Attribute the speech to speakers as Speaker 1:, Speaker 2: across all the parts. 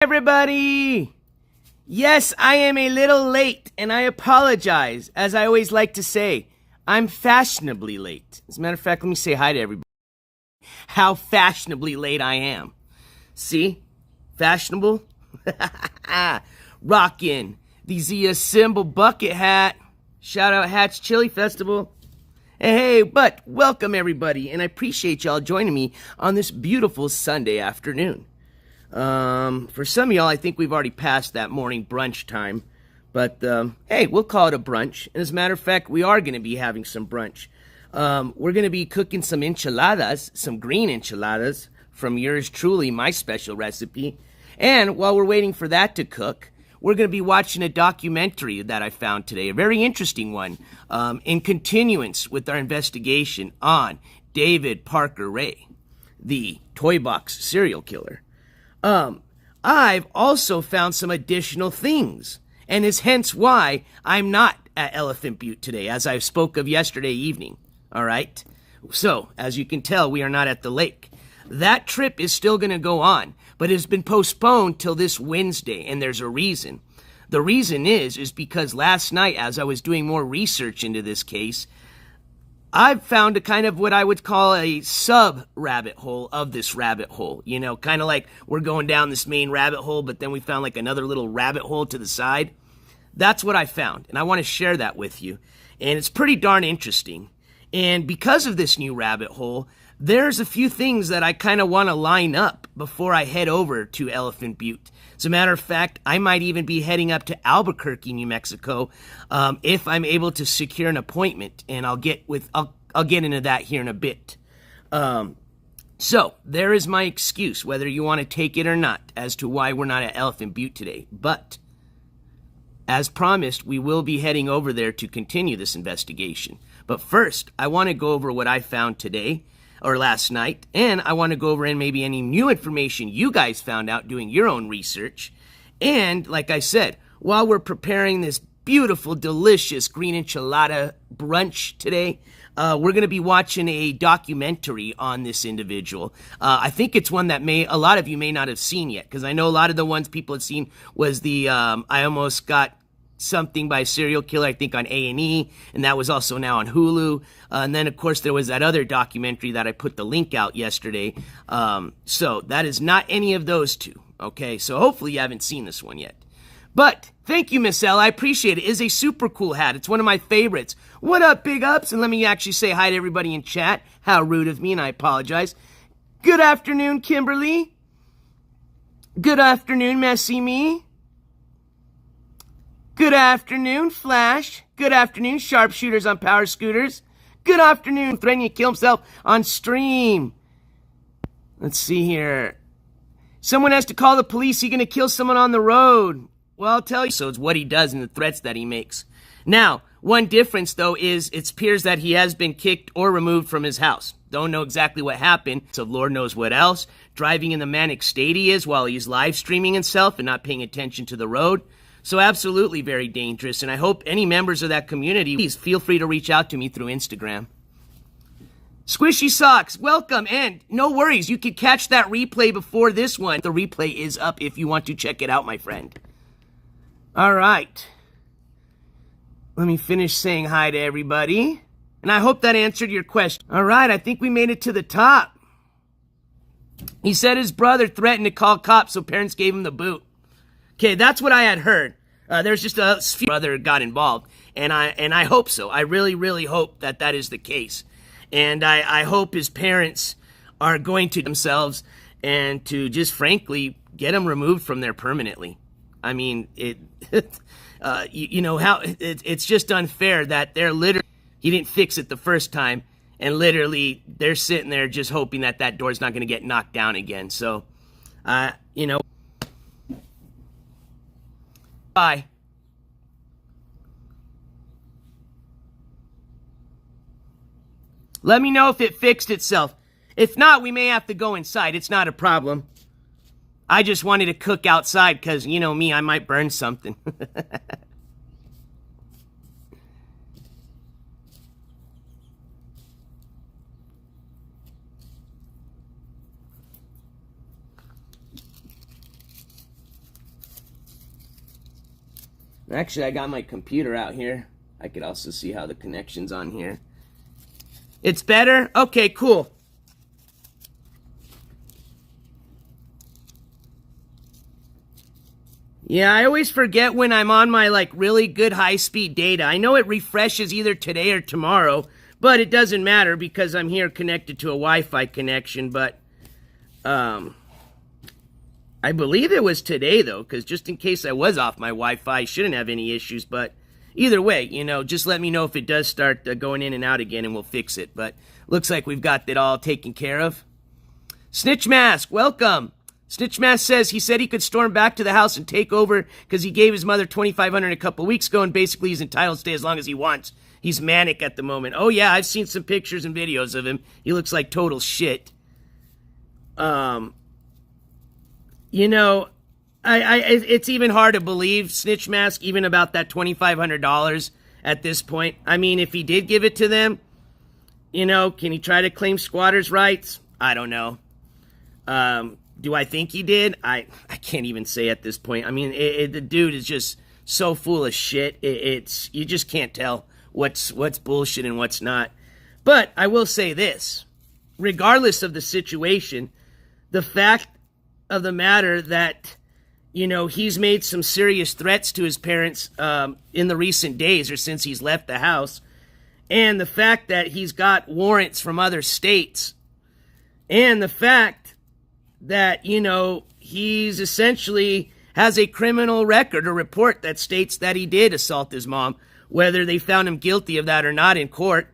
Speaker 1: Everybody! Yes, I am a little late, and I apologize. As I always like to say, I'm fashionably late. As a matter of fact, let me say hi to everybody. How fashionably late I am. See? Fashionable? Rockin' the Zia Symbol bucket hat. Shout out Hatch Chili Festival. Hey, but welcome everybody, and I appreciate y'all joining me on this beautiful Sunday afternoon. For some of y'all, I think we've already passed that morning brunch time. But, hey, we'll call it a brunch. And as a matter of fact, we are going to be having some brunch. We're going to be cooking some enchiladas, some green enchiladas, from yours truly, my special recipe. And while we're waiting for that to cook, we're going to be watching a documentary that I found today, a very interesting one, in continuance with our investigation on David Parker Ray, the toy box serial killer. I've also found some additional things, and is hence why I'm not at Elephant Butte today, as I spoke of yesterday evening. All right? So, as you can tell, we are not at the lake. That trip is still going to go on, but it's been postponed till this Wednesday, and there's a reason. The reason is because last night, as I was doing more research into this case, I've found a kind of what I would call a sub-rabbit hole of this rabbit hole. You know, kind of like we're going down this main rabbit hole, but then we found like another little rabbit hole to the side. That's what I found, and I want to share that with you. And it's pretty darn interesting. And because of this new rabbit hole, there's a few things that I kind of want to line up before I head over to Elephant Butte. As a matter of fact, I might even be heading up to Albuquerque, New Mexico, if I'm able to secure an appointment, and I'll get into that here in a bit. So there is my excuse, whether you want to take it or not, as to why we're not at Elephant Butte today. But as promised, we will be heading over there to continue this investigation. But first, I want to go over what I found today, or last night, and I want to go over and maybe any new information you guys found out doing your own research. And, like I said, while we're preparing this beautiful, delicious green enchilada brunch today, we're going to be watching a documentary on this individual. I think it's one that a lot of you may not have seen yet, because I know a lot of the ones people had seen was the I Almost Got Something by a Serial Killer, I think on A&E, and that was also now on Hulu. And then, of course, there was that other documentary that I put the link out yesterday. So that is not any of those two, okay? So hopefully you haven't seen this one yet. But thank you, Miss L. I appreciate it. It is a super cool hat. It's one of my favorites. What up, big ups? And let me actually say hi to everybody in chat. How rude of me, and I apologize. Good afternoon, Kimberly. Good afternoon, Messy Me. Good afternoon, Flash. Good afternoon, Sharpshooters on Power Scooters. Good afternoon, threatening to kill himself on stream. Let's see here. Someone has to call the police. He's going to kill someone on the road. Well, I'll tell you. So it's what he does and the threats that he makes. Now, one difference, though, is it appears that he has been kicked or removed from his house. Don't know exactly what happened, so Lord knows what else. Driving in the manic state he is while he's live streaming himself and not paying attention to the road. So absolutely very dangerous, and I hope any members of that community, please feel free to reach out to me through Instagram. Squishy Socks, welcome, and no worries, you could catch that replay before this one. The replay is up if you want to check it out, my friend. All right. Let me finish saying hi to everybody, and I hope that answered your question. All right, I think we made it to the top. He said his brother threatened to call cops, so parents gave him the boot. Okay, that's what I had heard. There's just a few brother got involved, and I hope so. I really, really hope that that is the case, and I hope his parents are going to themselves and to just frankly get him removed from there permanently. I mean, you know how it's just unfair that they're literally he didn't fix it the first time, and literally they're sitting there just hoping that that door's not going to get knocked down again. So, you know. Bye. Let me know if it fixed itself. If not, we may have to go inside. It's not a problem. I just wanted to cook outside because, you know me, I might burn something. Actually, I got my computer out here. I could also see how the connection's on here. It's better? Okay, cool. Yeah, I always forget when I'm on my, like, really good high-speed data. I know it refreshes either today or tomorrow, but it doesn't matter because I'm here connected to a Wi-Fi connection, but, I believe it was today, though, because just in case I was off my Wi-Fi, I shouldn't have any issues, but either way, you know, just let me know if it does start going in and out again, and we'll fix it, but looks like we've got it all taken care of. Snitch Mask, welcome. Snitch Mask says he said he could storm back to the house and take over because he gave his mother $2,500 a couple weeks ago, and basically he's entitled to stay as long as he wants. He's manic at the moment. Oh, yeah, I've seen some pictures and videos of him. He looks like total shit. You know, it's even hard to believe, Snitch Mask, even about that $2,500 at this point. I mean, if he did give it to them, you know, can he try to claim squatters' rights? I don't know. Do I think he did? I can't even say at this point. I mean, the dude is just so full of shit. It's you just can't tell what's bullshit and what's not. But I will say this. Regardless of the situation, the fact of the matter that, you know, he's made some serious threats to his parents in the recent days or since he's left the house, and the fact that he's got warrants from other states, and the fact that, you know, he's essentially has a criminal record or report that states that he did assault his mom, whether they found him guilty of that or not in court.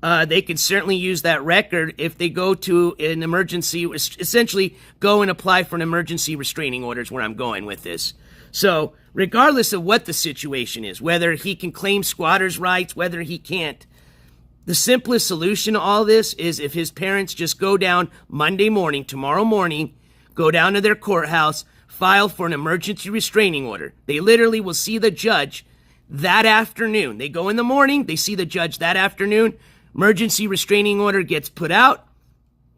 Speaker 1: They could certainly use that record if they go to an emergency, essentially go and apply for an emergency restraining order is where I'm going with this. So regardless of what the situation is, whether he can claim squatters' rights, whether he can't, the simplest solution to all this is if his parents just go down Monday morning, tomorrow morning, go down to their courthouse, file for an emergency restraining order. They literally will see the judge that afternoon. They go in the morning, they see the judge that afternoon. Emergency restraining order gets put out.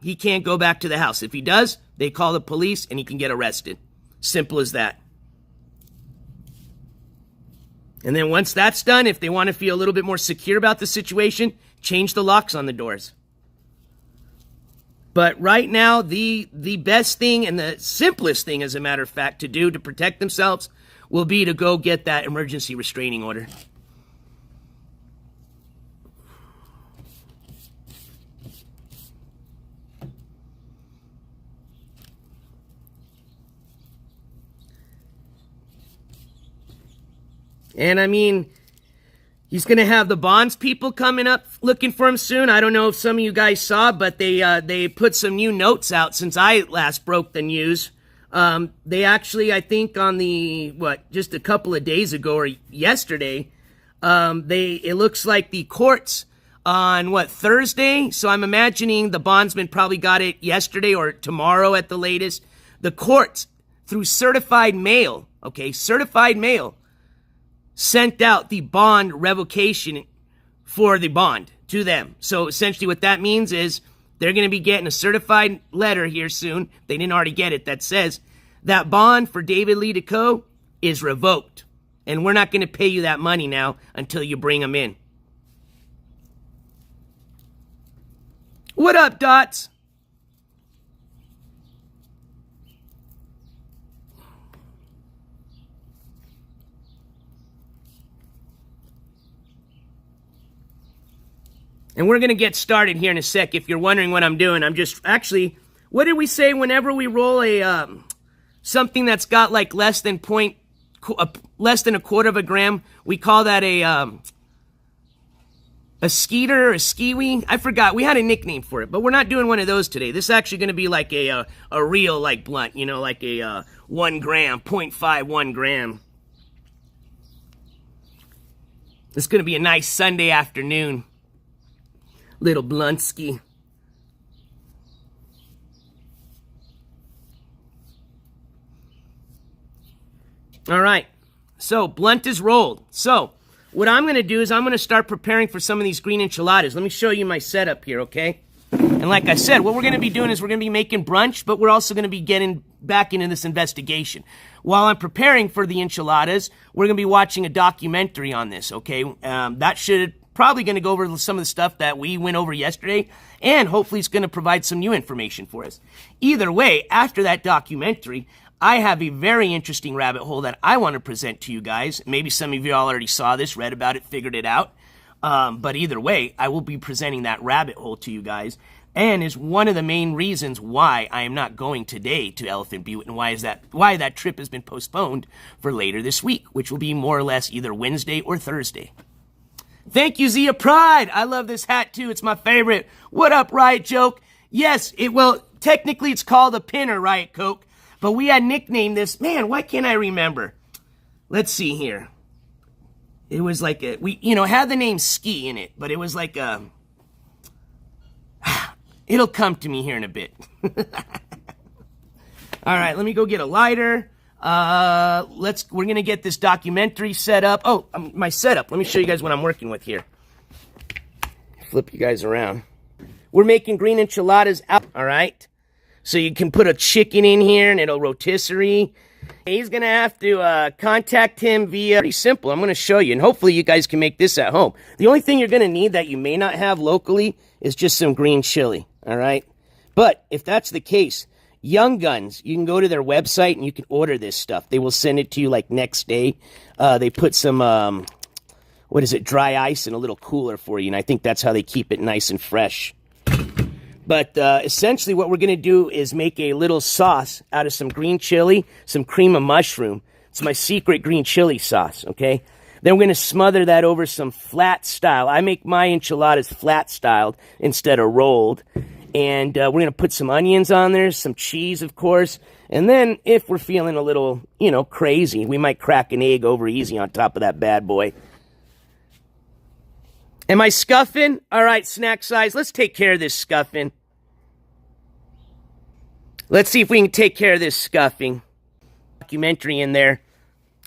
Speaker 1: He can't go back to the house. If he does, they call the police and he can get arrested. Simple as that. And then once that's done, if they want to feel a little bit more secure about the situation, change the locks on the doors. But right now, the best thing and the simplest thing, as a matter of fact, to do to protect themselves will be to go get that emergency restraining order. And I mean, he's going to have the bonds people coming up looking for him soon. I don't know if some of you guys saw, but they put some new notes out since I last broke the news. They actually, I think on just a couple of days ago or yesterday, it looks like the courts on Thursday. So I'm imagining the bondsman probably got it yesterday or tomorrow at the latest. The courts, through certified mail, sent out the bond revocation for the bond to them. So essentially what that means is they're going to be getting a certified letter here soon. They didn't already get it. That says that bond for David Lee DeCoe is revoked. And we're not going to pay you that money now until you bring him in. What up, Dots? And we're going to get started here in a sec. If you're wondering what I'm doing, I'm just actually, what did we say whenever we roll a something that's got like less than a quarter of a gram? We call that a skeeter or a skiwi. I forgot. We had a nickname for it, but we're not doing one of those today. This is actually going to be like a real like blunt, you know, like a 1 gram, 0.51 gram. It's going to be a nice Sunday afternoon. Little Blunsky. All right. So, blunt is rolled. So, what I'm going to do is I'm going to start preparing for some of these green enchiladas. Let me show you my setup here, okay? And like I said, what we're going to be doing is we're going to be making brunch, but we're also going to be getting back into this investigation. While I'm preparing for the enchiladas, we're going to be watching a documentary on this, okay? That should probably going to go over some of the stuff that we went over yesterday, and hopefully it's going to provide some new information for us. Either way, after that documentary, I have a very interesting rabbit hole that I want to present to you guys. Maybe some of you already saw this, read about it, figured it out. But either way, I will be presenting that rabbit hole to you guys, and is one of the main reasons why I am not going today to Elephant Butte, and why that trip has been postponed for later this week, which will be more or less either Wednesday or Thursday. Thank you, Zia Pride. I love this hat too. It's my favorite. What up, Riot Joke? Yes, technically it's called a pinner, Riot Coke, but we had nicknamed this. Man, why can't I remember? Let's see here. It was like had the name Ski in it, but it was like it'll come to me here in a bit. All right, let me go get a lighter. We're gonna get this documentary set up. Oh, my setup. Let me show you guys what I'm working with here. Flip you guys around. We're making green enchiladas out, all right? So you can put a chicken in here and it'll rotisserie. He's gonna have to contact him via, pretty simple. I'm gonna show you, and hopefully you guys can make this at home. The only thing you're gonna need that you may not have locally is just some green chili, all right? But if that's the case, Young Guns, you can go to their website and you can order this stuff. They will send it to you like next day. They put some, dry ice in a little cooler for you, and I think that's how they keep it nice and fresh. But essentially what we're going to do is make a little sauce out of some green chili, some cream of mushroom. It's my secret green chili sauce, okay? Then we're going to smother that over some flat style. I make my enchiladas flat styled instead of rolled. And we're going to put some onions on there, some cheese, of course. And then if we're feeling a little, crazy, we might crack an egg over easy on top of that bad boy. Am I scuffing? All right, snack size. Let's take care of this scuffing. Let's see if we can take care of this scuffing. Documentary in there.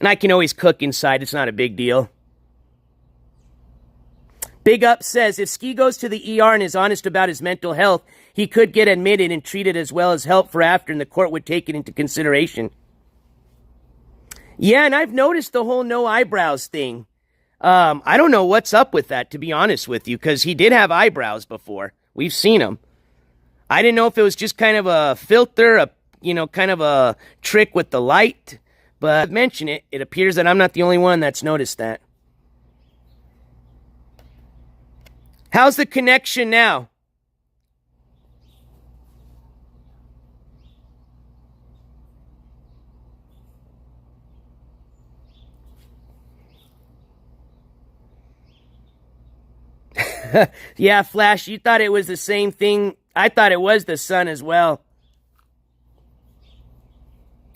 Speaker 1: And I can always cook inside. It's not a big deal. Big Up says, if Ski goes to the ER and is honest about his mental health, he could get admitted and treated as well as help for after, and the court would take it into consideration. Yeah, and I've noticed the whole no eyebrows thing. I don't know what's up with that, to be honest with you, because he did have eyebrows before. We've seen them. I didn't know if it was just kind of a filter, kind of a trick with the light. But mention it. It appears that I'm not the only one that's noticed that. How's the connection now? Yeah, Flash, you thought it was the same thing. I thought it was the sun as well.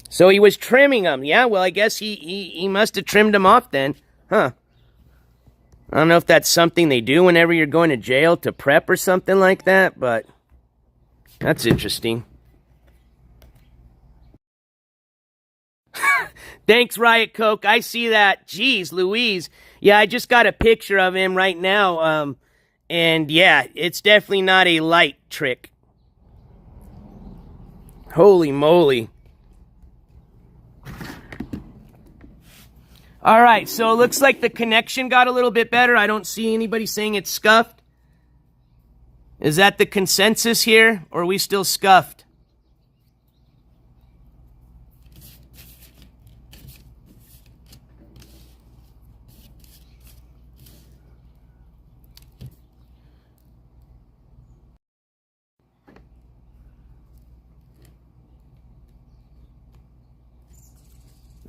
Speaker 1: So he was trimming them. Yeah, well, I guess he must have trimmed them off then. Huh. I don't know if that's something they do whenever you're going to jail to prep or something like that, but that's interesting. Thanks, Riot Coke. I see that. Jeez Louise. Yeah, I just got a picture of him right now. And yeah, it's definitely not a light trick. Holy moly. All right, so it looks like the connection got a little bit better. I don't see anybody saying it's scuffed. Is that the consensus here, or are we still scuffed?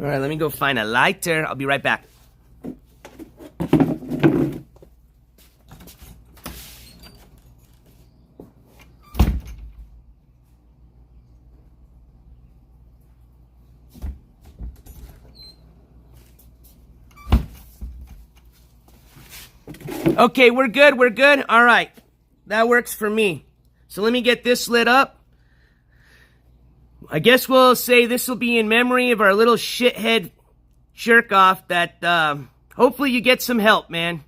Speaker 1: All right, let me go find a lighter. I'll be right back. Okay, we're good, we're good. All right, that works for me. So let me get this lit up. I guess we'll say this will be in memory of our little shithead jerk-off that hopefully you get some help, man.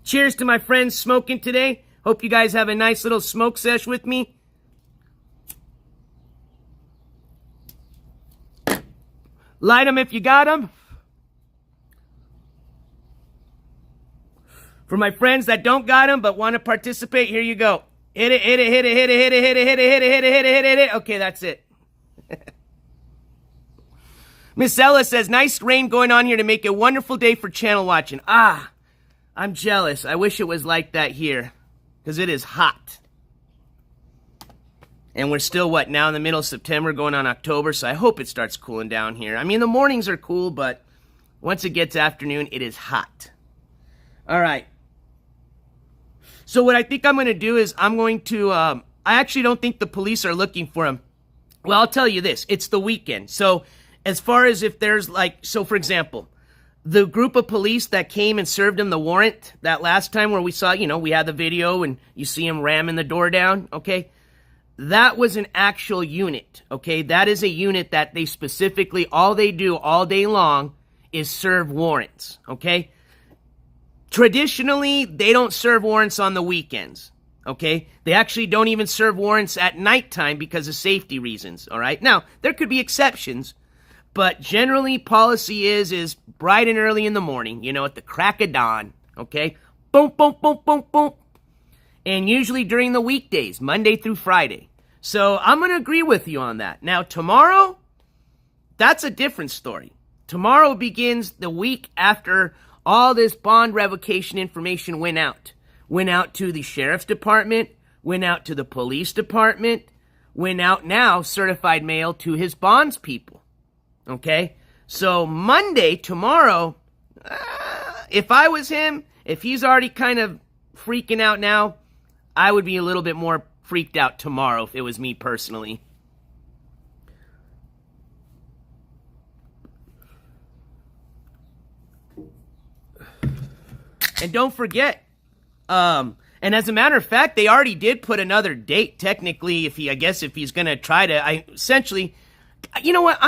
Speaker 1: Cheers to my friends smoking today. Hope you guys have a nice little smoke sesh with me. Light them if you got them. For my friends that don't got them but want to participate, here you go. Hit it, hit it, hit it, hit it, hit it, hit it, hit it, hit it, hit it, hit it, hit it, hit it. Okay, that's it. Miss Ella says, nice rain going on here to make a wonderful day for channel watching. Ah, I'm jealous. I wish it was like that here, because it is hot. And we're still, what, now in the middle of September, going on October, so I hope it starts cooling down here. I mean, the mornings are cool, but once it gets afternoon, it is hot. All right. So what I think I'm going to do is I'm going to, I actually don't think the police are looking for him. Well, I'll tell you this. It's the weekend. So as far as if there's like, so for example, the group of police that came and served him the warrant that last time where we saw, you know, we had the video and you see him ramming the door down, okay? That was an actual unit, okay? That is a unit that they specifically, all they do all day long is serve warrants, okay? Traditionally, they don't serve warrants on the weekends, okay? They actually don't even serve warrants at nighttime because of safety reasons, all right? Now, there could be exceptions, but generally policy is bright and early in the morning, you know, at the crack of dawn, okay? Boom, boom, boom, boom, boom. And usually during the weekdays, Monday through Friday. So I'm going to agree with you on that. Now, tomorrow, that's a different story. Tomorrow begins the week after all this bond revocation information went out. Went out to the sheriff's department, went out to the police department, went out now, certified mail, to his bonds people. Okay? So Monday, tomorrow, if I was him, if he's already kind of freaking out now, I would be a little bit more freaked out tomorrow if it was me personally. And don't forget, and as a matter of fact, they already did put another date, technically, if he's going to try to, essentially, you know what,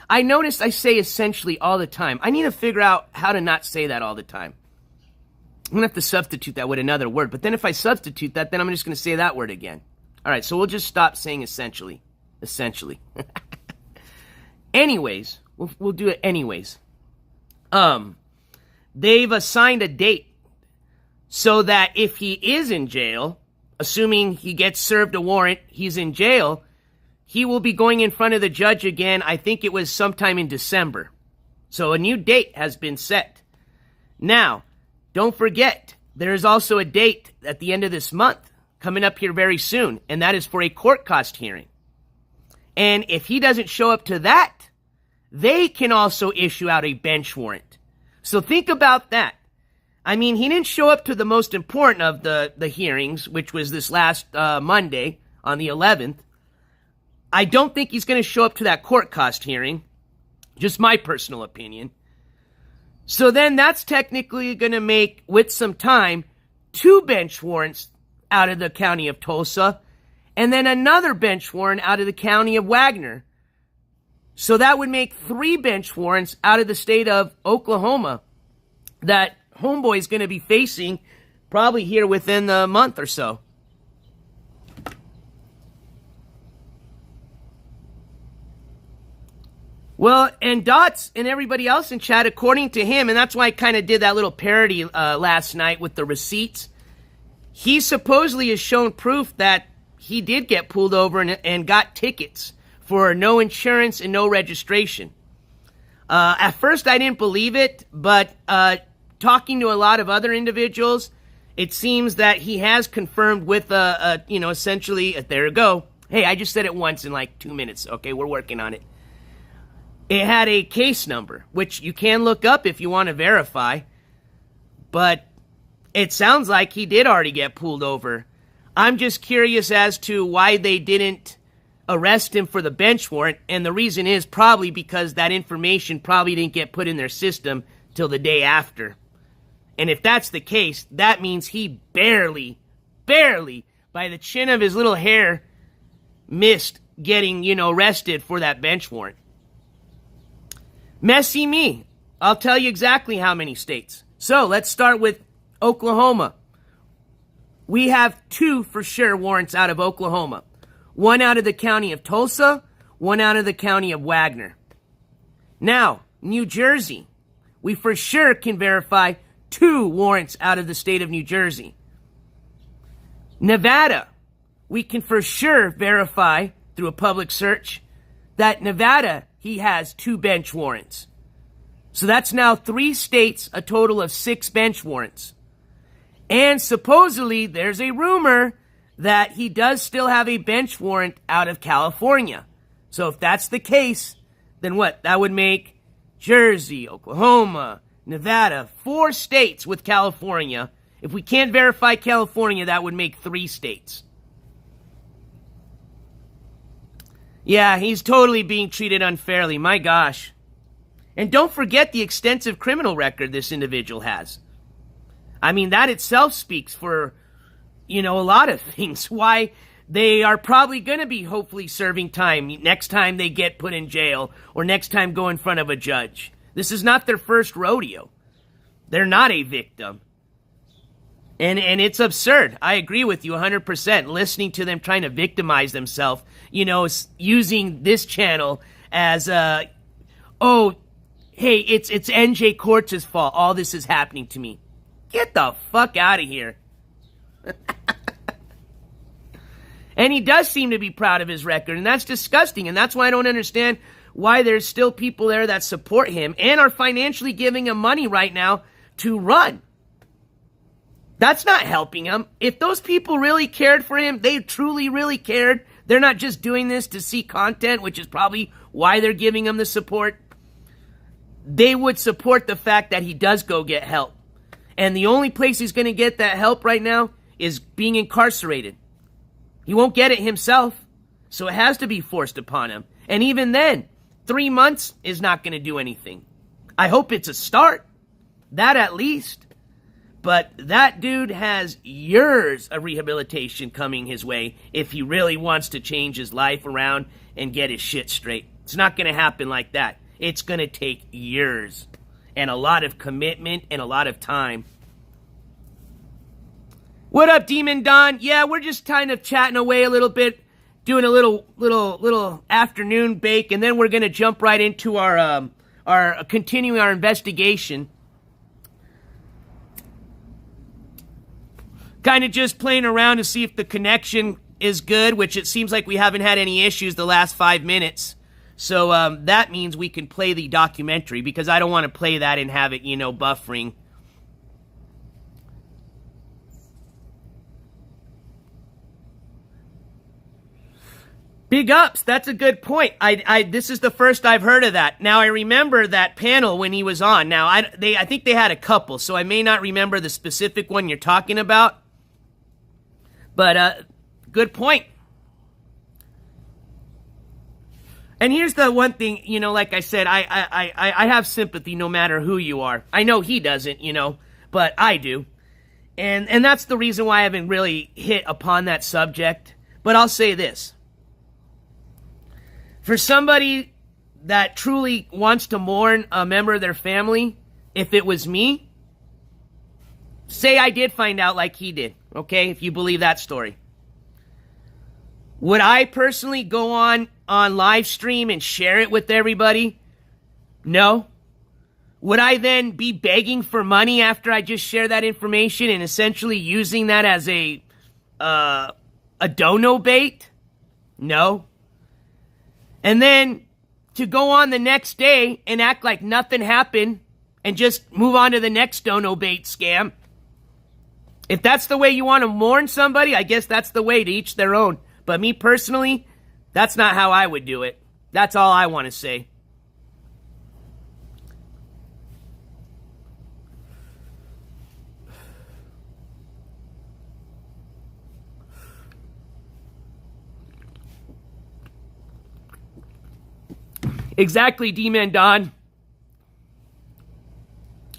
Speaker 1: I noticed I say essentially all the time. I need to figure out how to not say that all the time. I'm going to have to substitute that with another word. But then if I substitute that, then I'm just going to say that word again. All right, so we'll just stop saying essentially. Essentially. Anyways, we'll do it anyways. They've assigned a date so that if he is in jail, assuming he gets served a warrant, he's in jail, he will be going in front of the judge again. I think it was sometime in December. So a new date has been set. Now, don't forget, there is also a date at the end of this month coming up here very soon, and that is for a court cost hearing. And if he doesn't show up to that, they can also issue out a bench warrant. So think about that. I mean, he didn't show up to the most important of the hearings, which was this last Monday on the 11th. I don't think he's going to show up to that court cost hearing. Just my personal opinion. So then that's technically going to make, with some time, 2 bench warrants out of the county of Tulsa, and then another bench warrant out of the county of Wagner. So that would make 3 bench warrants out of the state of Oklahoma that Homeboy's going to be facing probably here within the month or so. Well, and Dots and everybody else in chat, according to him, and that's why I kind of did that little parody last night with the receipts, he supposedly has shown proof that he did get pulled over and got tickets for no insurance and no registration. At first, I didn't believe it, but talking to a lot of other individuals, it seems that he has confirmed with, essentially, there you go. Hey, I just said it once in like 2 minutes. Okay, we're working on it. It had a case number, which you can look up if you want to verify. But it sounds like he did already get pulled over. I'm just curious as to why they didn't arrest him for the bench warrant. And the reason is probably because that information probably didn't get put in their system till the day after. And if that's the case, that means he barely, by the chin of his little hair, missed getting, arrested for that bench warrant. Messy me. I'll tell you exactly how many states. So let's start with Oklahoma. we have 2 for sure warrants out of Oklahoma. 1 out of the county of Tulsa, 1 out of the county of Wagner. Now, New Jersey, we for sure can verify 2 warrants out of the state of New Jersey. Nevada, we can for sure verify through a public search that Nevada, he has 2 bench warrants. So that's now 3 states, a total of 6 bench warrants. And supposedly, there's a rumor that he does still have a bench warrant out of California. So if that's the case, then what? That would make Jersey, Oklahoma, Nevada, 4 states with California. If we can't verify California, that would make 3 states. Yeah, he's totally being treated unfairly. My gosh. And don't forget the extensive criminal record this individual has. I mean, that itself speaks for, a lot of things. Why they are probably going to be hopefully serving time next time they get put in jail or next time go in front of a judge. This is not their first rodeo. They're not a victim. And it's absurd. I agree with you 100%. Listening to them trying to victimize themselves, using this channel as, hey, it's NJ Courts' fault. All this is happening to me. Get the fuck out of here. And he does seem to be proud of his record, and that's disgusting. And that's why I don't understand why there's still people there that support him and are financially giving him money right now to run. That's not helping him. If those people really cared for him, they truly, really cared. They're not just doing this to see content, which is probably why they're giving him the support. They would support the fact that he does go get help. And the only place he's going to get that help right now is being incarcerated. He won't get it himself, so it has to be forced upon him. And even then, 3 months is not going to do anything. I hope it's a start. That at least. But that dude has years of rehabilitation coming his way if he really wants to change his life around and get his shit straight. It's not going to happen like that. It's going to take years and a lot of commitment and a lot of time. What up, Demon Don? Yeah, we're just kind of chatting away a little bit, doing a little afternoon bake, and then we're going to jump right into our continuing our investigation. Kind of just playing around to see if the connection is good, which it seems like we haven't had any issues the last 5 minutes. So that means we can play the documentary, because I don't want to play that and have it, buffering. Big ups. That's a good point. This is the first I've heard of that. Now, I remember that panel when he was on. Now, I think they had a couple, so I may not remember the specific one you're talking about. But, good point. And here's the one thing, like I said, I have sympathy no matter who you are. I know he doesn't, but I do. And that's the reason why I haven't really hit upon that subject. But I'll say this. For somebody that truly wants to mourn a member of their family, if it was me, say I did find out like he did, okay, if you believe that story. Would I personally go on live stream and share it with everybody? No. Would I then be begging for money after I just share that information and essentially using that as a dono bait? No. And then to go on the next day and act like nothing happened and just move on to the next dono bait scam. If that's the way you want to mourn somebody, I guess that's the way, to each their own. But me personally, that's not how I would do it. That's all I want to say. Exactly, D-Man Don.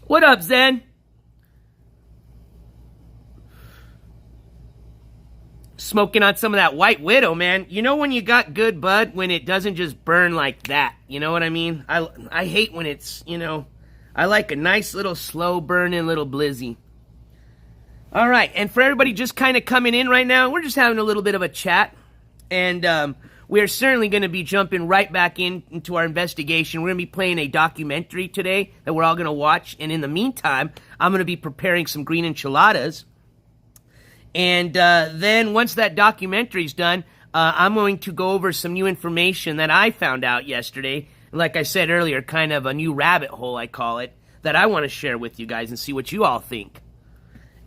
Speaker 1: What up, Zen? Smoking on some of that White Widow, man. You know when you got good bud, when it doesn't just burn like that. You know what I mean? I hate when it's, I like a nice little slow burning little blizzy. All right, and for everybody just kind of coming in right now, we're just having a little bit of a chat, and we are certainly going to be jumping right back into our investigation. We're going to be playing a documentary today that we're all going to watch, and in the meantime, I'm going to be preparing some green enchiladas, and then once that documentary's done, I'm going to go over some new information that I found out yesterday. Like I said earlier, kind of a new rabbit hole, I call it, that I want to share with you guys and see what you all think.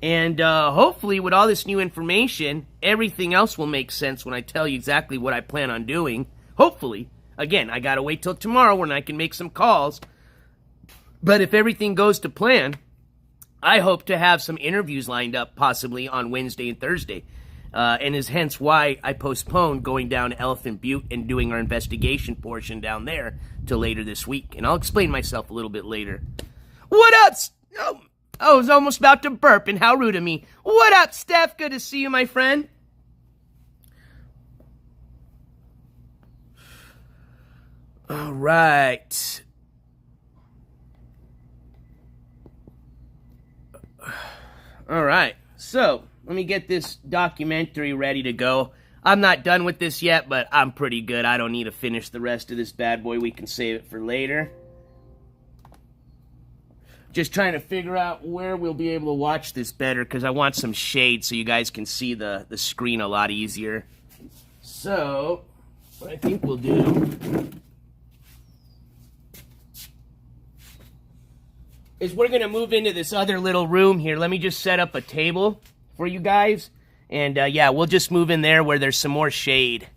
Speaker 1: And hopefully with all this new information, everything else will make sense when I tell you exactly what I plan on doing. Hopefully. Again, I gotta wait till tomorrow when I can make some calls. But if everything goes to plan, I hope to have some interviews lined up possibly on Wednesday and Thursday. And is hence why I postponed going down to Elephant Butte and doing our investigation portion down there till later this week. And I'll explain myself a little bit later. What up? Oh, I was almost about to burp, and how rude of me. What up, Steph? Good to see you, my friend. All right. All right. So, let me get this documentary ready to go. I'm not done with this yet, but I'm pretty good. I don't need to finish the rest of this bad boy. We can save it for later. Just trying to figure out where we'll be able to watch this better, because I want some shade so you guys can see the screen a lot easier. So, what I think we'll do is we're going to move into this other little room here. Let me just set up a table for you guys. And, yeah, we'll just move in there where there's some more shade.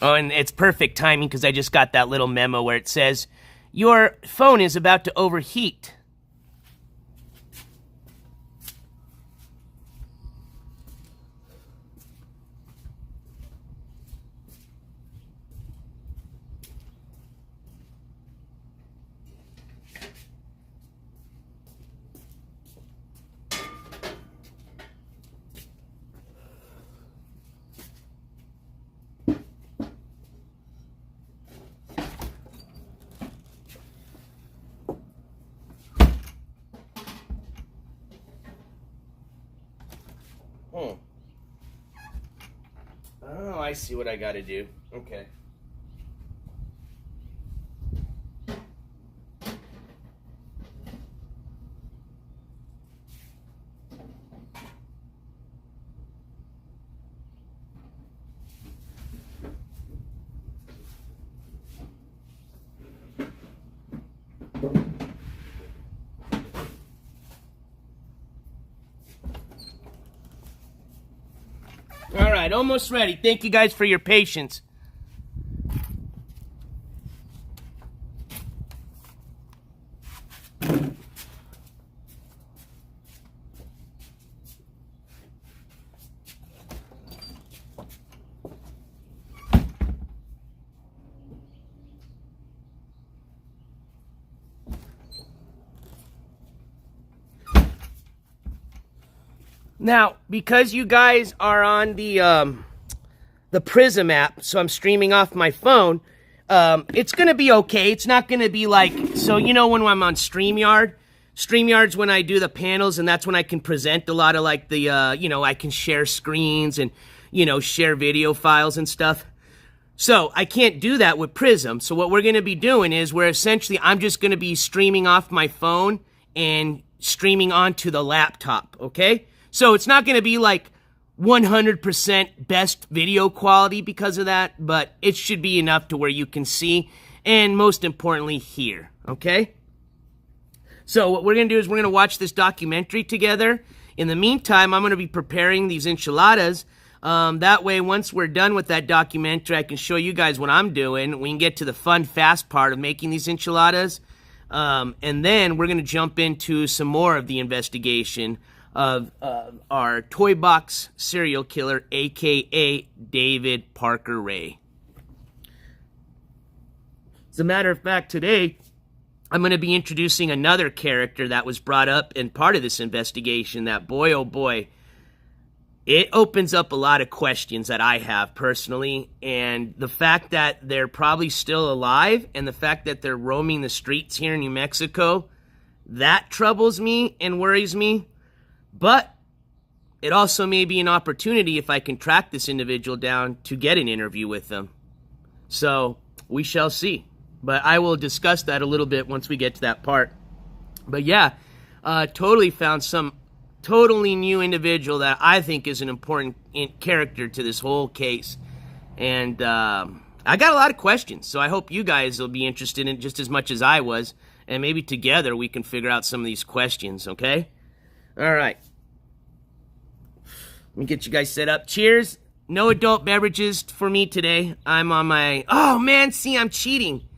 Speaker 1: Oh, and it's perfect timing because I just got that little memo where it says, your phone is about to overheat. Oh, I see what I gotta do. Okay. All right, almost ready. Thank you guys for your patience. Now, because you guys are on the Prism app, so I'm streaming off my phone, it's going to be okay. It's not going to be like, so you know when I'm on StreamYard? StreamYard's when I do the panels, and that's when I can present a lot of like the, you know, I can share screens and, you know, share video files and stuff. So I can't do that with Prism. So what we're going to be doing is I'm just going to be streaming off my phone and streaming onto the laptop, okay? So it's not going to be like 100% best video quality because of that, but it should be enough to where you can see, and most importantly, hear, okay? So what we're going to do is we're going to watch this documentary together. In the meantime, I'm going to be preparing these enchiladas. That way, once we're done with that documentary, I can show you guys what I'm doing. We can get to the fun, fast part of making these enchiladas. And then we're going to jump into some more of the investigation of our toy box serial killer, a.k.a. David Parker Ray. As a matter of fact, today, I'm going to be introducing another character that was brought up in part of this investigation that, boy, oh boy, it opens up a lot of questions that I have personally, and the fact that they're probably still alive and the fact that they're roaming the streets here in New Mexico That troubles me and worries me, but it also may be an opportunity if I can track this individual down to get an interview with them. So we shall see. But I will discuss that a little bit once we get to that part. But yeah, totally found some totally new individual that I think is an important character to this whole case. And I got a lot of questions, so I hope you guys will be interested in it just as much as I was. And maybe together we can figure out some of these questions, okay? All right. Let me get you guys set up. Cheers. No adult beverages for me today. I'm on my... Oh, man, see, I'm cheating.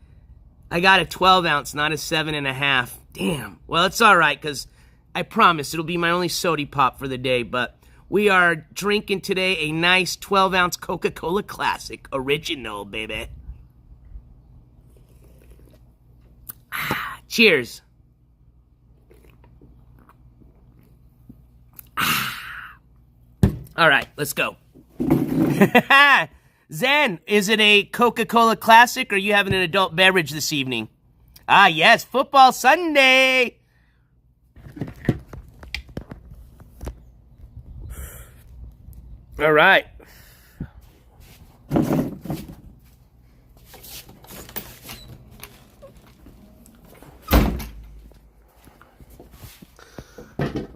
Speaker 1: I got a 12 ounce, not a 7.5. Damn. Well, it's all right, because I promise it'll be my only sody pop for the day. But we are drinking today a nice 12 ounce Coca-Cola Classic Original, baby. Cheers. All right, let's go. Zen, is it a Coca-Cola Classic or are you having an adult beverage this evening? Ah, yes, football Sunday. All right.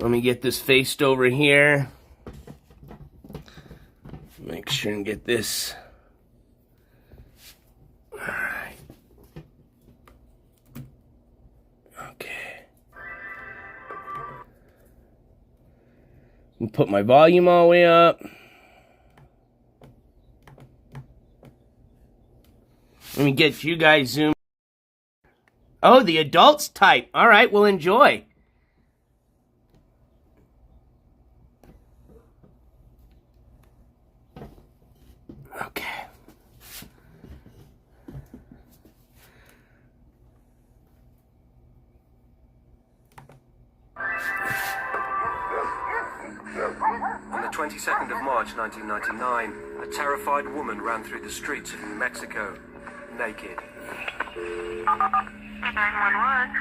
Speaker 1: Let me get this faced over here. Make sure and get this. All right. Okay. And put my volume all the way up. Let me get you guys zoom. Oh, the adults type. All right, well, enjoy. Okay.
Speaker 2: On the 22nd of March 1999, a terrified woman ran through the streets of New Mexico, naked.
Speaker 3: 911.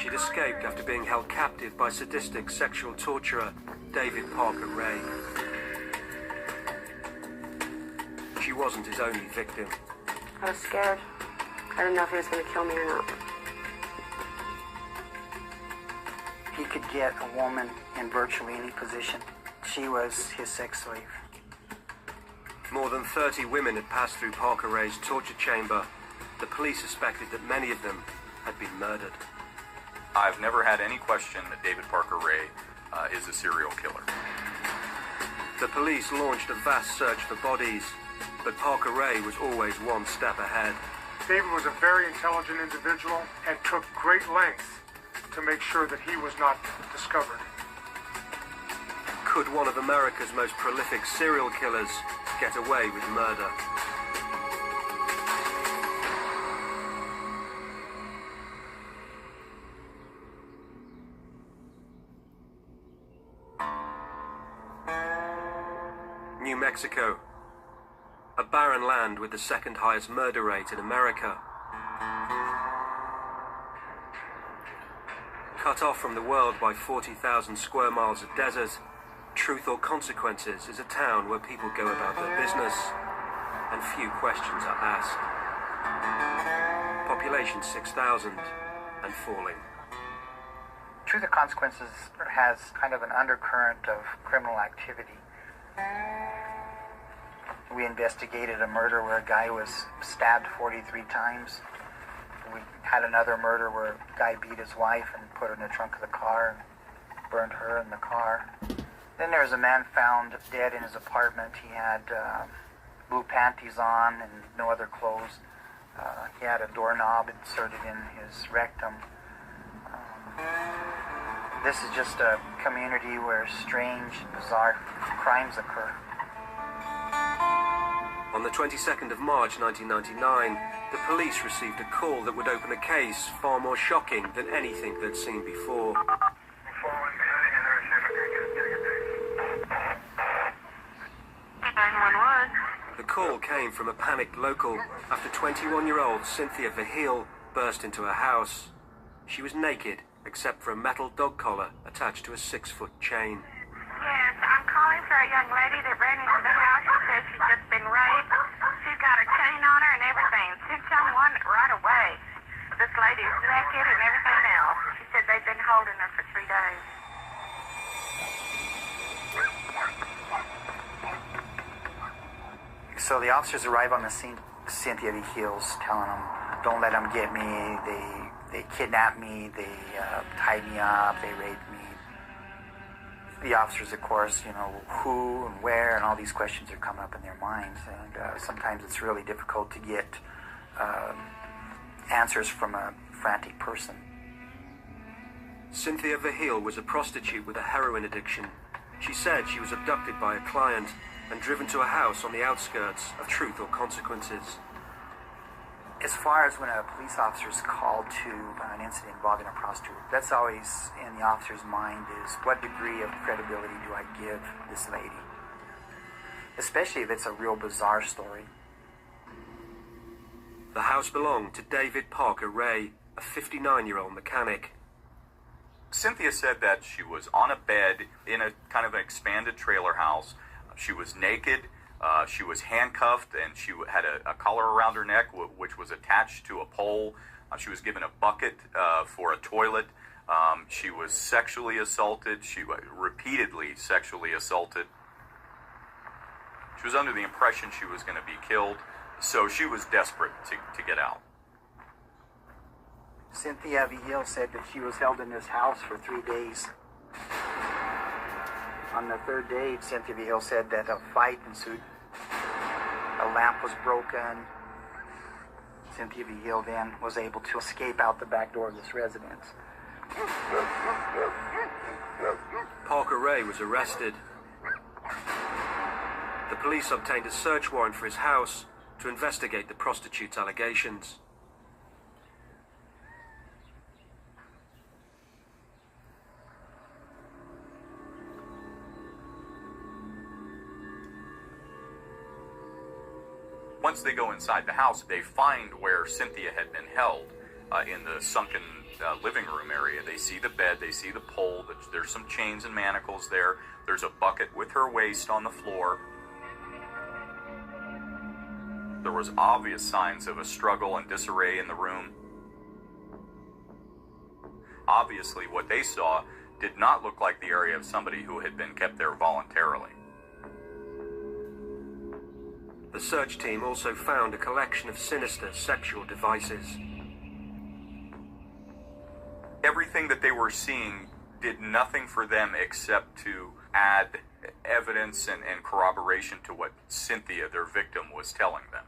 Speaker 2: She'd escaped after being held captive by sadistic sexual torturer David Parker Ray. She wasn't his only victim.
Speaker 3: I was scared. I didn't know if he was going to kill me or not.
Speaker 4: He could get a woman in virtually any position. She was his sex slave.
Speaker 2: More than 30 women had passed through Parker Ray's torture chamber. The police suspected that many of them had been murdered.
Speaker 5: I've never had any question that David Parker Ray is a serial killer.
Speaker 2: The police launched a vast search for bodies, but Parker Ray was always one step ahead.
Speaker 6: David was a very intelligent individual and took great lengths to make sure that he was not discovered.
Speaker 2: Could one of America's most prolific serial killers get away with murder? New Mexico, a barren land with the second highest murder rate in America. Cut off from the world by 40,000 square miles of desert, Truth or Consequences is a town where people go about their business and few questions are asked. Population 6,000 and falling.
Speaker 4: Truth or Consequences has kind of an undercurrent of criminal activity. We investigated a murder where a guy was stabbed 43 times. We had another murder where a guy beat his wife and put her in the trunk of the car and burned her in the car. Then there was a man found dead in his apartment. He had blue panties on and no other clothes. He had a doorknob inserted in his rectum. This is just a community where strange, bizarre crimes occur.
Speaker 2: On the 22nd of March 1999, the police received a call that would open a case far more shocking than anything they'd seen before. The call came from a panicked local after 21-year-old Cynthia Verheul burst into her house. She was naked except for a metal dog collar attached to a 6-foot chain.
Speaker 7: Yes, I'm calling for a young lady that ran into the house. She says she's just been raped. She's got her chain on her and everything. Sent someone right away. This lady's naked and everything else. She said they've been holding her for 3 days.
Speaker 4: So the officers arrive on the scene. Cynthia V. Hill's telling them, "Don't let them get me. They kidnapped me. They tied me up. They raped me." The officers, of course, who and where, and all these questions are coming up in their minds. And sometimes it's really difficult to get answers from a frantic person.
Speaker 2: Cynthia Verheul was a prostitute with a heroin addiction. She said she was abducted by a client and driven to a house on the outskirts of Truth or Consequences.
Speaker 4: As far as when a police officer is called to an incident involving a prostitute, that's always in the officer's mind is, what degree of credibility do I give this lady? Especially if it's a real bizarre story.
Speaker 2: The house belonged to David Parker Ray, a 59-year-old mechanic.
Speaker 5: Cynthia said that she was on a bed in a kind of an expanded trailer house. She was naked. She was handcuffed, and she had a collar around her neck, which was attached to a pole. She was given a bucket for a toilet. She was sexually assaulted. She was repeatedly sexually assaulted. She was under the impression she was going to be killed, so she was desperate to get out.
Speaker 4: Cynthia V. Hill said that she was held in this house for 3 days. On the third day, Cynthia V. Hill said that a fight ensued. A lamp was broken. Cynthia V. Hill then was able to escape out the back door of this residence.
Speaker 2: Parker Ray was arrested. The police obtained a search warrant for his house to investigate the prostitute's allegations.
Speaker 5: Once they go inside the house, they find where Cynthia had been held in the sunken living room area. They see the bed, they see the pole, there's some chains and manacles there. There's a bucket with her waist on the floor. There was obvious signs of a struggle and disarray in the room. Obviously, what they saw did not look like the area of somebody who had been kept there voluntarily.
Speaker 2: The search team also found a collection of sinister sexual devices.
Speaker 5: Everything that they were seeing did nothing for them except to add evidence and corroboration to what Cynthia, their victim, was telling them.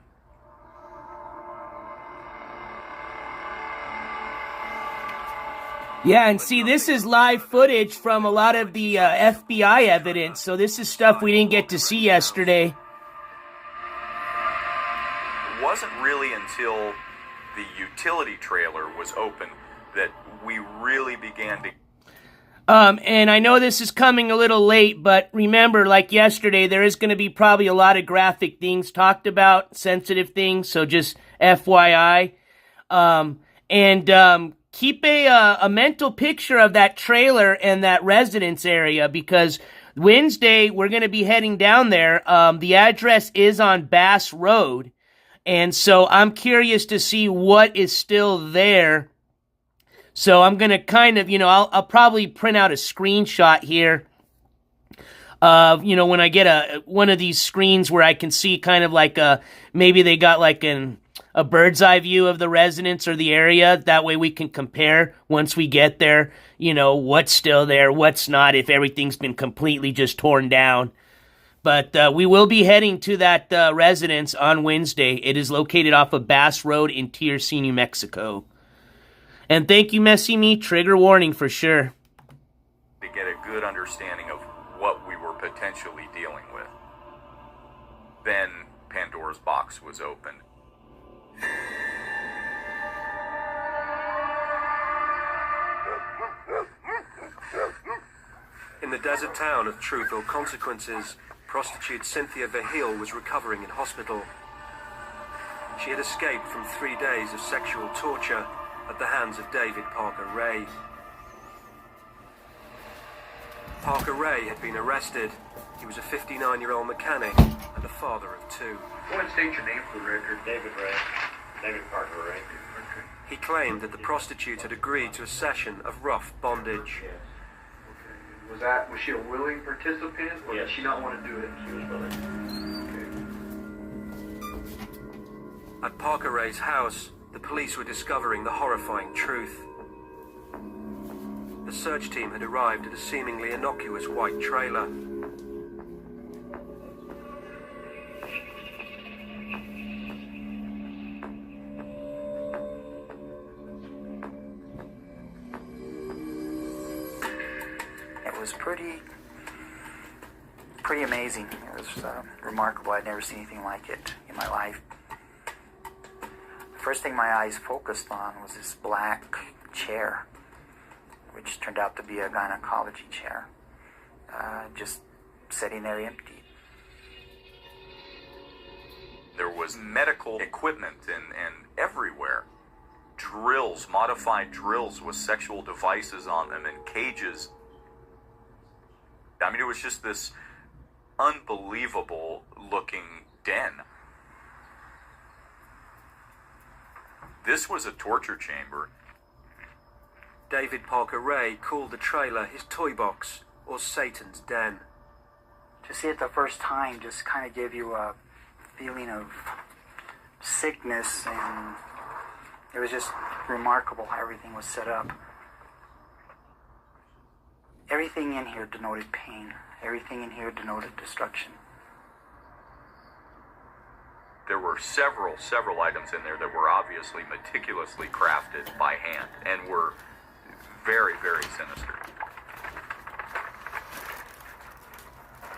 Speaker 1: Yeah, and see, this is live footage from a lot of the FBI evidence, so this is stuff we didn't get to see yesterday.
Speaker 5: It wasn't really until the utility trailer was open that we really began to...
Speaker 1: And I know this is coming a little late, but remember, like yesterday, there is going to be probably a lot of graphic things talked about, sensitive things, so just FYI. Keep a mental picture of that trailer and that residence area, because Wednesday we're going to be heading down there. The address is on Bass Road, and so I'm curious to see what is still there. So I'm going to kind of, I'll probably print out a screenshot here of, when I get one of these screens where I can see kind of like maybe they got like a bird's eye view of the residence or the area. That way we can compare once we get there, what's still there, what's not, if everything's been completely just torn down. But we will be heading to that residence on Wednesday. It is located off of Bass Road in TRC, New Mexico. And thank you, Messy Me. Trigger warning for sure.
Speaker 5: To get a good understanding of what we were potentially dealing with. Then Pandora's box was opened.
Speaker 2: In the desert town of Truth or Consequences, prostitute Cynthia Verheul was recovering in hospital. She had escaped from 3 days of sexual torture at the hands of David Parker Ray. Parker Ray had been arrested. He was a 59-year-old mechanic and a father of two.
Speaker 8: Go ahead and state your name for the record. David Ray. David Parker Ray. Okay.
Speaker 2: He claimed that the prostitute had agreed to a session of rough bondage.
Speaker 8: Yes. Okay. Was she a willing participant, or did she not want to do it? She was willing. Okay.
Speaker 2: At Parker Ray's house, the police were discovering the horrifying truth. The search team had arrived at a seemingly innocuous white trailer.
Speaker 4: It was pretty amazing. It was remarkable. I'd never seen anything like it in my life. The first thing my eyes focused on was this black chair, which turned out to be a gynecology chair, just sitting there empty.
Speaker 5: There was medical equipment and everywhere. Drills, modified drills with sexual devices on them and cages. I mean, it was just this unbelievable looking den. This was a torture chamber.
Speaker 2: David Parker Ray called the trailer his toy box, or Satan's den.
Speaker 4: To see it the first time just kind of gave you a feeling of sickness, and it was just remarkable how everything was set up. Everything in here denoted pain. Everything in here denoted destruction.
Speaker 5: There were several items in there that were obviously meticulously crafted by hand and were very, very sinister.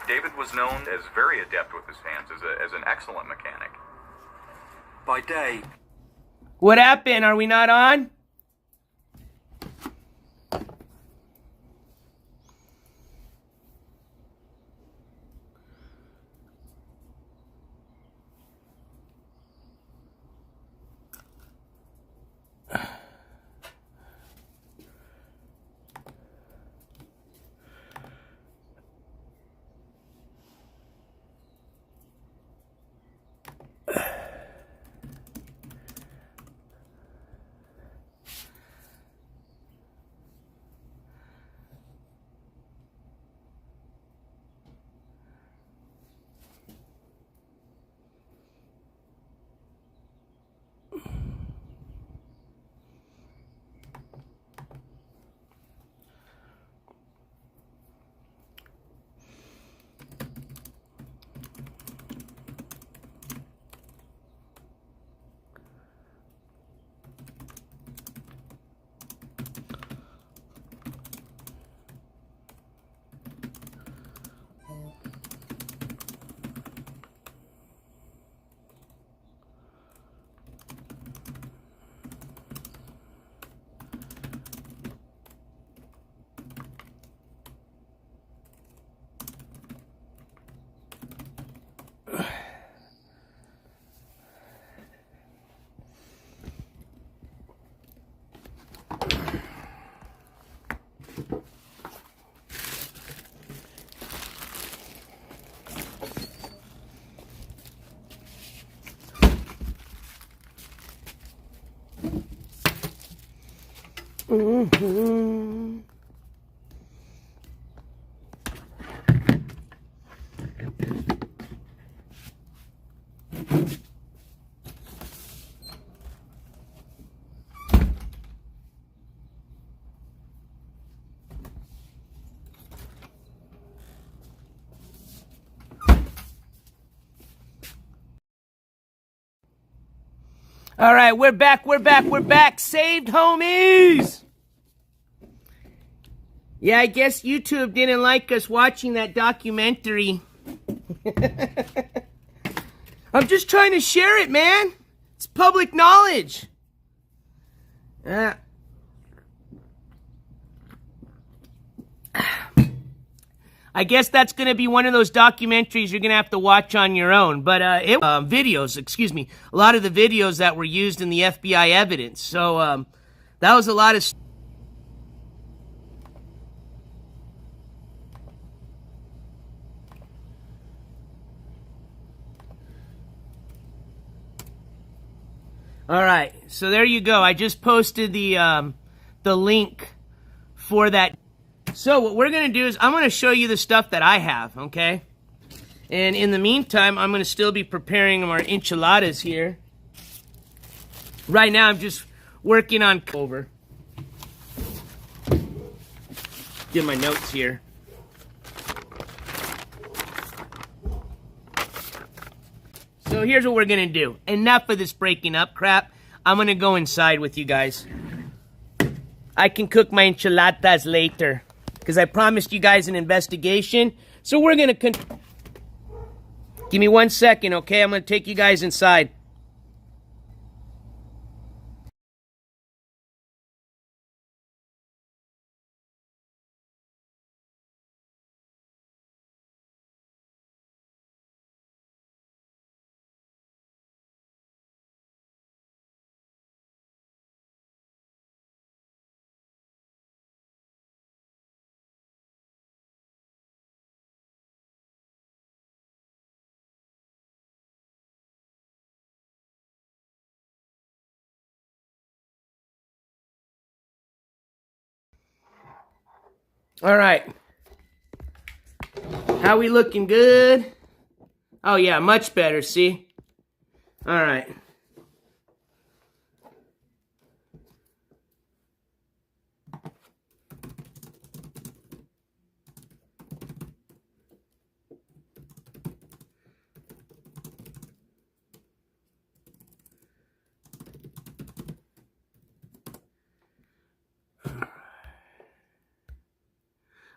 Speaker 5: David was known as very adept with his hands, as an excellent mechanic.
Speaker 2: By day,
Speaker 1: What happened? Are we not on? Mm-hmm. All right, we're back. Saved, homies! Yeah, I guess YouTube didn't like us watching that documentary. I'm just trying to share it, man. It's public knowledge. I guess that's going to be one of those documentaries you're going to have to watch on your own. But a lot of the videos that were used in the FBI evidence. So that was a lot of... All right, so there you go. I just posted the link for that. So what we're going to do is I'm going to show you the stuff that I have, okay? And in the meantime, I'm going to still be preparing our enchiladas here. Right now, I'm just working on over. Get my notes here. So here's what we're going to do. Enough of this breaking up crap. I'm going to go inside with you guys. I can cook my enchiladas later, because I promised you guys an investigation. So we're going to... Give me 1 second, okay? I'm going to take you guys inside. All right. How we looking? Good? Oh, yeah, much better, see? All right.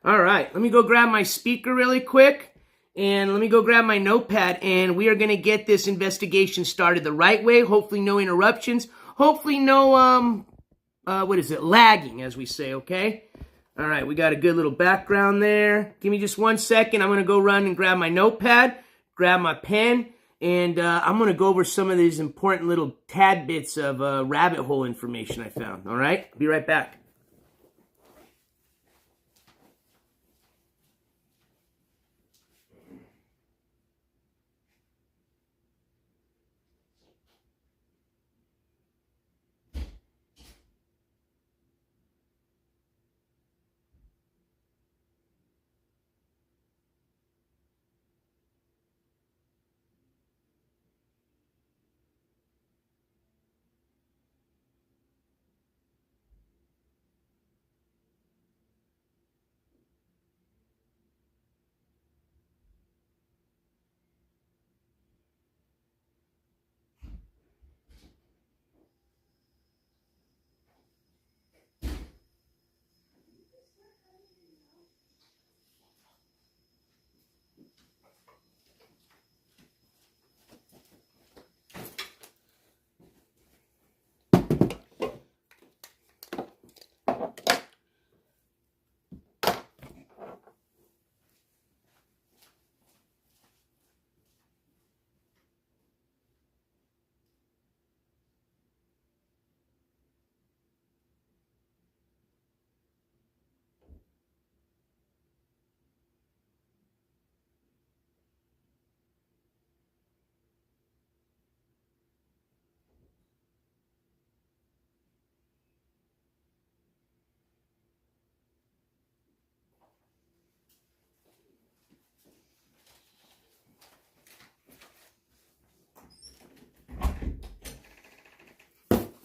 Speaker 1: All right, let me go grab my speaker really quick, and let me go grab my notepad, and we are going to get this investigation started the right way. Hopefully no interruptions. Hopefully no, lagging, as we say, okay? All right, we got a good little background there. Give me just 1 second. I'm going to go run and grab my notepad, grab my pen, and I'm going to go over some of these important little tad bits of rabbit hole information I found, all right? Be right back.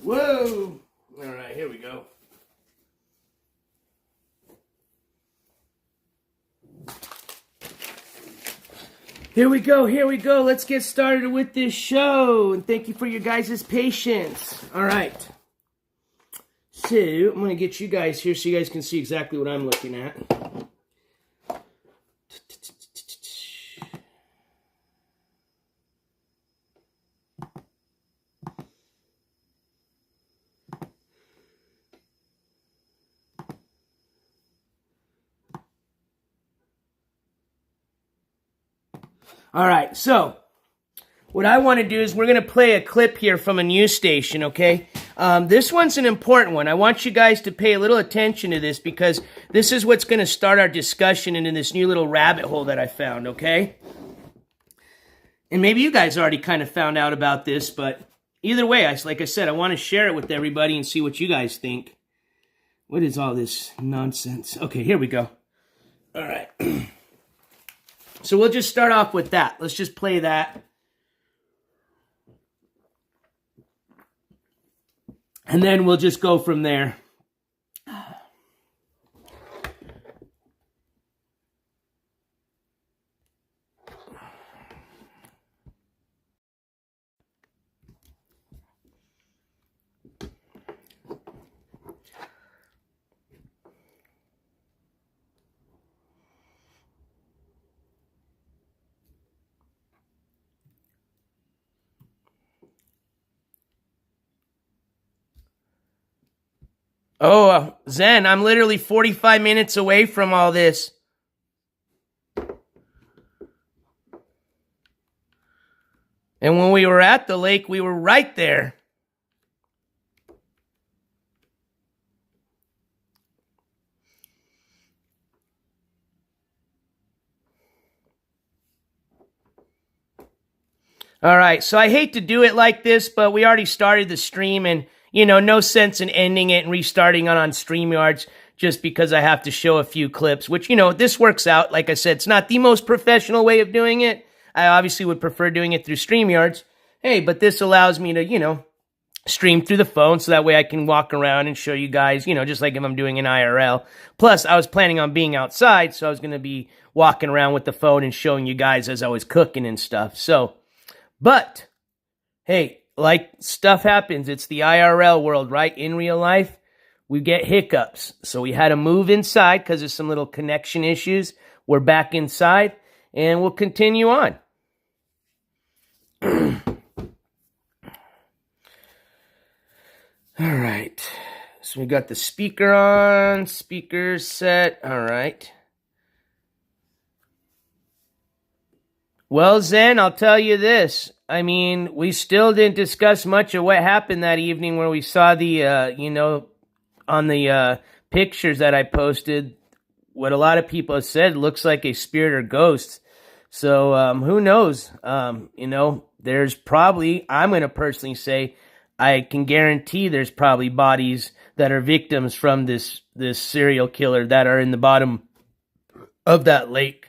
Speaker 1: Whoa! All right, here we go. Here we go, here we go. Let's get started with this show. And thank you for your guys' patience. All right. So, I'm going to get you guys here so you guys can see exactly what I'm looking at. All right, so what I want to do is we're going to play a clip here from a news station, okay? This one's an important one. I want you guys to pay a little attention to this because this is what's going to start our discussion into this new little rabbit hole that I found, okay? And maybe you guys already kind of found out about this, but either way, like I said, I want to share it with everybody and see what you guys think. What is all this nonsense? Okay, here we go. All right. So we'll just start off with that. Let's just play that. And then we'll just go from there. Oh, Zen, I'm literally 45 minutes away from all this. And when we were at the lake, we were right there. All right, so I hate to do it like this, but we already started the stream, and, you know, no sense in ending it and restarting it on StreamYards just because I have to show a few clips, which, you know, this works out. Like I said, it's not the most professional way of doing it. I obviously would prefer doing it through StreamYards. Hey, but this allows me to, you know, stream through the phone so that way I can walk around and show you guys, you know, just like if I'm doing an IRL. Plus, I was planning on being outside, so I was going to be walking around with the phone and showing you guys as I was cooking and stuff. So, but, hey, like stuff happens. It's the IRL world, right? In real life, we get hiccups. So we had to move inside because of some little connection issues. We're back inside, and we'll continue on. All right. So we got the speaker on, speakers set. All right. Well, Zen, I'll tell you this. I mean, we still didn't discuss much of what happened that evening where we saw the, you know, on the pictures that I posted, what a lot of people have said looks like a spirit or ghost. So, who knows? You know, there's probably, I'm going to personally say, I can guarantee there's probably bodies that are victims from this serial killer that are in the bottom of that lake.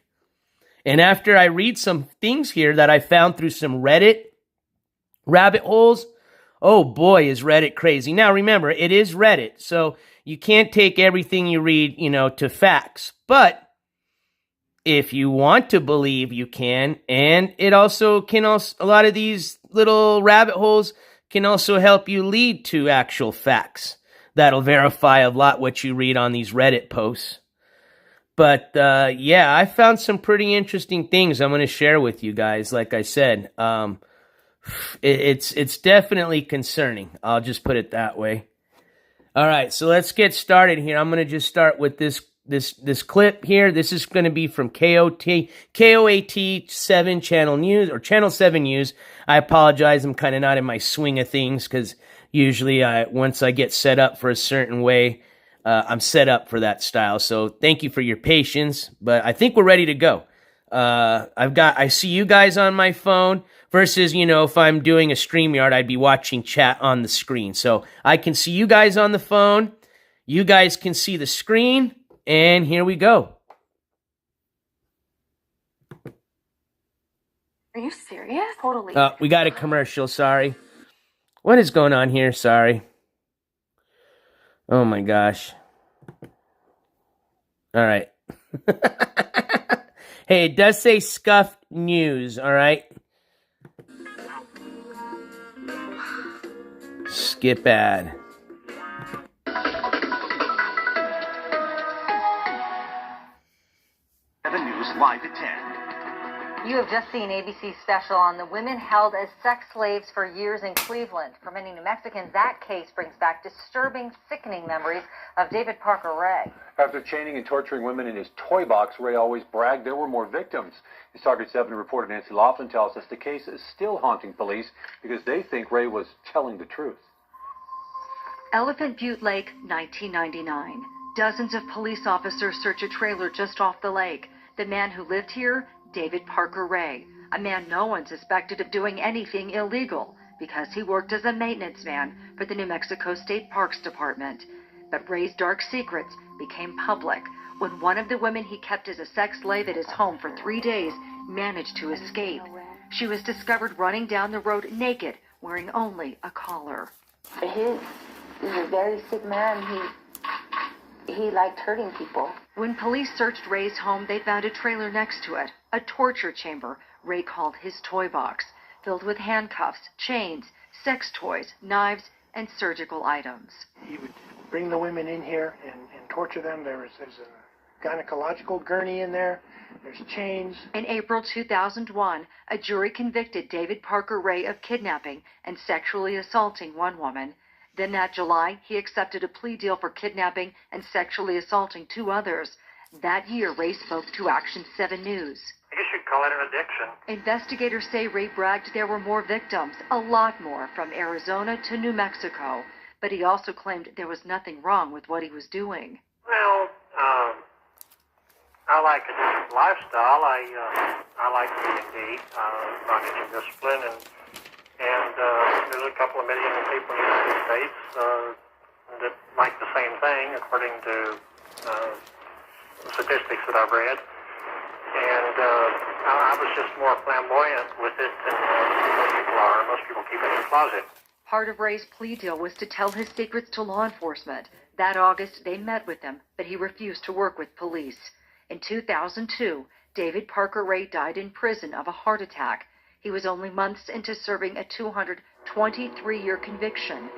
Speaker 1: And after I read some things here that I found through some Reddit rabbit holes, oh boy, is Reddit crazy. Now remember, it is Reddit, so you can't take everything you read, you know, to facts. But if you want to believe, you can. And it also can a lot of these little rabbit holes can also help you lead to actual facts that'll verify a lot what you read on these Reddit posts. But, yeah, I found some pretty interesting things I'm going to share with you guys. Like I said, it's definitely concerning. I'll just put it that way. All right, so let's get started here. I'm going to just start with this clip here. This is going to be from KOAT 7 Channel News, or Channel 7 News. I apologize. I'm kind of not in my swing of things because usually once I get set up for a certain way, I'm set up for that style. So thank you for your patience, but I think we're ready to go. I see you guys on my phone versus, you know, if I'm doing a StreamYard, I'd be watching chat on the screen. So I can see you guys on the phone. You guys can see the screen, and here we go.
Speaker 3: Are you serious? Totally.
Speaker 1: We got a commercial, sorry. What is going on here? Sorry. Oh my gosh. All right. Hey, it does say scuffed news, all right? Skip ad.
Speaker 9: 7 News Live at 10.
Speaker 10: You have just seen ABC's special on the women held as sex slaves for years in Cleveland. For many New Mexicans, that case brings back disturbing, sickening memories of David Parker Ray.
Speaker 11: After chaining and torturing women in his toy box, Ray always bragged there were more victims. His Target 7 reporter Nancy Laughlin tells us the case is still haunting police because they think Ray was telling the truth.
Speaker 12: Elephant Butte Lake, 1999. Dozens of police officers search a trailer just off the lake. The man who lived here, David Parker Ray, a man no one suspected of doing anything illegal. because he worked as a maintenance man for the New Mexico State Parks Department. But Ray's dark secrets became public when one of the women he kept as a sex slave at his home for 3 days managed to escape. She was discovered running down the road naked, wearing only a collar.
Speaker 3: He's a very sick man. He liked hurting people.
Speaker 12: When police searched Ray's home, they found a trailer next to it, a torture chamber Ray called his toy box, filled with handcuffs, chains, sex toys, knives, and surgical items.
Speaker 13: He would bring the women in here and torture them. There's a gynecological gurney in there. There's chains.
Speaker 12: In April 2001, a jury convicted David Parker Ray of kidnapping and sexually assaulting one woman. Then that July, he accepted a plea deal for kidnapping and sexually assaulting 2 others. That year, Ray spoke to Action 7 News.
Speaker 6: I guess you'd call it an addiction.
Speaker 12: Investigators say Ray bragged there were more victims, a lot more, from Arizona to New Mexico. But he also claimed there was nothing wrong with what he was doing.
Speaker 6: Well, I like a different lifestyle. I like being deep, managing discipline, and there's a couple of million people in the United States that like the same thing, according to statistics that I've read. And I was just more flamboyant with it than most people are. Most people keep it in the closet.
Speaker 12: Part of Ray's plea deal was to tell his secrets to law enforcement. That August, they met with him, but he refused to work with police. In 2002, David Parker Ray died in prison of a heart attack. He was only months into serving a 223-year conviction.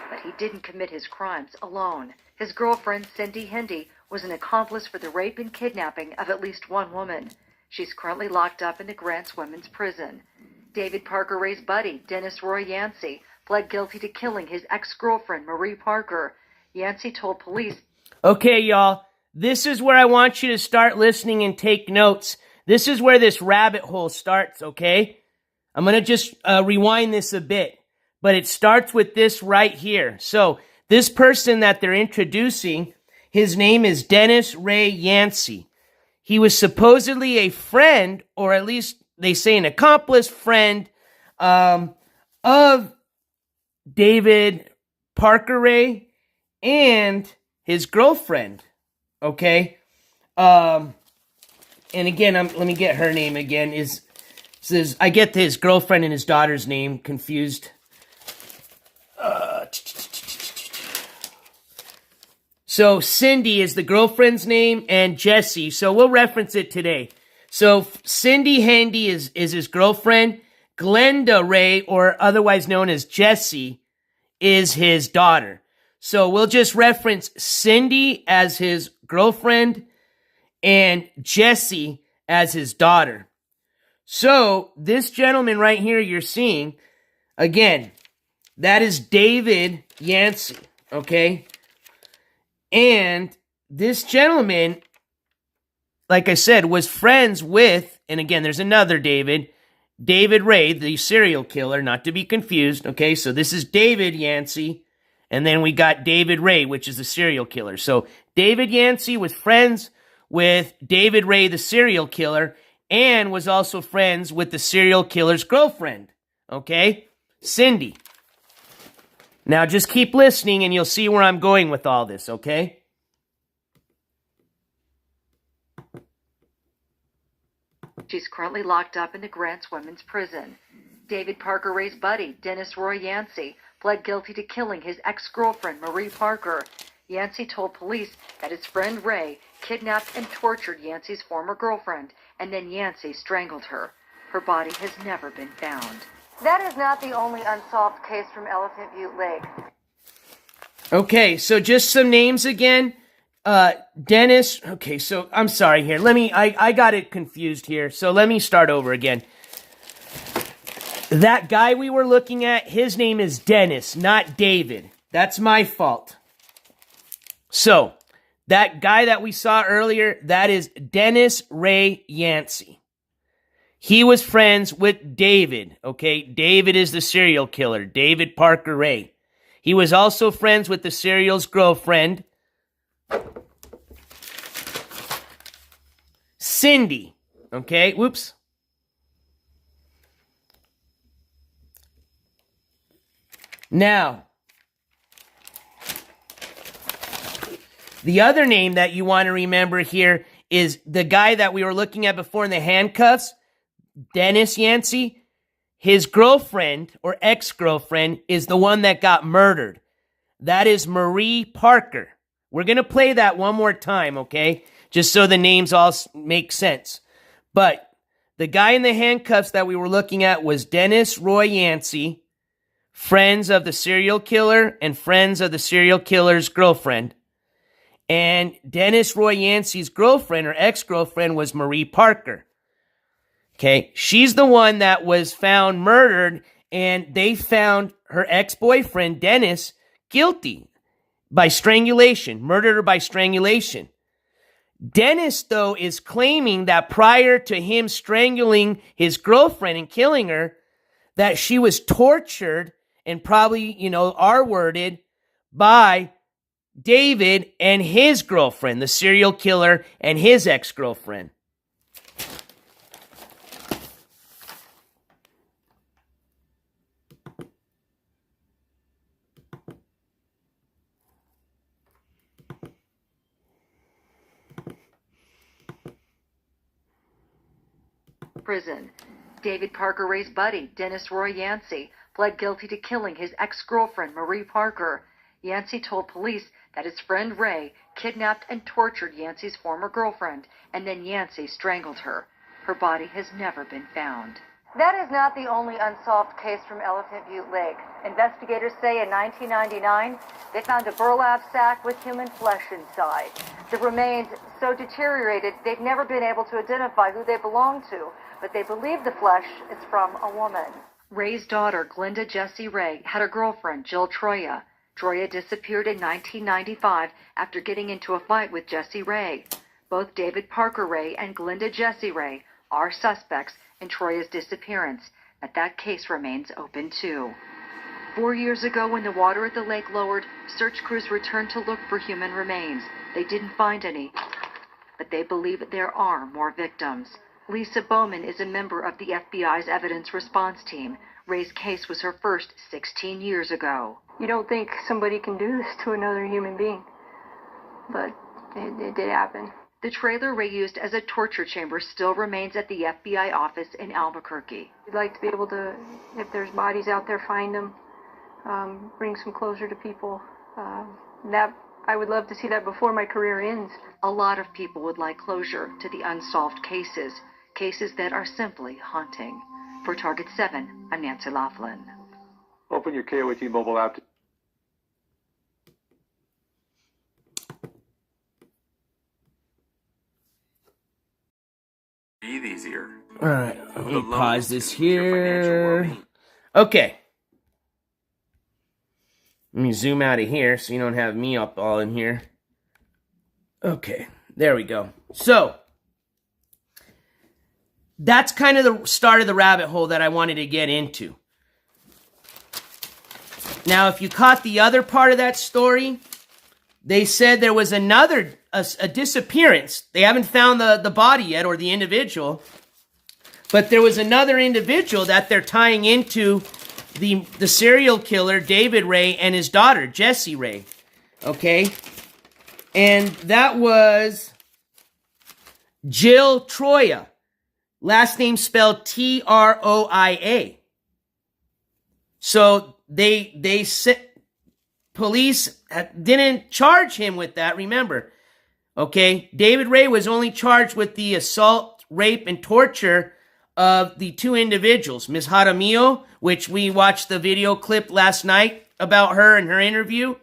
Speaker 12: But he didn't commit his crimes alone. His girlfriend, Cindy Hendy, was an accomplice for the rape and kidnapping of at least one woman. She's currently locked up in the Grants Women's Prison. David Parker Ray's buddy, Dennis Roy Yancey, pled guilty to killing his ex-girlfriend, Marie Parker. Yancey told police,
Speaker 1: Okay, y'all, this is where I want you to start listening and take notes. This is where this rabbit hole starts, okay? I'm going to just rewind this a bit, but it starts with this right here. So this person that they're introducing, his name is Dennis Ray Yancey. He was supposedly a friend, or at least they say an accomplice friend, of David Parker Ray and his girlfriend, okay? And again, let me get her name again. I get his girlfriend and his daughter's name confused. So Cindy is the girlfriend's name, and Jesse. So we'll reference it today. So Cindy Handy is his girlfriend. Glenda Ray, or otherwise known as Jesse, is his daughter. So we'll just reference Cindy as his girlfriend and Jesse as his daughter. So this gentleman right here you're seeing, again, that is David Yancey, okay? And this gentleman, like I said, was friends with, and again, there's another David Ray, the serial killer, not to be confused, okay? So this is David Yancey, and then we got David Ray, which is the serial killer. So David Yancey was friends with David Ray, the serial killer, and was also friends with the serial killer's girlfriend, okay? Cindy. Now just keep listening and you'll see where I'm going with all this, okay?
Speaker 12: She's currently locked up in the Grants Women's Prison. David Parker Ray's buddy, Dennis Roy Yancey, pled guilty to killing his ex-girlfriend, Marie Parker. Yancey told police that his friend Ray kidnapped and tortured Yancey's former girlfriend, and then Yancey strangled her. Her body has never been found.
Speaker 10: That is not the only unsolved case from Elephant Butte Lake.
Speaker 1: Okay, so just some names again. Dennis, okay, so I'm sorry here. I got it confused here. So let me start over again. That guy we were looking at, his name is Dennis, not David. That's my fault. So, that guy that we saw earlier, that is Dennis Ray Yancey. He was friends with David, okay? David is the serial killer, David Parker Ray. He was also friends with the serial's girlfriend, Cindy, okay? Whoops. Now, the other name that you want to remember here is the guy that we were looking at before in the handcuffs, Dennis Yancey. His girlfriend or ex-girlfriend is the one that got murdered. That is Marie Parker. We're going to play that one more time, okay? Just so the names all make sense. But the guy in the handcuffs that we were looking at was Dennis Roy Yancey, friends of the serial killer and friends of the serial killer's girlfriend. And Dennis Roy Yancey's girlfriend or ex-girlfriend was Marie Parker. Okay, she's the one that was found murdered, and they found her ex-boyfriend, Dennis, guilty by strangulation, murdered her by strangulation. Dennis, though, is claiming that prior to him strangling his girlfriend and killing her, that she was tortured and probably, R-worded by David and his girlfriend, the serial killer and his ex-girlfriend.
Speaker 12: Prison. David Parker Ray's buddy, Dennis Roy Yancey, pled guilty to killing his ex-girlfriend, Marie Parker. Yancey told police that his friend Ray kidnapped and tortured Yancey's former girlfriend, and then Yancey strangled her. Her body has never been found.
Speaker 10: That is not the only unsolved case from Elephant Butte Lake. Investigators say in 1999, they found a burlap sack with human flesh inside. The remains so deteriorated, they've never been able to identify who they belong to, but they believe the flesh is from a woman.
Speaker 12: Ray's daughter, Glenda Jessie Ray, had a girlfriend, Jill Troya. Troya disappeared in 1995 after getting into a fight with Jessie Ray. Both David Parker Ray and Glenda Jessie Ray are suspects in Troya's disappearance, but that case remains open too. 4 years ago, when the water at the lake lowered, search crews returned to look for human remains. They didn't find any, but they believe there are more victims. Lisa Bowman is a member of the FBI's evidence response team. Ray's case was her first 16 years ago.
Speaker 14: You don't think somebody can do this to another human being, but it did happen.
Speaker 12: The trailer Ray used as a torture chamber still remains at the FBI office in Albuquerque.
Speaker 14: We'd like to be able to, if there's bodies out there, find them, bring some closure to people. That I would love to see that before my career ends.
Speaker 12: A lot of people would like closure to the unsolved cases that are simply haunting. For Target 7, I'm Nancy Laughlin.
Speaker 11: Open your KOAT mobile app.
Speaker 5: Breathe easier.
Speaker 1: All right, let me pause this here. Okay. Let me zoom out of here so you don't have me up all in here. Okay, there we go. So, that's kind of the start of the rabbit hole that I wanted to get into. Now, if you caught the other part of that story, they said there was another a disappearance. They haven't found the body yet or the individual, but there was another individual that they're tying into the serial killer, David Ray, and his daughter, Jessie Ray. Okay? And that was Jill Troya. Last name spelled Troia. So they said police didn't charge him with that, remember. Okay? David Ray was only charged with the assault, rape, and torture of the two individuals. Ms. Jaramillo, which we watched the video clip last night about her and her interview.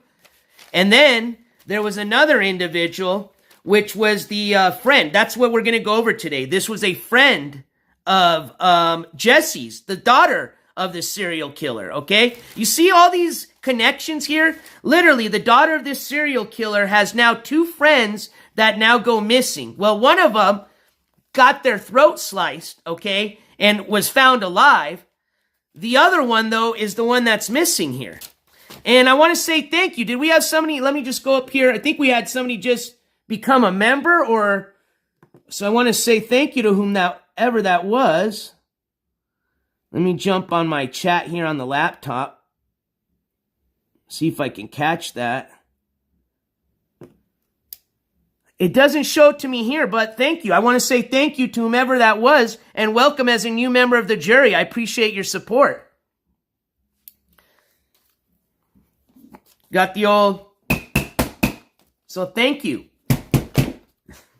Speaker 1: And then there was another individual, which was the friend. That's what we're going to go over today. This was a friend of Jessie's, the daughter of the serial killer, okay? You see all these connections here? Literally, the daughter of this serial killer has now two friends that now go missing. Well, one of them got their throat sliced, okay, and was found alive. The other one, though, is the one that's missing here. And I want to say thank you. Did we have somebody, let me just go up here. I think we had somebody just become a member, or, so I want to say thank you to whomever that was. Let me jump on my chat here on the laptop. See if I can catch that. It doesn't show it to me here, but thank you. I want to say thank you to whomever that was, and welcome as a new member of the jury. I appreciate your support. Got the old... So thank you.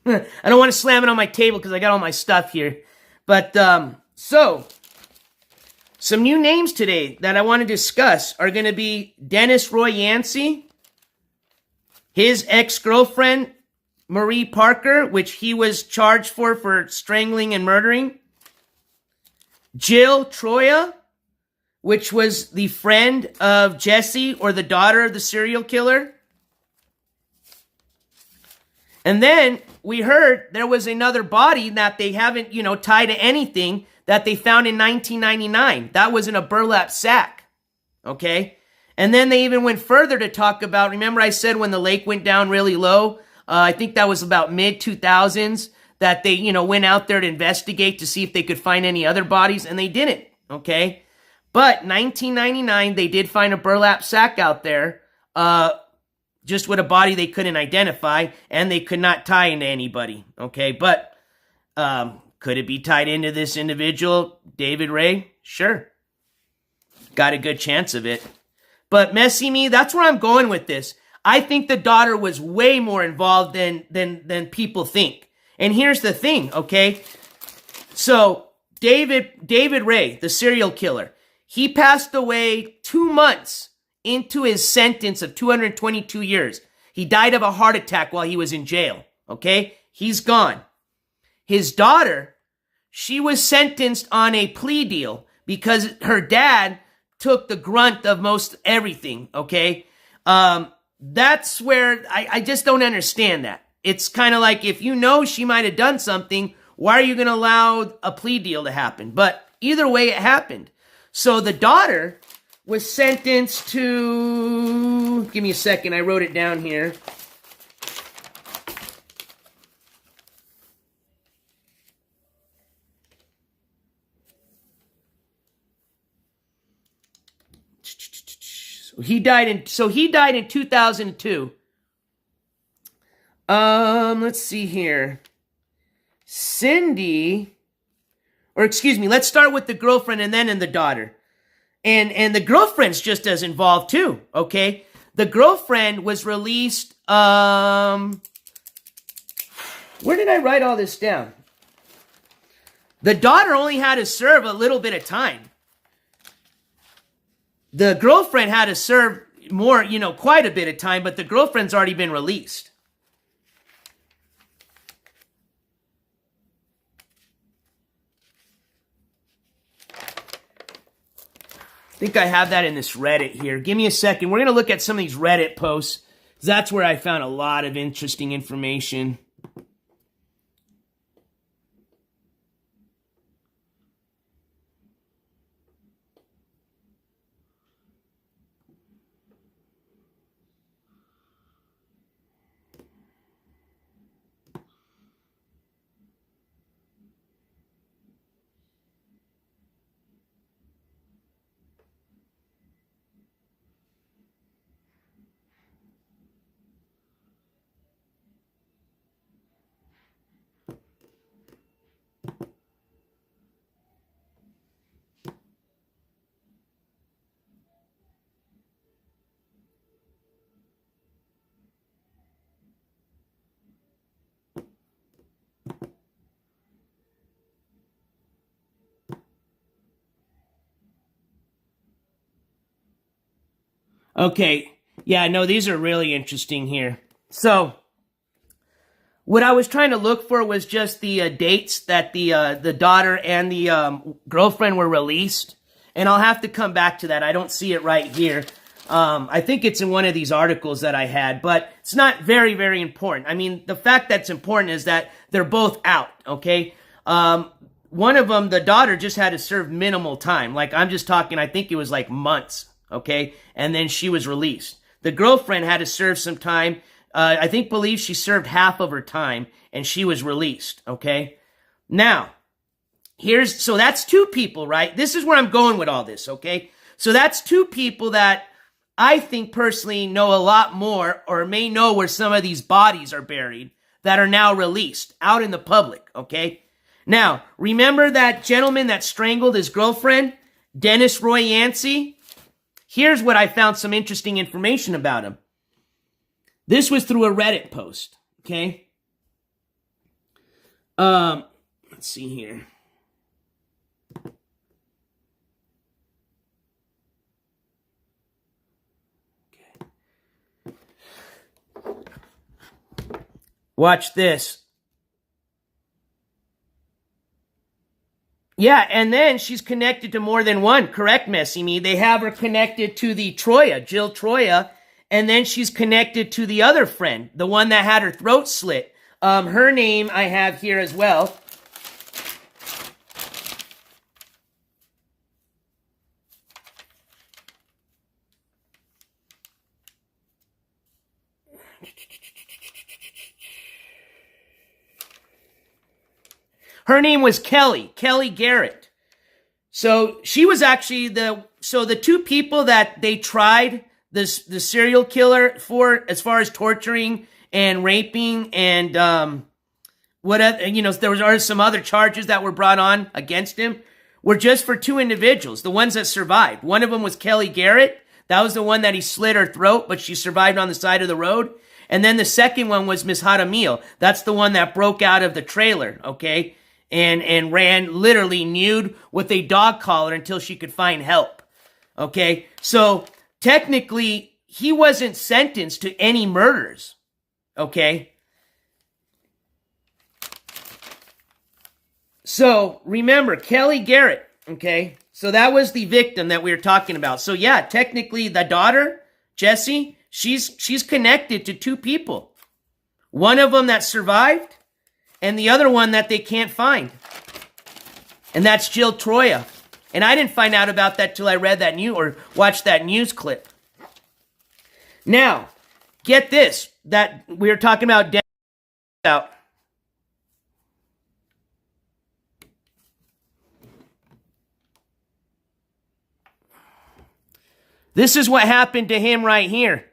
Speaker 1: I don't want to slam it on my table because I got all my stuff here. But, so, some new names today that I want to discuss are going to be Dennis Roy Yancey, his ex-girlfriend, Marie Parker, which he was charged for strangling and murdering. Jill Troya, which was the friend of Jesse or the daughter of the serial killer. And then we heard there was another body that they haven't, tied to anything that they found in 1999. That was in a burlap sack. Okay? And then they even went further to talk about, remember I said when the lake went down really low? I think that was about mid-2000s that they, went out there to investigate to see if they could find any other bodies, and they didn't, okay? But 1999, they did find a burlap sack out there, just with a body they couldn't identify, and they could not tie into anybody, okay? But could it be tied into this individual, David Ray? Sure. Got a good chance of it. But messy me, that's where I'm going with this. I think the daughter was way more involved than people think. And here's the thing, okay? So, David Ray, the serial killer, he passed away 2 months into his sentence of 222 years. He died of a heart attack while he was in jail, okay? He's gone. His daughter, she was sentenced on a plea deal because her dad took the grunt of most everything, okay? That's where I just don't understand that. It's kind of like if she might have done something, why are you going to allow a plea deal to happen? But either way, it happened. So the daughter was sentenced to... Give me a second, I wrote it down here. He died in 2002. Let's see here. Let's start with the girlfriend and then the daughter. And the girlfriend's just as involved too, okay? The girlfriend was released, where did I write all this down? The daughter only had to serve a little bit of time. The girlfriend had to serve more, quite a bit of time, but the girlfriend's already been released. I think I have that in this Reddit here. Give me a second. We're going to look at some of these Reddit posts. That's where I found a lot of interesting information. Okay, yeah, no, these are really interesting here. So, what I was trying to look for was just the dates that the daughter and the girlfriend were released. And I'll have to come back to that. I don't see it right here. I think it's in one of these articles that I had, but it's not very, very important. I mean, the fact that's important is that they're both out, okay? One of them, the daughter, just had to serve minimal time. Like, I'm just talking, I think it was like months, okay? And then she was released. The girlfriend had to serve some time. Believe she served half of her time, and she was released, okay? Now, so that's two people, right? This is where I'm going with all this, okay? So that's two people that I think personally know a lot more, or may know where some of these bodies are buried that are now released out in the public, okay? Now, remember that gentleman that strangled his girlfriend, Dennis Roy Yancey? Here's what I found some interesting information about him. This was through a Reddit post, okay? Let's see here. Watch this. Yeah, and then she's connected to more than one. Correct, Messy Me. They have her connected to the Troya, Jill Troya, and then she's connected to the other friend, the one that had her throat slit. Her name I have here as well. Her name was Kelly Garrett. So she was actually the two people that they tried the serial killer for, as far as torturing and raping and there was some other charges that were brought on against him, were just for two individuals, the ones that survived. One of them was Kelly Garrett. That was the one that he slit her throat, but she survived on the side of the road. And then the second one was Miss Jaramillo. That's the one that broke out of the trailer, okay? And ran literally nude with a dog collar until she could find help. Okay? So, technically, he wasn't sentenced to any murders. Okay? So, remember, Kelly Garrett, okay? So that was the victim that we were talking about. So yeah, technically the daughter, Jessie, she's connected to two people. One of them that survived, and the other one that they can't find. And that's Jill Troya. And I didn't find out about that till I read that news or watched that news clip. Now, get this, that we were talking about out. This is what happened to him right here.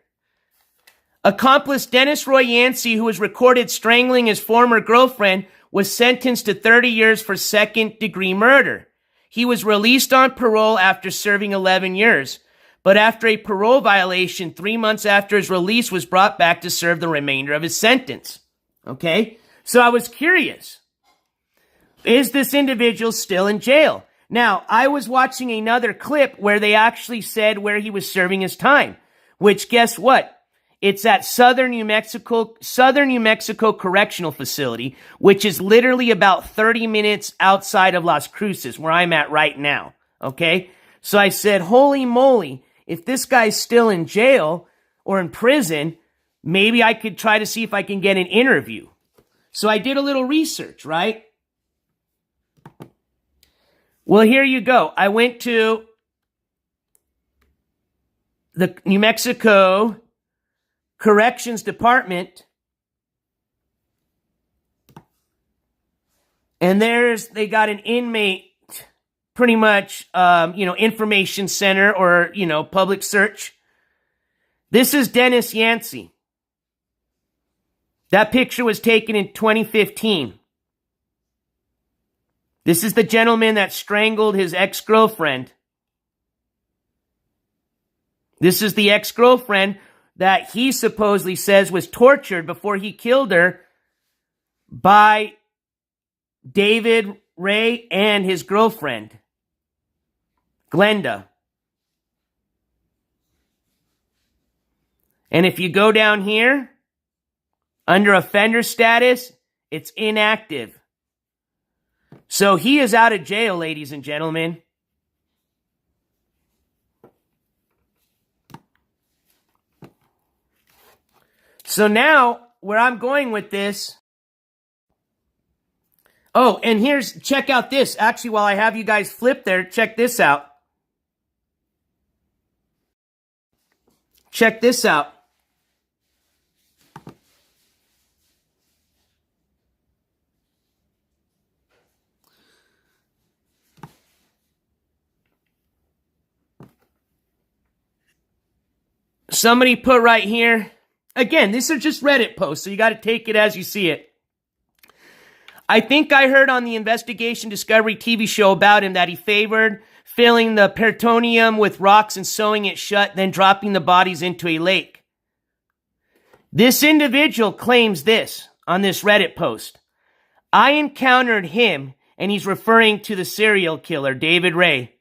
Speaker 1: Accomplice Dennis Roy Yancey, who was recorded strangling his former girlfriend, was sentenced to 30 years for second-degree murder. He was released on parole after serving 11 years. But after a parole violation, 3 months after his release, was brought back to serve the remainder of his sentence. Okay? So I was curious. Is this individual still in jail? Now, I was watching another clip where they actually said where he was serving his time. Which, guess what? It's at Southern New Mexico Correctional Facility, which is literally about 30 minutes outside of Las Cruces, where I'm at right now. Okay? So I said, holy moly, if this guy's still in jail or in prison, maybe I could try to see if I can get an interview. So I did a little research, right? Well, here you go. I went to the New Mexico Corrections Department, and they got an inmate, pretty much, information center or, public search. This is Dennis Yancey. That picture was taken in 2015. This is the gentleman that strangled his ex-girlfriend. This is the ex-girlfriend that he supposedly says was tortured before he killed her by David Ray and his girlfriend, Glenda. And if you go down here, under offender status, it's inactive. So he is out of jail, ladies and gentlemen. So now, where I'm going with this... Oh, and check out this. Actually, while I have you guys flip there, check this out. Check this out. Somebody put right here, again, these are just Reddit posts, so you got to take it as you see it. I think I heard on the Investigation Discovery TV show about him that he favored filling the peritoneum with rocks and sewing it shut, then dropping the bodies into a lake. This individual claims this on this Reddit post. I encountered him, and he's referring to the serial killer, David Ray.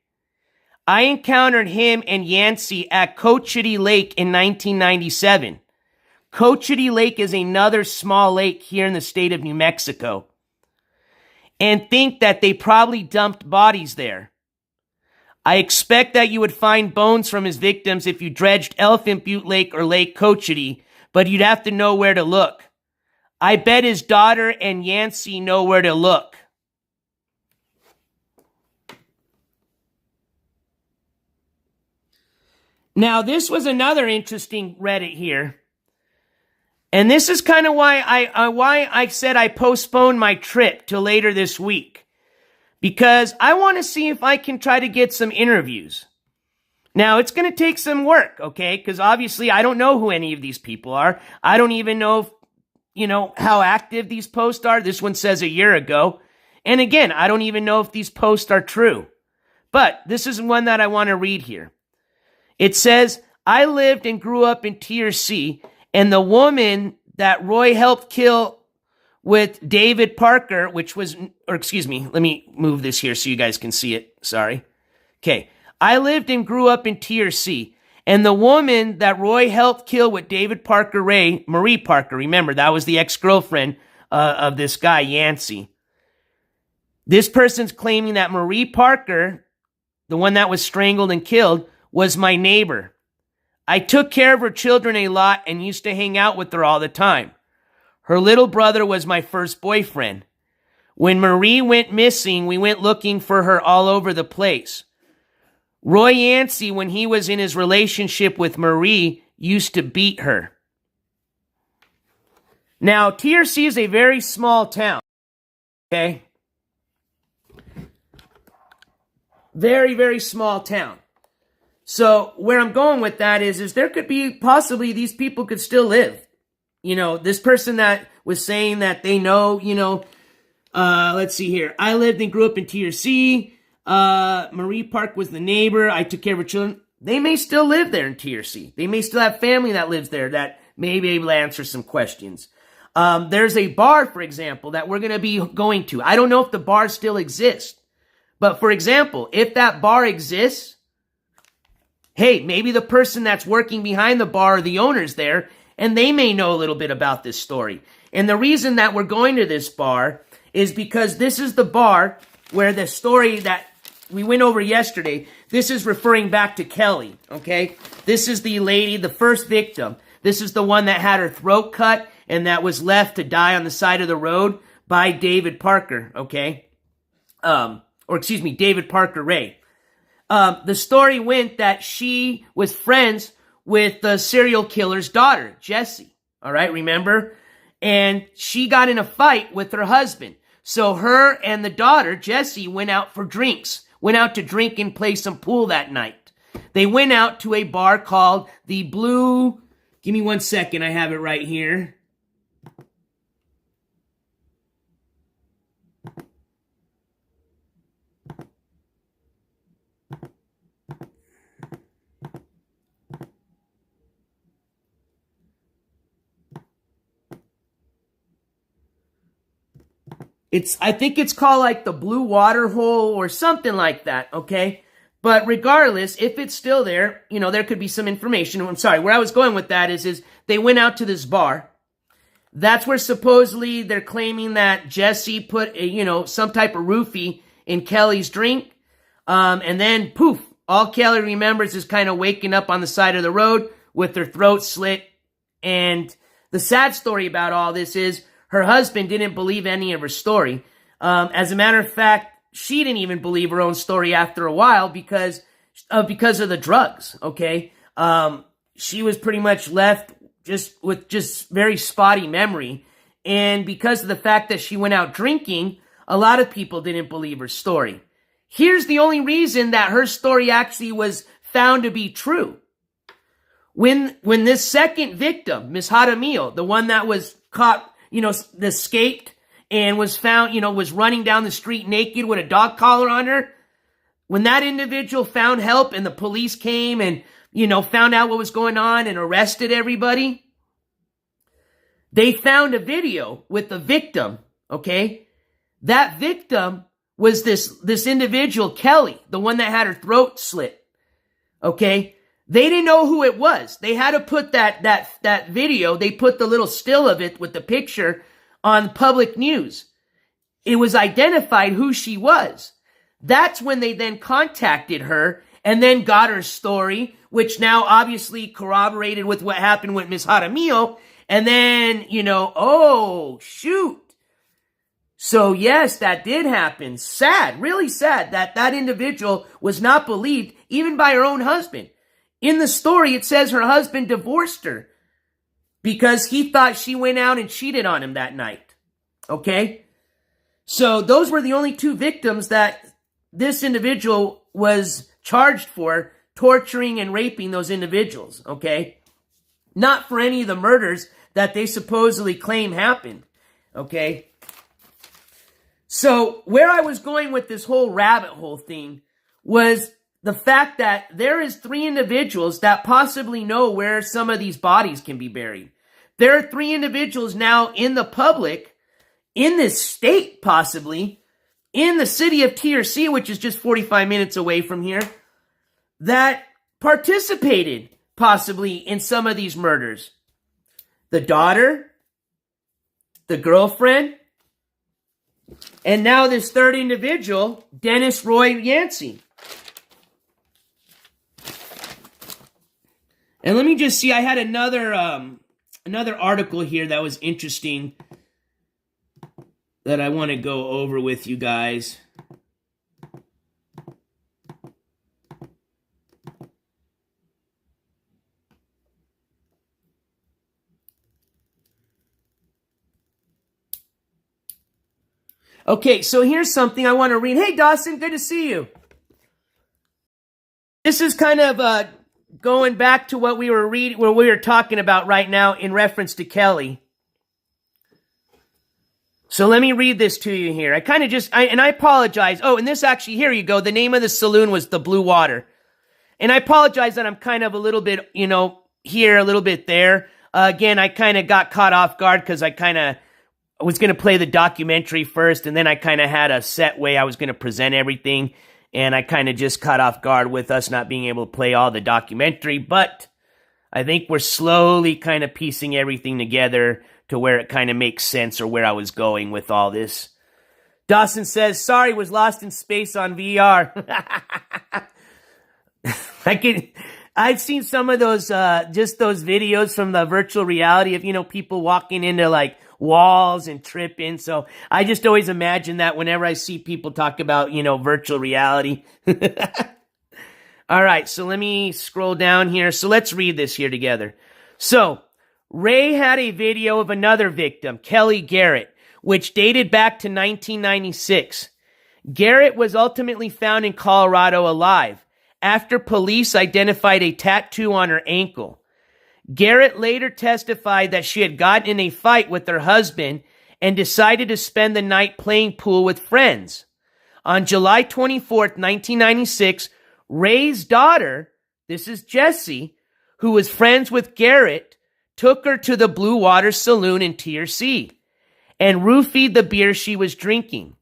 Speaker 1: I encountered him and Yancey at Cochiti Lake in 1997. Cochiti Lake is another small lake here in the state of New Mexico. And think that they probably dumped bodies there. I expect that you would find bones from his victims if you dredged Elephant Butte Lake or Lake Cochiti, but you'd have to know where to look. I bet his daughter and Yancey know where to look. Now, this was another interesting Reddit here. And this is kind of why I said I postponed my trip till later this week. Because I want to see if I can try to get some interviews. Now, it's going to take some work, okay? Because obviously I don't know who any of these people are. I don't even know if, how active these posts are. This one says a year ago. And again, I don't even know if these posts are true. But this is one that I want to read here. It says, I lived and grew up in TRC, and the woman that Roy helped kill with David Parker, let me move this here so you guys can see it. Sorry. Okay. I lived and grew up in TRC, and the woman that Roy helped kill with David Parker Ray, Marie Parker, remember, that was the ex-girlfriend of this guy, Yancey. This person's claiming that Marie Parker, the one that was strangled and killed, was my neighbor. I took care of her children a lot and used to hang out with her all the time. Her little brother was my first boyfriend. When Marie went missing, we went looking for her all over the place. Roy Yancey, when he was in his relationship with Marie, used to beat her. Now, TRC is a very small town, okay? Very, very small town. So where I'm going with that is there could be possibly these people could still live. This person that was saying that they know, let's see here. I lived and grew up in TRC. Marie Park was the neighbor. I took care of her children. They may still live there in TRC. They may still have family that lives there that may be able to answer some questions. There's a bar, for example, that we're going to be going to. I don't know if the bar still exists. But for example, if that bar exists, hey, maybe the person that's working behind the bar are the owners there, and they may know a little bit about this story. And the reason that we're going to this bar is because this is the bar where the story that we went over yesterday, this is referring back to Kelly, okay? This is the lady, the first victim. This is the one that had her throat cut and that was left to die on the side of the road by David Parker, okay? David Parker Ray. The story went that she was friends with the serial killer's daughter, Jessie. All right, remember? And she got in a fight with her husband. So her and the daughter, Jessie, went out for drinks. Went out to drink and play some pool that night. They went out to a bar called the Blue... Give me 1 second, I have it right here. I think it's called like the Blue Water Hole or something like that, okay? But regardless, if it's still there, there could be some information. I'm sorry, where I was going with that is they went out to this bar. That's where supposedly they're claiming that Jesse put some type of roofie in Kelly's drink. And then poof, all Kelly remembers is kind of waking up on the side of the road with her throat slit. And the sad story about all this is her husband didn't believe any of her story. As a matter of fact, she didn't even believe her own story after a while because of the drugs, okay? She was pretty much left with very spotty memory. And because of the fact that she went out drinking, a lot of people didn't believe her story. Here's the only reason that her story actually was found to be true. when this second victim, Miss Jaramillo, the one that was caught, escaped and was found, was running down the street naked with a dog collar on her, when that individual found help and the police came and, found out what was going on and arrested everybody, they found a video with the victim, okay? That victim was this individual, Kelly, the one that had her throat slit, okay? They didn't know who it was. They had to put that video, they put the little still of it with the picture on public news. It was identified who she was. That's when they then contacted her and then got her story, which now obviously corroborated with what happened with Miss Jaramillo. And then, oh, shoot. So yes, that did happen. Sad, really sad that individual was not believed even by her own husband. In the story, it says her husband divorced her because he thought she went out and cheated on him that night. Okay? So those were the only two victims that this individual was charged for, torturing and raping those individuals. Okay? Not for any of the murders that they supposedly claim happened. Okay? So where I was going with this whole rabbit hole thing was the fact that there is 3 individuals that possibly know where some of these bodies can be buried. There are 3 individuals now in the public, in this state possibly, in the city of TRC, which is just 45 minutes away from here, that participated possibly in some of these murders. The daughter, the girlfriend, and now this third individual, Dennis Roy Yancey. And let me just see, I had another article here that was interesting that I want to go over with you guys. Okay, so here's something I want to read. Hey, Dawson, good to see you. This is kind of going back to what we were reading, what we were talking about right now in reference to Kelly. So let me read this to you here. I apologize. Oh, and this actually, here you go. The name of the saloon was the Blue Water. And I apologize that I'm kind of a little bit, here, a little bit there. Again, I kind of got caught off guard because I was going to play the documentary first, and then I kind of had a set way I was going to present everything. And I kind of just caught off guard with us not being able to play all the documentary. But I think we're slowly kind of piecing everything together to where it kind of makes sense or where I was going with all this. Dawson says, sorry, was lost in space on VR. I've seen some of those, just those videos from the virtual reality of, people walking into like walls and tripping. So I just always imagine that whenever I see people talk about, virtual reality. All right, so let me scroll down here. So let's read this here together. So Ray had a video of another victim, Kelly Garrett, which dated back to 1996. Garrett was ultimately found in Colorado alive after police identified a tattoo on her ankle. Garrett later testified that she had gotten in a fight with her husband and decided to spend the night playing pool with friends. On July 24th, 1996, Ray's daughter, this is Jessie, who was friends with Garrett, took her to the Blue Water Saloon in TRC and roofied the beer she was drinking.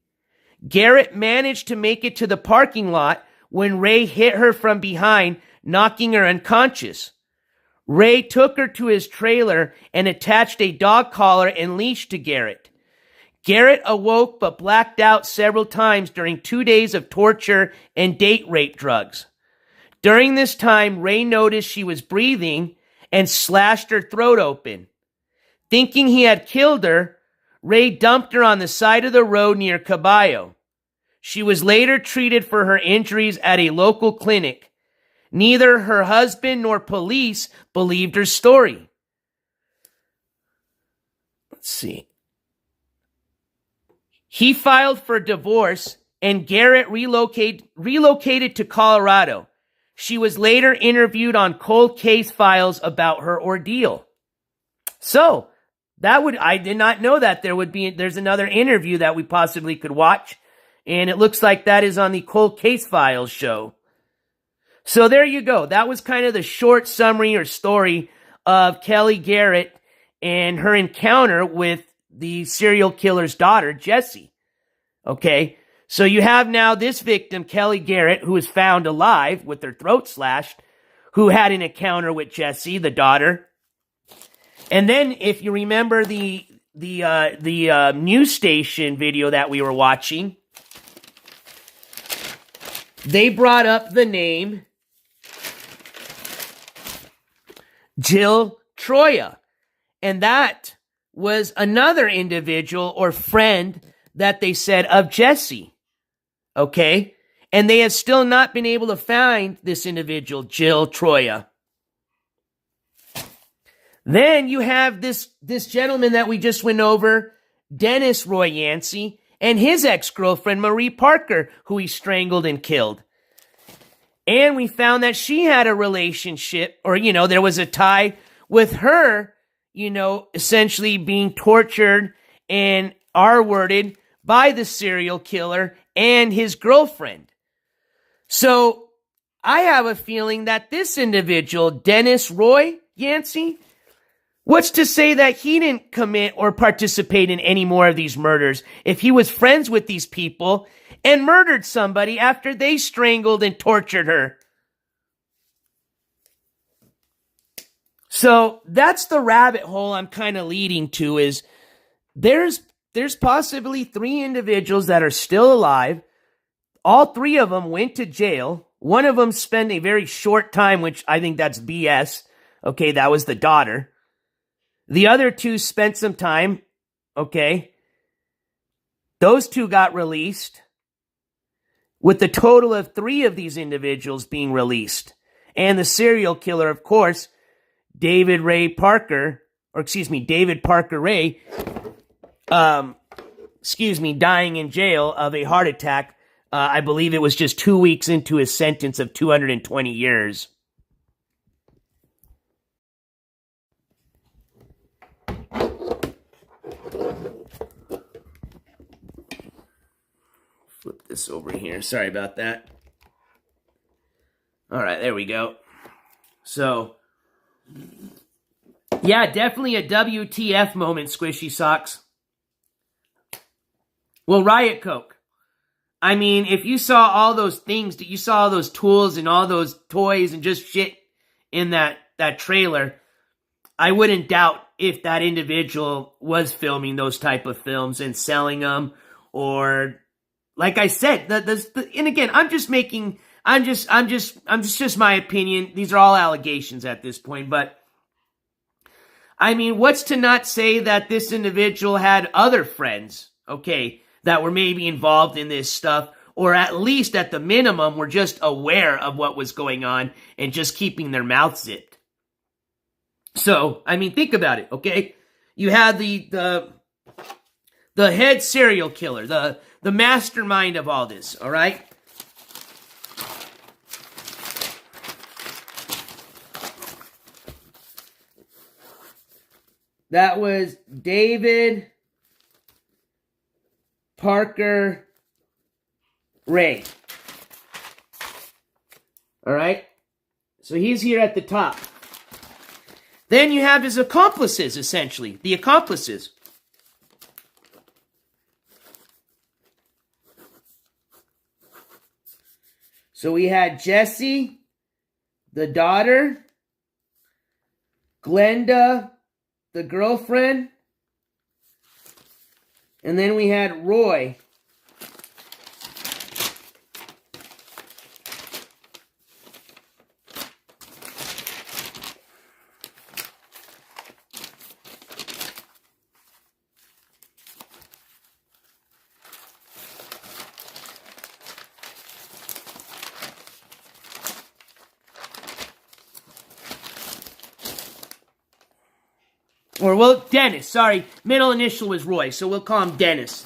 Speaker 1: Garrett managed to make it to the parking lot when Ray hit her from behind, knocking her unconscious. Ray took her to his trailer and attached a dog collar and leash to Garrett. Garrett awoke but blacked out several times during 2 days of torture and date rape drugs. During this time, Ray noticed she was breathing and slashed her throat open. Thinking he had killed her, Ray dumped her on the side of the road near Caballo. She was later treated for her injuries at a local clinic. Neither her husband nor police believed her story. Let's see. He filed for divorce and Garrett relocated to Colorado. she was later interviewed on Cold Case Files about her ordeal. So, I did not know that there's another interview that we possibly could watch. And it looks like that is on the Cold Case Files show. So there you go. That was kind of the short summary or story of Kelly Garrett and her encounter with the serial killer's daughter, Jessie. Okay, so you have now this victim, Kelly Garrett, who was found alive with her throat slashed, who had an encounter with Jessie, the daughter. And then, if you remember the news station video that we were watching, they brought up the name Jill Troya. And that was another individual or friend that they said of Jessie. Okay? And they have still not been able to find this individual, Jill Troya. Then you have this gentleman that we just went over, Dennis Roy Yancey, and his ex-girlfriend, Marie Parker, who he strangled and killed. And we found that she had a relationship, or, there was a tie with her, essentially being tortured and R-worded by the serial killer and his girlfriend. So, I have a feeling that this individual, Dennis Roy Yancey, what's to say that he didn't commit or participate in any more of these murders if he was friends with these people and murdered somebody after they strangled and tortured her? So that's the rabbit hole I'm kind of leading to, is there's possibly 3 individuals that are still alive. All 3 of them went to jail. One of them spent a very short time, which I think that's BS. Okay, that was the daughter. The other 2 spent some time, okay? Those 2 got released, with the total of 3 of these individuals being released. And the serial killer, of course, David Parker Ray, dying in jail of a heart attack. I believe it was just 2 weeks into his sentence of 220 years. Flip this over here. Sorry about that. All right, there we go. So, yeah, definitely a WTF moment, Squishy Socks. Well, Riot Coke. I mean, if you saw all those things, you saw all those tools and all those toys and just shit in that trailer, I wouldn't doubt if that individual was filming those type of films and selling them, or, like I said, and again, I'm just my opinion. These are all allegations at this point, but I mean, what's to not say that this individual had other friends, okay, that were maybe involved in this stuff, or at least at the minimum were just aware of what was going on and just keeping their mouths zipped. So, I mean, think about it, okay? You had the head serial killer, the mastermind of all this, all right? That was David Parker Ray. All right? So he's here at the top. Then you have his accomplices, essentially. The accomplices. So we had Jessie, the daughter, Glenda, the girlfriend, and then we had Roy. Or, well, Dennis. Sorry, middle initial was Roy, so we'll call him Dennis.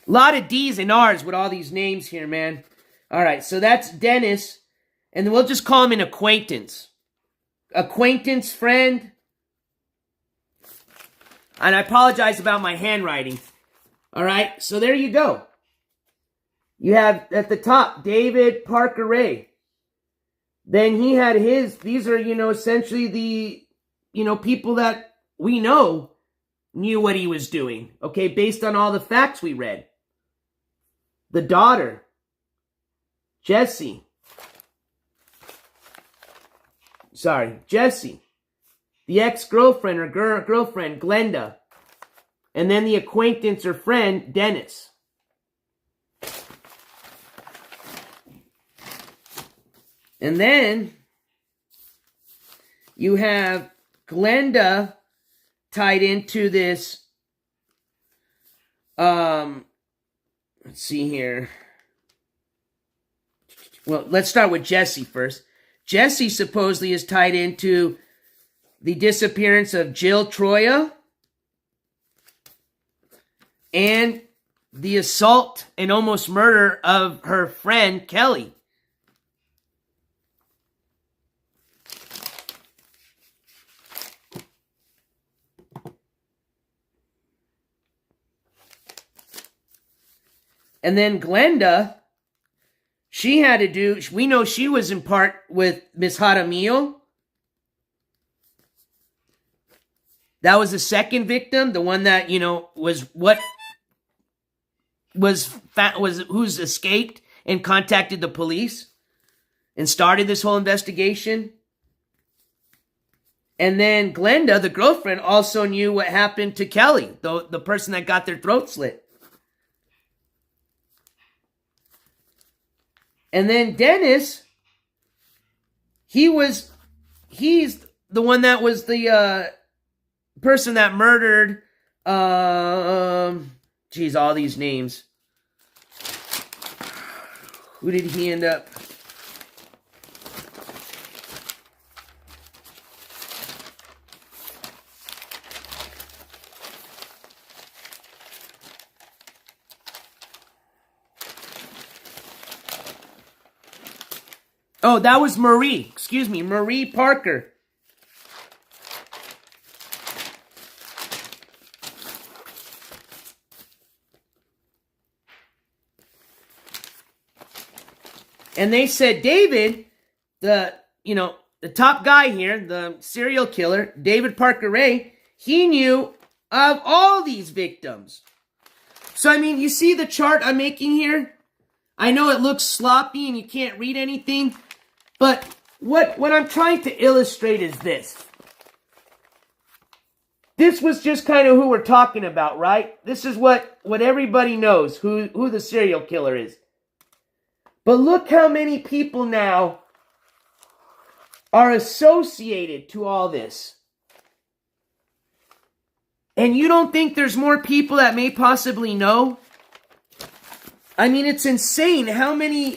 Speaker 1: A lot of D's and R's with all these names here, man. All right, so that's Dennis, and we'll just call him an acquaintance. Acquaintance, friend. And I apologize about my handwriting. All right, so there you go. You have at the top, David Parker Ray. Then he had these are, essentially the, people that we know knew what he was doing. Okay, based on all the facts we read. The daughter, Jessie. The ex-girlfriend or girlfriend, Glenda. And then the acquaintance or friend, Dennis. And then you have Glenda tied into this, let's see here. Well, let's start with Jessie first. Jessie supposedly is tied into the disappearance of Jill Troya and the assault and almost murder of her friend Kelly. And then Glenda, we know she was in part with Miss Jaramillo. That was the second victim, the one that, who's escaped and contacted the police and started this whole investigation. And then Glenda, the girlfriend, also knew what happened to Kelly, the person that got their throat slit. And then Dennis, he's the one that was the person that murdered, all these names. Who did he end up? Oh, that was Marie. Excuse me, Marie Parker. And they said David, the top guy here, the serial killer, David Parker Ray, he knew of all these victims. So, you see the chart I'm making here? I know it looks sloppy and you can't read anything, but what I'm trying to illustrate is this. This was just kind of who we're talking about, right? This is what everybody knows, who the serial killer is. But look how many people now are associated to all this. And you don't think there's more people that may possibly know? It's insane how many,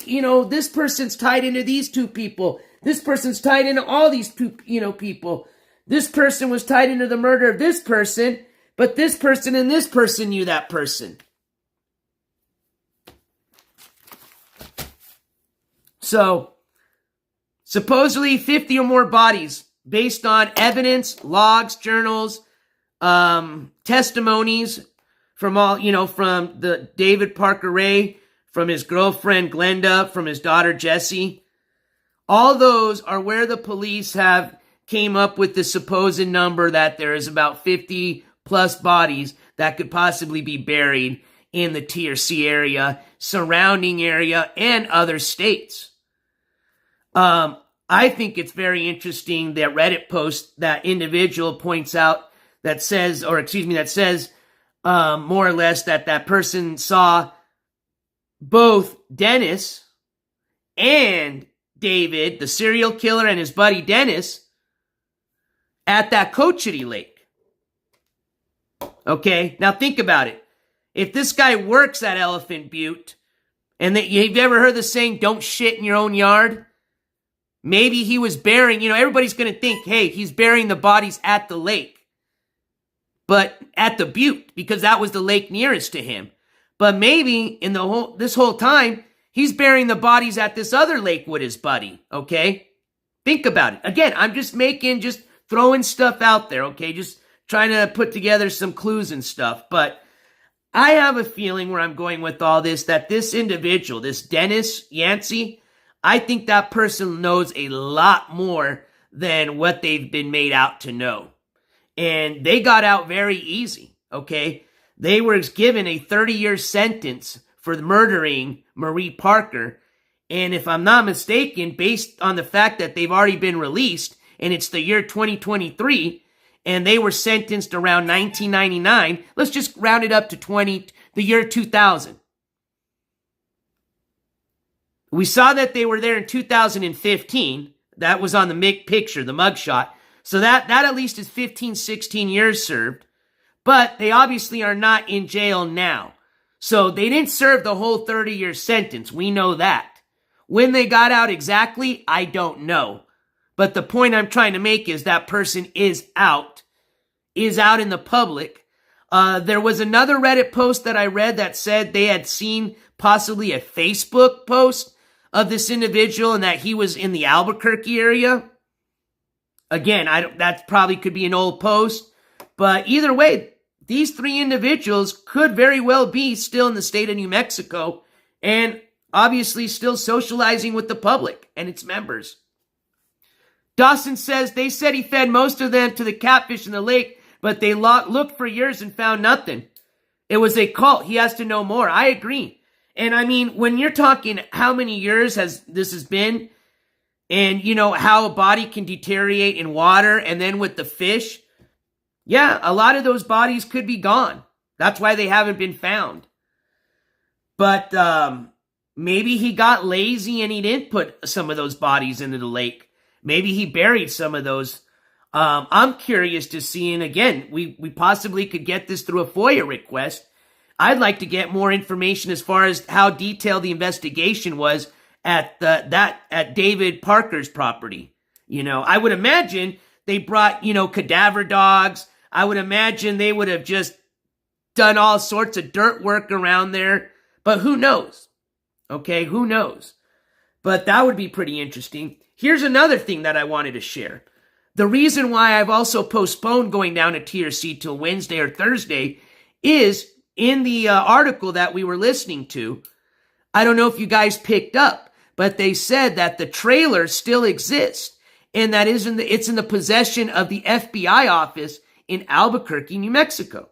Speaker 1: this person's tied into these two people. This person's tied into all these two, people. This person was tied into the murder of this person, but this person and this person knew that person. So, supposedly 50 or more bodies based on evidence, logs, journals, testimonies from from the David Parker Ray, from his girlfriend Glenda, from his daughter Jessie. All those are where the police have came up with the supposed number that there is about 50 plus bodies that could possibly be buried in the TRC area, surrounding area, and other states. I think it's very interesting that Reddit post that individual points out that says more or less that person saw both Dennis and David, the serial killer, and his buddy Dennis at that Cochiti Lake. Okay, now think about it. If this guy works at Elephant Butte, and you've ever heard the saying, don't shit in your own yard? Maybe he was burying, everybody's going to think, hey, he's burying the bodies at the lake. But at the Butte, because that was the lake nearest to him. But maybe this whole time, He's burying the bodies at this other lake with his buddy, okay? Think about it. Again, I'm just throwing stuff out there, okay? Just trying to put together some clues and stuff. But I have a feeling where I'm going with all this, that this individual, this Dennis Yancey, I think that person knows a lot more than what they've been made out to know. And they got out very easy, okay? They were given a 30-year sentence for murdering Marie Parker. And if I'm not mistaken, based on the fact that they've already been released, and it's the year 2023, and they were sentenced around 1999, let's just round it up to the year 2000. We saw that they were there in 2015. That was on the picture, the mugshot. So that at least is 15, 16 years served. But they obviously are not in jail now. So they didn't serve the whole 30-year sentence. We know that. When they got out exactly, I don't know. But the point I'm trying to make is that person is out in the public. There was another Reddit post that I read that said they had seen possibly a Facebook post of this individual and that he was in the Albuquerque area. Again, that probably could be an old post. But either way, these three individuals could very well be still in the state of New Mexico and obviously still socializing with the public and its members. Dawson says they said he fed most of them to the catfish in the lake, but they looked for years and found nothing. It was a cult. He has to know more. I agree. And I mean, when you're talking how many years has been, and you know how a body can deteriorate in water and then with the fish, yeah, a lot of those bodies could be gone. That's why they haven't been found. But maybe he got lazy and he didn't put some of those bodies into the lake. Maybe he buried some of those. I'm curious to see, and again, we possibly could get this through a FOIA request. I'd like to get more information as far as how detailed the investigation was at David Parker's property. You know, I would imagine they brought, cadaver dogs. I would imagine they would have just done all sorts of dirt work around there. But who knows? Okay, who knows? But that would be pretty interesting. Here's another thing that I wanted to share. The reason why I've also postponed going down to TRC till Wednesday or Thursday is in the article that we were listening to. I don't know if you guys picked up, but they said that the trailer still exists and that it's in the possession of the FBI office in Albuquerque, New Mexico.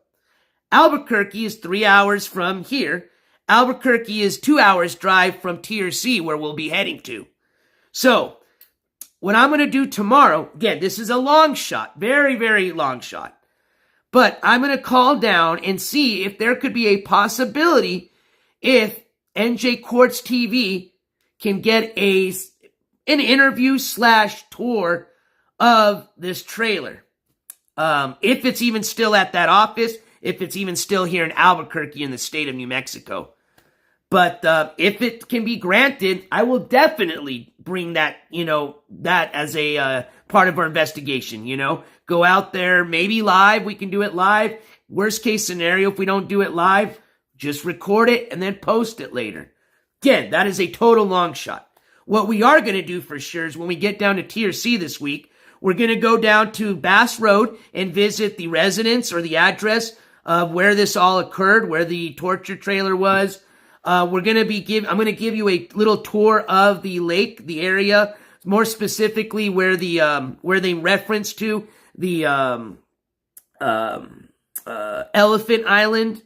Speaker 1: Albuquerque is 3 hours from here. Albuquerque is 2 hours drive from TRC, where we'll be heading to. So, what I'm going to do tomorrow, again, this is a long shot, very, very long shot. But I'm going to call down and see if there could be a possibility if NJ Quartz TV can get an interview / tour of this trailer. If it's even still at that office, if it's even still here in Albuquerque in the state of New Mexico. But if it can be granted, I will definitely bring that as a part of our investigation, Go out there, maybe live. We can do it live. Worst case scenario, if we don't do it live, just record it and then post it later. Again, that is a total long shot. What we are going to do for sure is when we get down to TRC this week, we're going to go down to Bass Road and visit the residence or the address of where this all occurred, where the torture trailer was. I'm going to give you a little tour of the lake, the area, more specifically where they reference to the Elephant Island.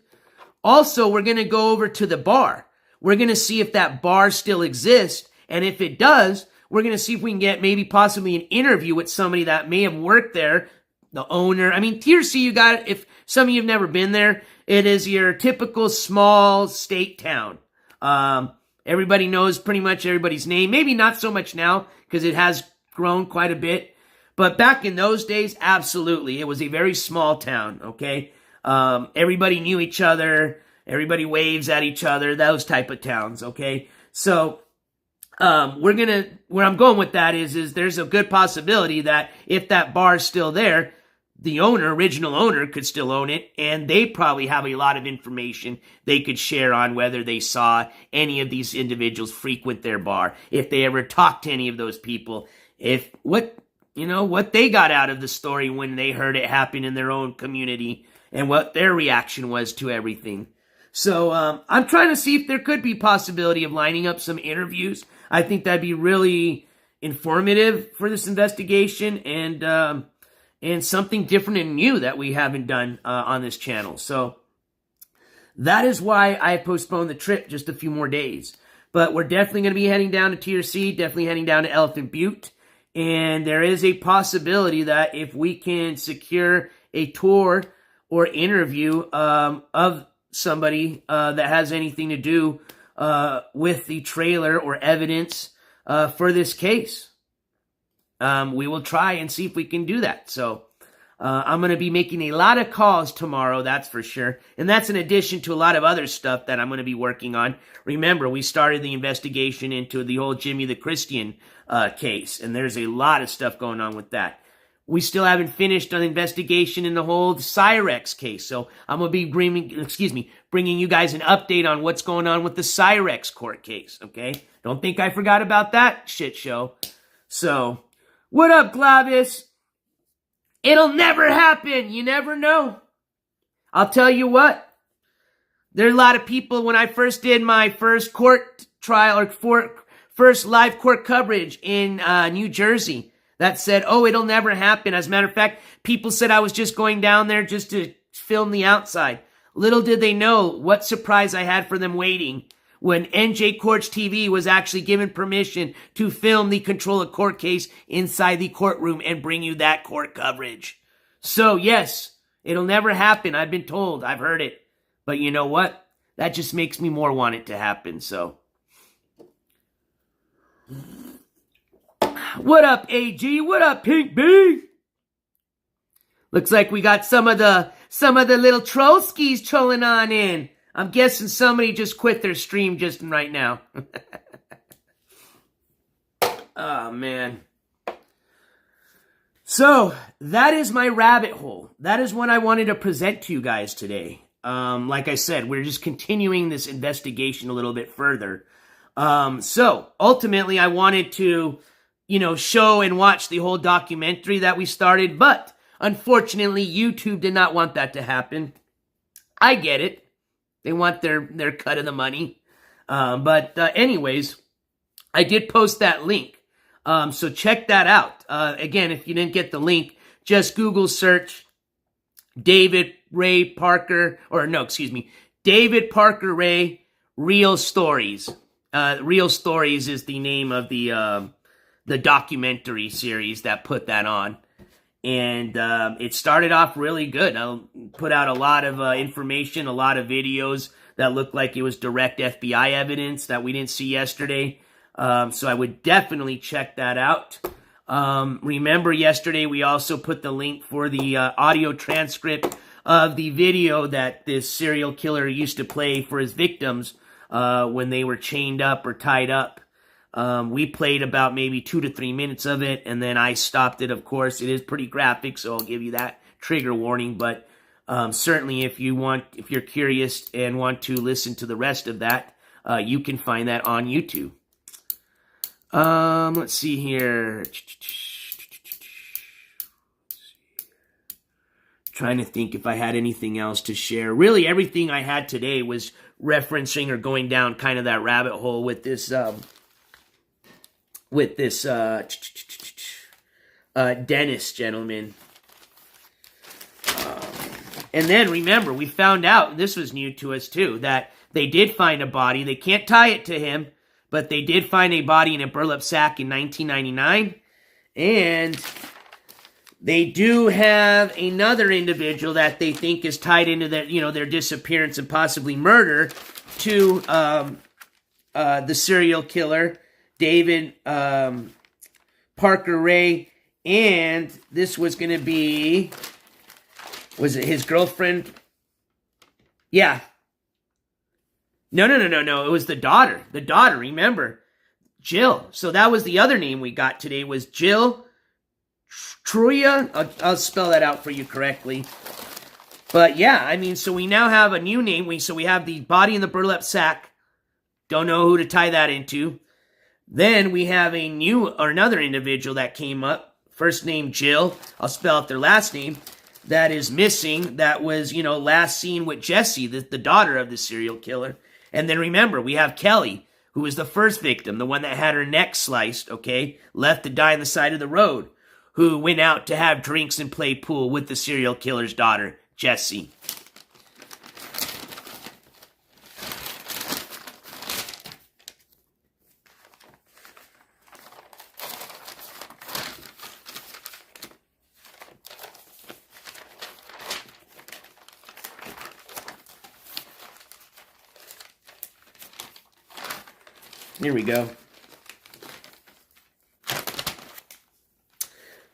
Speaker 1: Also, we're going to go over to the bar. We're going to see if that bar still exists, and if it does, we're going to see if we can get maybe possibly an interview with somebody that may have worked there, the owner. I mean, TRC, if some of you have never been there, it is your typical small state town. Everybody knows pretty much everybody's name. Maybe not so much now because it has grown quite a bit. But back in those days, absolutely. It was a very small town, okay? Everybody knew each other. Everybody waves at each other. Those type of towns, okay? So, where I'm going with that is there's a good possibility that if that bar is still there, the original owner could still own it, and they probably have a lot of information they could share on whether they saw any of these individuals frequent their bar, if they ever talked to any of those people, what they got out of the story when they heard it happen in their own community, and what their reaction was to everything. So I'm trying to see if there could be possibility of lining up some interviews. I think that'd be really informative for this investigation, and something different and new that we haven't done on this channel. So that is why I postponed the trip just a few more days. But we're definitely going to be heading down to TRC, definitely heading down to Elephant Butte. And there is a possibility that if we can secure a tour or interview of somebody that has anything to do with the trailer or evidence for this case, we will try and see if we can do that. So I'm going to be making a lot of calls tomorrow, that's for sure. And that's in addition to a lot of other stuff that I'm going to be working on. Remember, we started the investigation into the whole Jimmy the Christian case, and there's a lot of stuff going on with that. We still haven't finished an investigation in the whole Cyrex case, so I'm going to be bringing you guys an update on what's going on with the Cyrex court case, okay? Don't think I forgot about that shit show. So, what up, Glavis? It'll never happen. You never know. I'll tell you what. There are a lot of people, when I first did my first court trial, or first live court coverage in New Jersey, that said, oh, it'll never happen. As a matter of fact, people said I was just going down there just to film the outside. Little did they know what surprise I had for them waiting when NJ Courts TV was actually given permission to film the control of court case inside the courtroom and bring you that court coverage. So yes, it'll never happen. I've been told. I've heard it. But you know what? That just makes me more want it to happen. So what up, AG? What up, Pink B? Looks like we got some of the little trollskis trolling on in. I'm guessing somebody just quit their stream just right now. Oh, man. So, that is my rabbit hole. That is what I wanted to present to you guys today. Like I said, we're just continuing this investigation a little bit further. So, ultimately, I wanted to, show and watch the whole documentary that we started, but unfortunately, YouTube did not want that to happen. I get it. They want their cut of the money. But anyways, I did post that link. So check that out. Again, if you didn't get the link, just Google search David Parker Ray, Real Stories. Real Stories is the name of the documentary series that put that on. And it started off really good. I put out a lot of information, a lot of videos that looked like it was direct FBI evidence that we didn't see yesterday. So I would definitely check that out. Remember, yesterday we also put the link for the audio transcript of the video that this serial killer used to play for his victims when they were chained up or tied up. We played about maybe 2 to 3 minutes of it, and then I stopped it, of course. It is pretty graphic, so I'll give you that trigger warning, but certainly if you're curious and want to listen to the rest of that, you can find that on YouTube. Let's see here. Trying to think if I had anything else to share. Really, everything I had today was referencing or going down kind of that rabbit hole with this Dennis gentleman. And then remember, we found out, and this was new to us too, that they did find a body. They can't tie it to him, but they did find a body in a burlap sack in 1999. And they do have another individual that they think is tied into their disappearance and possibly murder to the serial killer, David Parker Ray, and this was going to be, was it his girlfriend? Yeah. No. It was the daughter. The daughter, remember? Jill. So that was the other name we got today, was Jill Truya. I'll spell that out for you correctly. But yeah, I mean, so we now have a new name. So we have the body in the burlap sack. Don't know who to tie that into. Then we have another individual that came up. First name Jill. I'll spell out their last name. That is missing. That was, last seen with Jessie, the daughter of the serial killer. And then remember, we have Kelly, who was the first victim, the one that had her neck sliced, okay? Left to die on the side of the road, who went out to have drinks and play pool with the serial killer's daughter, Jessie. Here we go.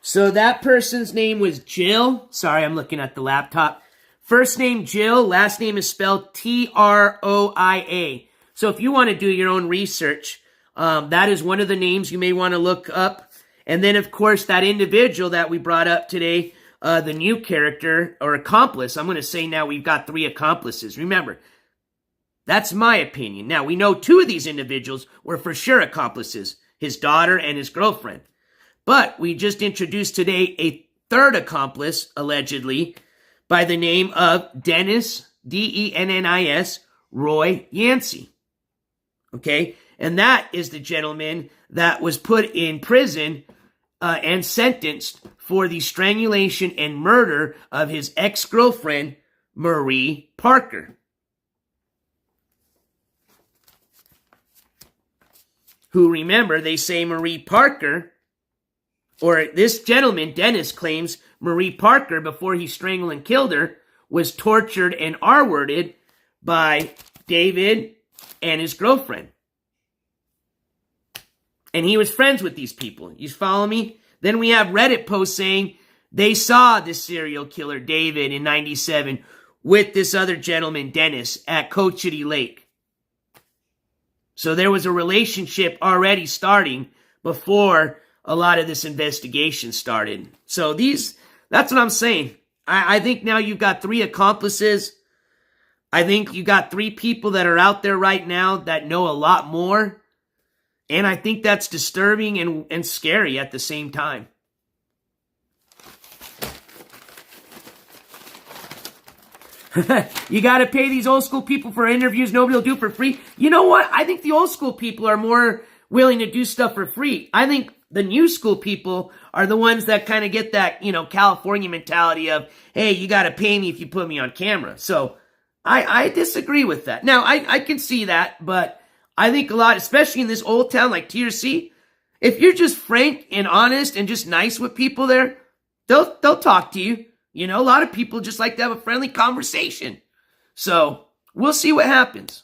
Speaker 1: So that person's name was Jill. Sorry, I'm looking at the laptop. First name Jill, last name is spelled Troia. So if you want to do your own research, that is one of the names you may want to look up. And then, of course, that individual that we brought up today, the new character or accomplice, I'm going to say now we've got 3 accomplices. Remember, that's my opinion. Now, we know 2 of these individuals were for sure accomplices, his daughter and his girlfriend. But we just introduced today a 3rd accomplice, allegedly, by the name of Dennis, Dennis, Roy Yancey. Okay? And that is the gentleman that was put in prison and sentenced for the strangulation and murder of his ex-girlfriend, Marie Parker. Who, remember, they say Marie Parker, or this gentleman, Dennis, claims Marie Parker, before he strangled and killed her, was tortured and R-worded by David and his girlfriend. And he was friends with these people. You follow me? Then we have Reddit posts saying they saw this serial killer, David, in 97 with this other gentleman, Dennis, at Cochiti Lake. So there was a relationship already starting before a lot of this investigation started. So that's what I'm saying. I think now you've got 3 accomplices. I think you got 3 people that are out there right now that know a lot more. And I think that's disturbing and scary at the same time. You got to pay these old school people for interviews nobody will do for free. You know what? I think the old school people are more willing to do stuff for free. I think the new school people are the ones that kind of get that, California mentality of, hey, you got to pay me if you put me on camera. So I disagree with that. Now, I can see that, but I think a lot, especially in this old town like TRC, if you're just frank and honest and just nice with people there, they'll talk to you. A lot of people just like to have a friendly conversation. So we'll see what happens.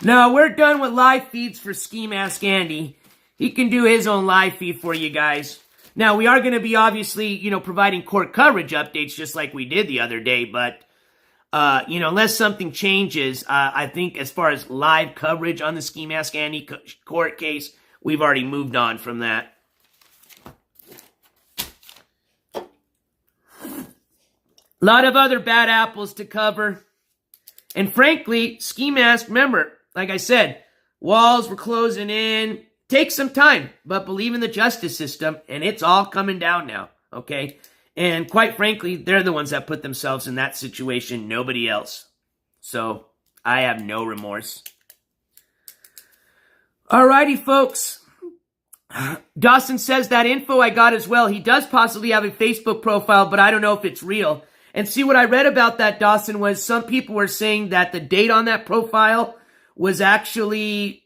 Speaker 1: No, we're done with live feeds for Ski Mask Andy. He can do his own live feed for you guys. Now, we are going to be obviously, providing court coverage updates just like we did the other day. But, unless something changes, I think as far as live coverage on the Ski Mask Andy court case, we've already moved on from that. A lot of other bad apples to cover. And frankly, Ski Mask, remember, like I said, walls were closing in. Take some time, but believe in the justice system, and it's all coming down now, okay? And quite frankly, they're the ones that put themselves in that situation, nobody else. So, I have no remorse. Alrighty, folks. Dawson says that info I got as well. He does possibly have a Facebook profile, but I don't know if it's real. And see, what I read about that, Dawson, was some people were saying that the date on that profile was actually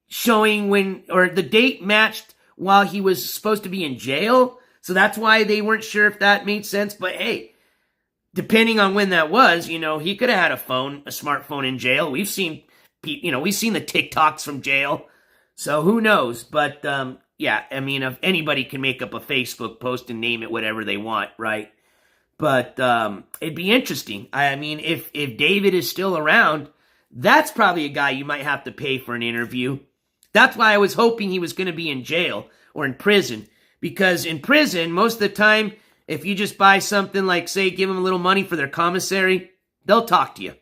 Speaker 1: showing the date matched while he was supposed to be in jail. So that's why they weren't sure if that made sense. But hey, depending on when that was, he could have had a smartphone in jail. We've seen the TikToks from jail. So who knows? But yeah, I mean, if anybody can make up a Facebook post and name it whatever they want, right? But it'd be interesting. I mean, if David is still around, that's probably a guy you might have to pay for an interview. That's why I was hoping he was going to be in jail or in prison. Because in prison, most of the time, if you just buy something like, say, give them a little money for their commissary, they'll talk to you.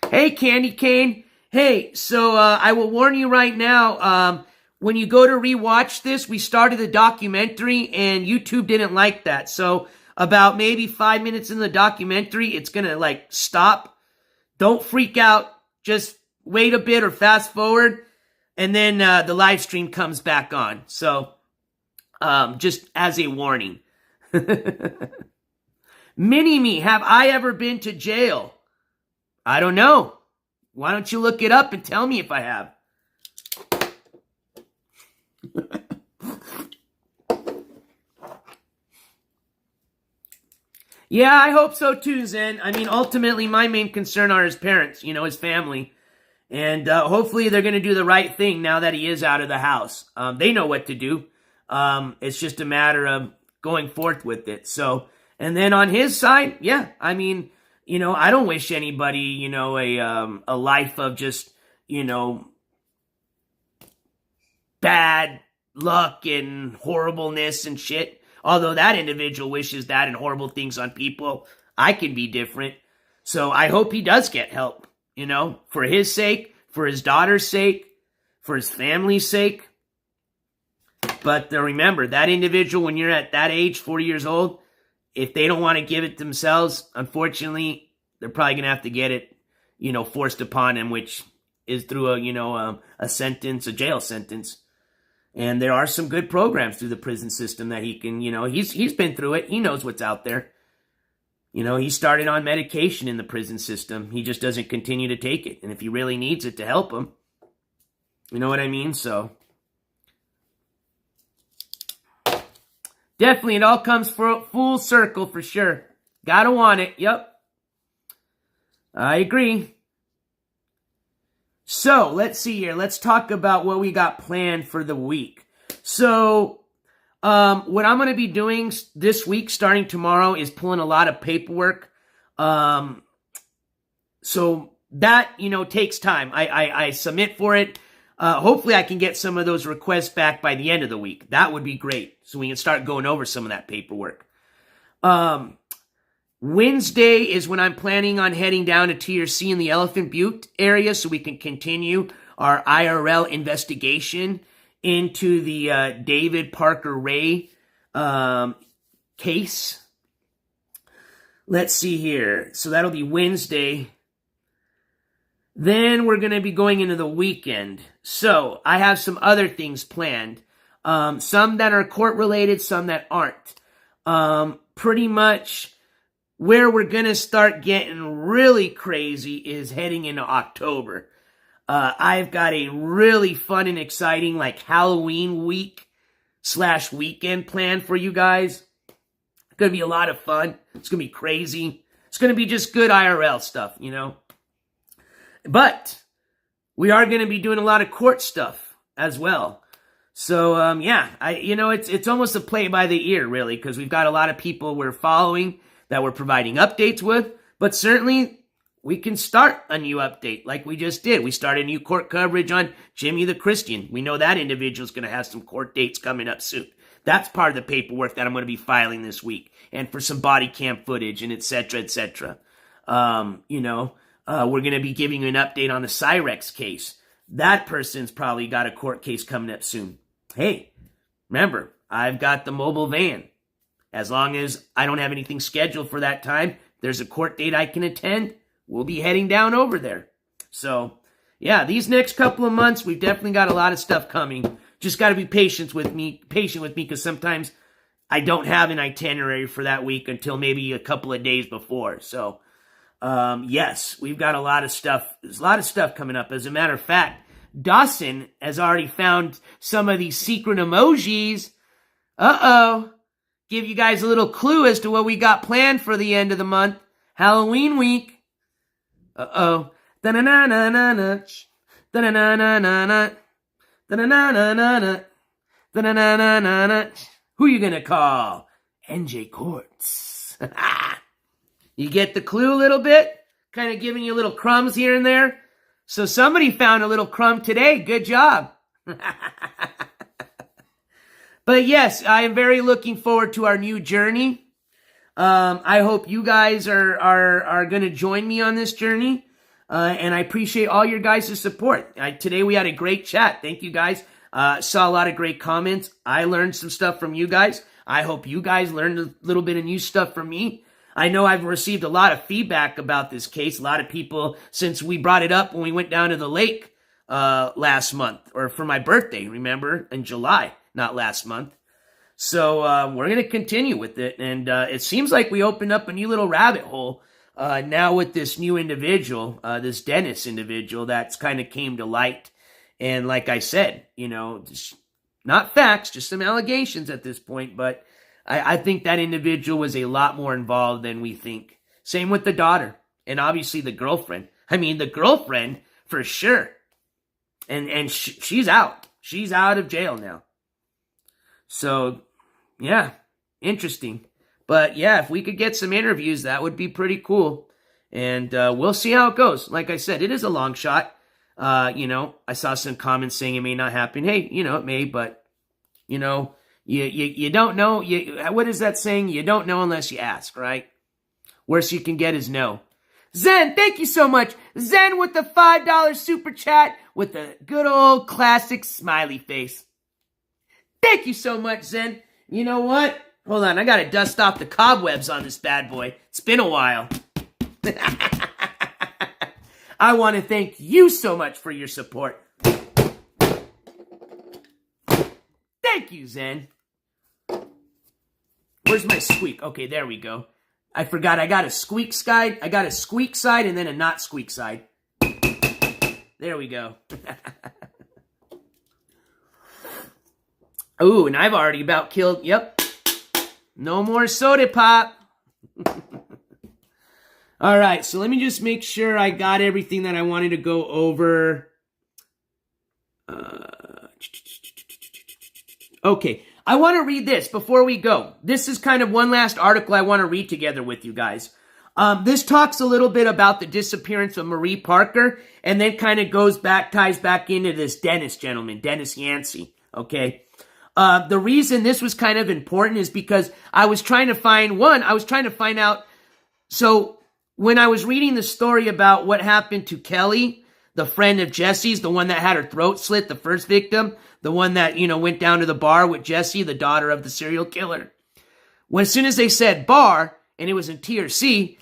Speaker 1: Hey, Candy Cane. Hey, so I will warn you right now, when you go to rewatch this, we started the documentary and YouTube didn't like that. So about maybe 5 minutes in the documentary, it's going to like stop. Don't freak out. Just wait a bit or fast forward. And then the live stream comes back on. So just as a warning. Mini-Me, have I ever been to jail? I don't know. Why don't you look it up and tell me if I have? Yeah, I hope so too, Zen. I mean, ultimately, my main concern are his parents, you know, his family. And hopefully they're going to do the right thing now that he is out of the house. They know what to do. It's just a matter of going forth with it. So, and then on his side, yeah, I mean, you know, I don't wish anybody, you know, a life of just, you know, bad luck and horribleness and shit. Although that individual wishes that and horrible things on people, I can be different. So I hope he does get help, you know, for his sake, for his daughter's sake, for his family's sake. But remember, that individual, when you're at that age, 40 years old, if they don't want to give it themselves, unfortunately, they're probably going to have to get it, you know, forced upon them, which is through a, you know, a sentence, a jail sentence. And there are some good programs through the prison system that he can, you know, he's been through it. He knows what's out there. You know, he started on medication in the prison system. He just doesn't continue to take it. And if he really needs it to help him, you know what I mean? So definitely, it all comes full circle for sure. Gotta want it. Yep. I agree. So, let's see here. Let's talk about what we got planned for the week. So, what I'm going to be doing this week, starting tomorrow, is pulling a lot of paperwork. So, that, you know, takes time. I submit for it. Hopefully, I can get some of those requests back by the end of the week. That would be great. So, we can start going over some of that paperwork. Wednesday is when I'm planning on heading down to Tier C in the Elephant Butte area so we can continue our IRL investigation into the David Parker Ray case. Let's see here. So that'll be Wednesday. Then we're going to be going into the weekend. So I have some other things planned. Some that are court related, some that aren't. Pretty much where we're going to start getting really crazy is heading into October. I've got a really fun and exciting like Halloween week / weekend planned for you guys. It's going to be a lot of fun. It's going to be crazy. It's going to be just good IRL stuff, you know. But we are going to be doing a lot of court stuff as well. So, yeah, it's almost a play by the ear, really, because we've got a lot of people we're following that we're providing updates with, but certainly we can start a new update like we just did. We started new court coverage on Jimmy the Christian. We know that individual's going to have some court dates coming up soon. That's part of the paperwork that I'm going to be filing this week, and for some body cam footage and et cetera, et cetera. We're going to be giving you an update on the Cyrex case. That person's probably got a court case coming up soon. Hey, remember, I've got the mobile van. As long as I don't have anything scheduled for that time, there's a court date I can attend, we'll be heading down over there. So, yeah, these next couple of months, we've definitely got a lot of stuff coming. Just got to be patient with me, because sometimes I don't have an itinerary for that week until maybe a couple of days before. So, yes, we've got a lot of stuff. There's a lot of stuff coming up. As a matter of fact, Dawson has already found some of these secret emojis. Uh-oh. Give you guys a little clue as to what we got planned for the end of the month. Halloween week. Uh-oh. Da-na-na-na-na-na. Da-na-na-na-na-na. Da-na-na-na-na-na. Da-na-na-na-na-na. Who you gonna call? NJ Courts. You get the clue a little bit? Kind of giving you little crumbs here and there. So somebody found a little crumb today. Good job. But yes, I am very looking forward to our new journey. I hope you guys are going to join me on this journey. And I appreciate all your guys' support. Today we had a great chat. Thank you guys. Saw a lot of great comments. I learned some stuff from you guys. I hope you guys learned a little bit of new stuff from me. I know I've received a lot of feedback about this case. A lot of people, since we brought it up when we went down to the lake last month, or for my birthday, remember, in July, not last month. So we're going to continue with it, and it seems like we opened up a new little rabbit hole now with this new individual, this Dennis individual that's kind of came to light. And like I said, you know, just not facts, just some allegations at this point, but I think that individual was a lot more involved than we think. Same with the daughter, and obviously the girlfriend. I mean, the girlfriend, for sure. And she's out. She's out of jail now. So, yeah, interesting. But, yeah, if we could get some interviews, that would be pretty cool. And we'll see how it goes. Like I said, it is a long shot. You know, I saw some comments saying it may not happen. Hey, you know, it may, but, you know, you don't know. What is that saying? You don't know unless you ask, right? Worst you can get is no. Zen, thank you so much. Zen with the $5 super chat with the good old classic smiley face. Thank you so much, Zen. You know what? Hold on, I gotta dust off the cobwebs on this bad boy. It's been a while. I want to thank you so much for your support. Thank you, Zen. Where's my squeak? Okay, there we go. I forgot I got a squeak side. I got a squeak side and then a not squeak side. There we go. Ooh, and I've already about killed. Yep. No more soda pop. All right, so let me just make sure I got everything that I wanted to go over. Okay, I want to read this before we go. This is kind of one last article I want to read together with you guys. This talks a little bit about the disappearance of Marie Parker, and then kind of ties back into this Dennis gentleman, Dennis Yancey, okay? The reason this was kind of important is because I was trying to find out, so when I was reading the story about what happened to Kelly, the friend of Jesse's, the one that had her throat slit, the first victim, the one that, you know, went down to the bar with Jesse, the daughter of the serial killer. As soon as they said bar, and it was in T or C,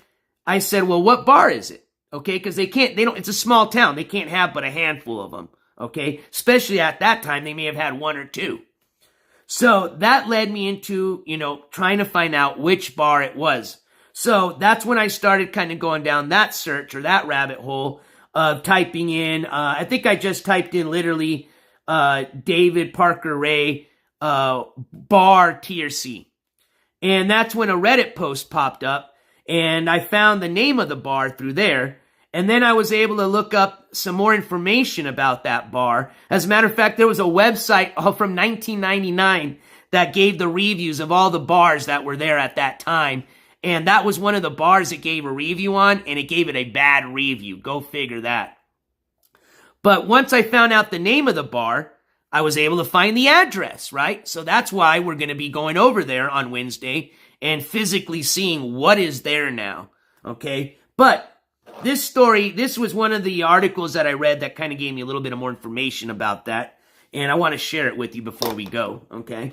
Speaker 1: I said, well, what bar is it? Okay, because it's a small town. They can't have but a handful of them, okay? Especially at that time, they may have had one or two. So that led me into, you know, trying to find out which bar it was. So that's when I started kind of going down that search or that rabbit hole of typing in, I think I just typed in literally David Parker Ray bar T or C. And that's when a Reddit post popped up and I found the name of the bar through there. And then I was able to look up some more information about that bar. As a matter of fact, there was a website from 1999 that gave the reviews of all the bars that were there at that time. And that was one of the bars it gave a review on, and it gave it a bad review. Go figure that. But once I found out the name of the bar, I was able to find the address, right? So that's why we're going to be going over there on Wednesday and physically seeing what is there now, okay? But this story, this was one of the articles that I read that kind of gave me a little bit of more information about that, and I want to share it with you before we go, okay?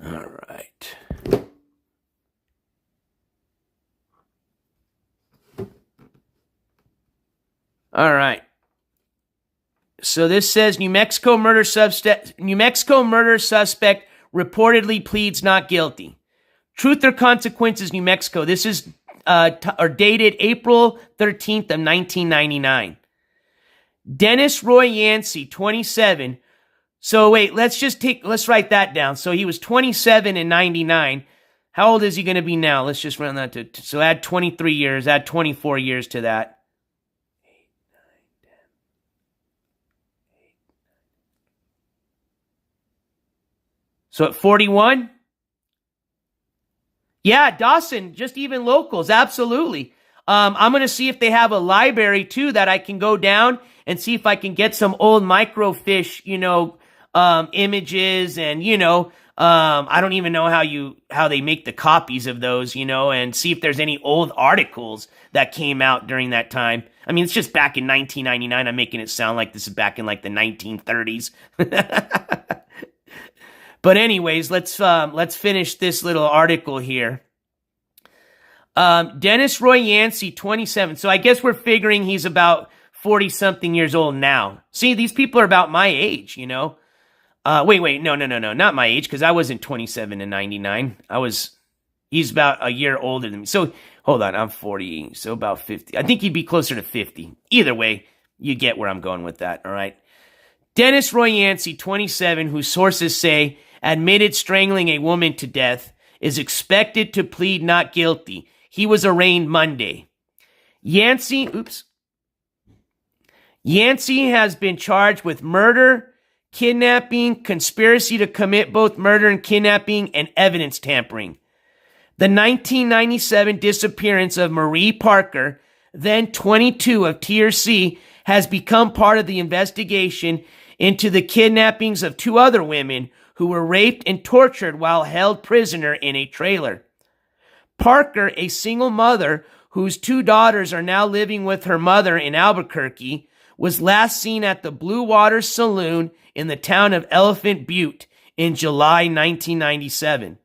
Speaker 1: All right. All right. So this says New Mexico murder suspect reportedly pleads not guilty. Truth or Consequences, New Mexico. This is dated April 13th of 1999. Dennis Roy Yancey, 27. So wait, let's write that down. So he was 27 in 99. How old is he going to be now? Let's just round that to, so add 23 years, add 24 years to that. So at 41? Yeah, Dawson, just even locals, absolutely. I'm going to see if they have a library, too, that I can go down and see if I can get some old microfiche, images and, I don't even know how they make the copies of those, and see if there's any old articles that came out during that time. I mean, it's just back in 1999. I'm making it sound like this is back in like the 1930s. But anyways, let's finish this little article here. Dennis Roy Yancey, 27. So I guess we're figuring he's about 40-something years old now. See, these people are about my age, Wait, no, not my age, because I wasn't 27 in 99. He's about a year older than me. So, hold on, I'm 40, so about 50. I think he'd be closer to 50. Either way, you get where I'm going with that, all right? Dennis Roy Yancey, 27, whose sources say admitted strangling a woman to death, is expected to plead not guilty. He was arraigned Monday. Yancey has been charged with murder, kidnapping, conspiracy to commit both murder and kidnapping, and evidence tampering. The 1997 disappearance of Marie Parker, then 22, of TRC, has become part of the investigation into the kidnappings of 2 other women who were raped and tortured while held prisoner in a trailer. Parker, a single mother whose 2 daughters are now living with her mother in Albuquerque, was last seen at the Blue Water Saloon in the town of Elephant Butte in July 1997.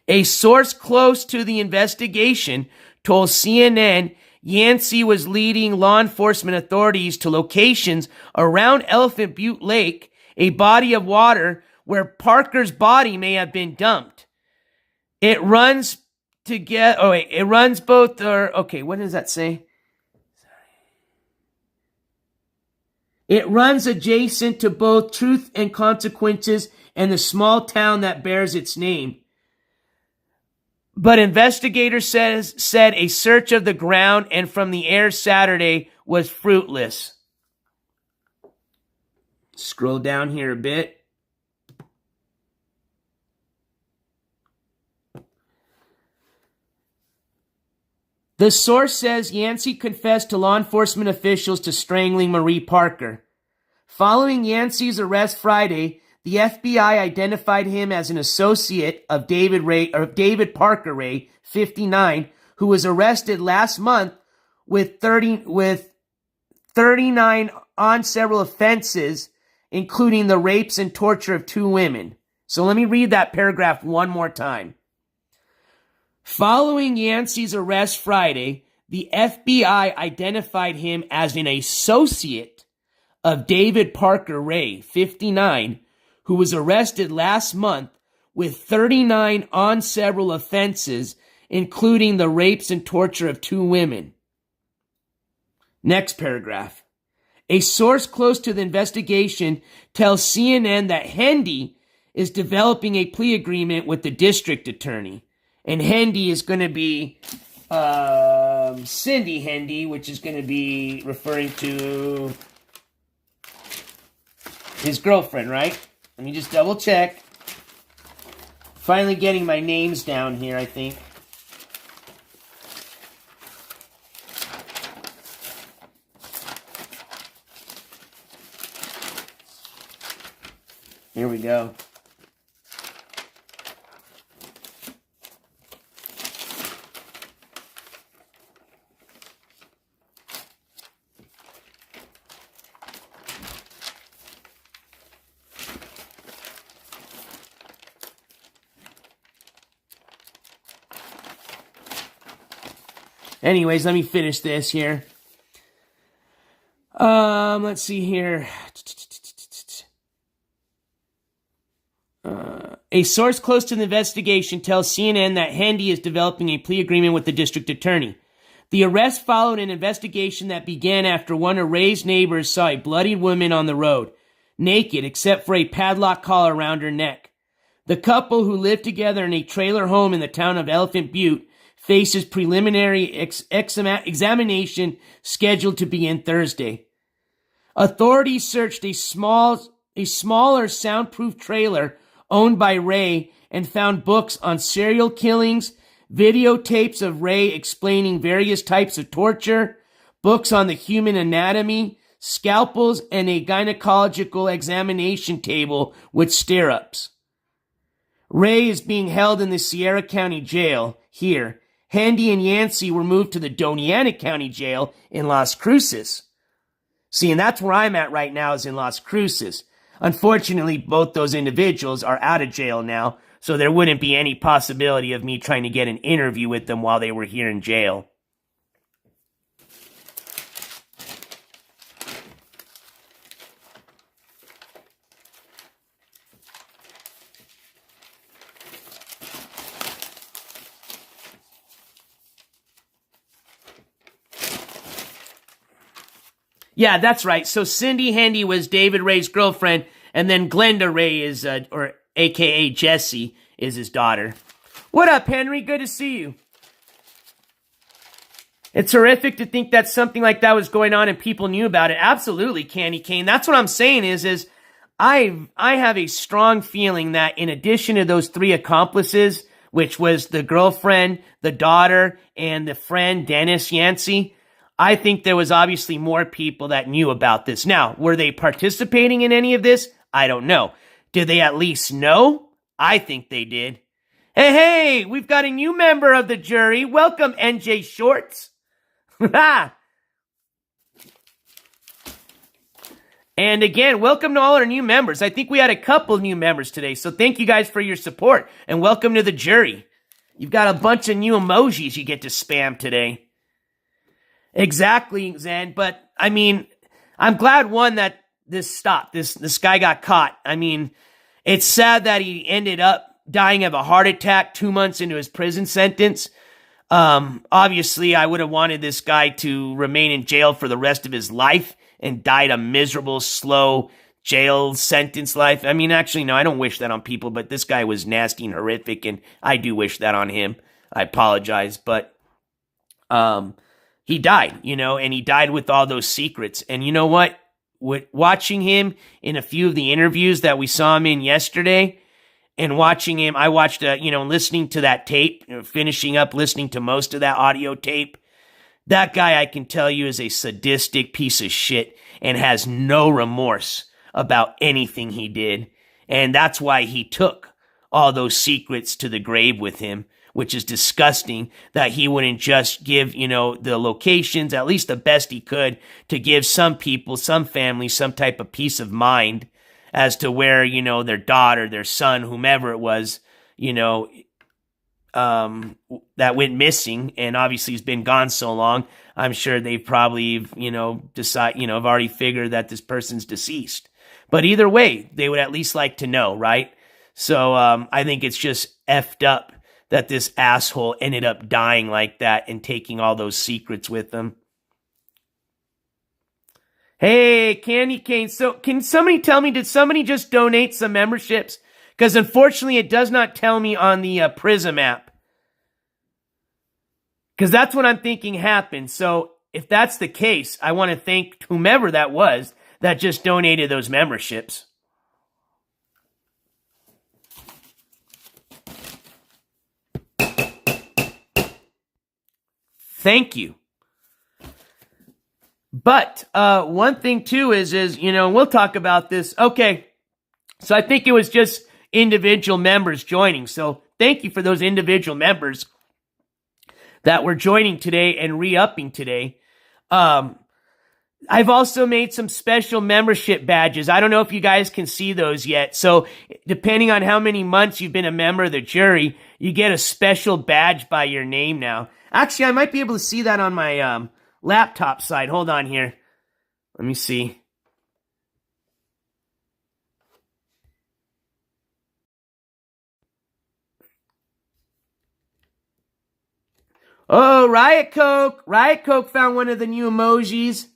Speaker 1: A source close to the investigation told CNN Yancey was leading law enforcement authorities to locations around Elephant Butte Lake, a body of water where Parker's body may have been dumped. It runs what does that say? It runs adjacent to both Truth and Consequences and the small town that bears its name. But investigators said a search of the ground and from the air Saturday was fruitless. Scroll down here a bit. The source says Yancey confessed to law enforcement officials to strangling Marie Parker. Following Yancey's arrest Friday, the FBI identified him as an associate of David Parker Ray, 59, who was arrested last month with 39 on several offenses, including the rapes and torture of 2 women. So let me read that paragraph one more time. Following Yancey's arrest Friday, the FBI identified him as an associate of David Parker Ray, 59, who was arrested last month with 39 on several offenses, including the rapes and torture of 2 women. Next paragraph. A source close to the investigation tells CNN that Hendy is developing a plea agreement with the district attorney. And Hendy is going to be Cindy Hendy, which is going to be referring to his girlfriend, right? Let me just double check. Finally getting my names down here, I think. Here we go. Anyways, let me finish this here. Let's see here. A source close to the investigation tells CNN that Hendy is developing a plea agreement with the district attorney. The arrest followed an investigation that began after one of Ray's neighbors saw a bloodied woman on the road, naked except for a padlock collar around her neck. The couple, who lived together in a trailer home in the town of Elephant Butte, faces preliminary examination scheduled to begin Thursday. Authorities searched a smaller soundproof trailer owned by Ray and found books on serial killings, videotapes of Ray explaining various types of torture, books on the human anatomy, scalpels, and a gynecological examination table with stirrups. Ray is being held in the Sierra County Jail here. Handy and Yancey were moved to the Doñana County Jail in Las Cruces. See, and that's where I'm at right now, is in Las Cruces. Unfortunately, both those individuals are out of jail now, so there wouldn't be any possibility of me trying to get an interview with them while they were here in jail. Yeah, that's right. So Cindy Handy was David Ray's girlfriend, and then Glenda Ray is, or AKA Jessie, is his daughter. What up, Henry? Good to see you. It's horrific to think that something like that was going on and people knew about it. Absolutely, Candy Cane. That's what I'm saying is I have a strong feeling that in addition to those three accomplices, which was the girlfriend, the daughter, and the friend, Dennis Yancey, I think there was obviously more people that knew about this. Now, were they participating in any of this? I don't know. Did they at least know? I think they did. Hey, we've got a new member of the jury. Welcome, NJ Shorts. And again, welcome to all our new members. I think we had a couple new members today, so thank you guys for your support, and welcome to the jury. You've got a bunch of new emojis you get to spam today. Exactly, Zen, but I mean, I'm glad, one, that this stopped. This guy got caught. I mean, it's sad that he ended up dying of a heart attack 2 months into his prison sentence. Obviously, I would have wanted this guy to remain in jail for the rest of his life and died a miserable, slow jail sentence life. I mean, actually, no, I don't wish that on people, but this guy was nasty and horrific, and I do wish that on him. I apologize, but he died, and he died with all those secrets. And you know what? Watching him in a few of the interviews that we saw him in yesterday, and watching him, I watched, listening to that tape, finishing up listening to most of that audio tape. That guy, I can tell you, is a sadistic piece of shit and has no remorse about anything he did. And that's why he took all those secrets to the grave with him, which is disgusting that he wouldn't just give, the locations, at least the best he could, to give some people, some families, some type of peace of mind as to where, their daughter, their son, whomever it was, that went missing, and obviously he's been gone so long. I'm sure they probably, have already figured that this person's deceased. But either way, they would at least like to know, right? So I think it's just effed up that this asshole ended up dying like that and taking all those secrets with him. Hey, Candy Cane, so can somebody tell me, did somebody just donate some memberships? Because unfortunately, it does not tell me on the Prism app. Because that's what I'm thinking happened. So if that's the case, I want to thank whomever that was that just donated those memberships. Thank you. But one thing too is we'll talk about this. Okay, so I think it was just individual members joining. So thank you for those individual members that were joining today and re-upping today. I've also made some special membership badges. I don't know if you guys can see those yet. So depending on how many months you've been a member of the jury, you get a special badge by your name now. Actually, I might be able to see that on my laptop side. Hold on here. Let me see. Oh, Riot Coke. Riot Coke found one of the new emojis.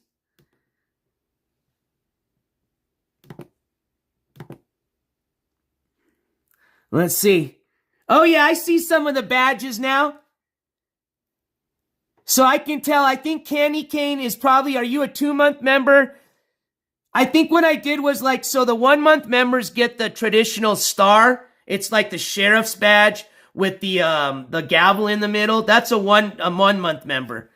Speaker 1: Let's see. Oh, yeah, I see some of the badges now. So I can tell, I think Candy Cane is probably, are you a 2-month member? I think what I did was like, so the 1-month members get the traditional star. It's like the sheriff's badge with the gavel in the middle. That's a 1-month member.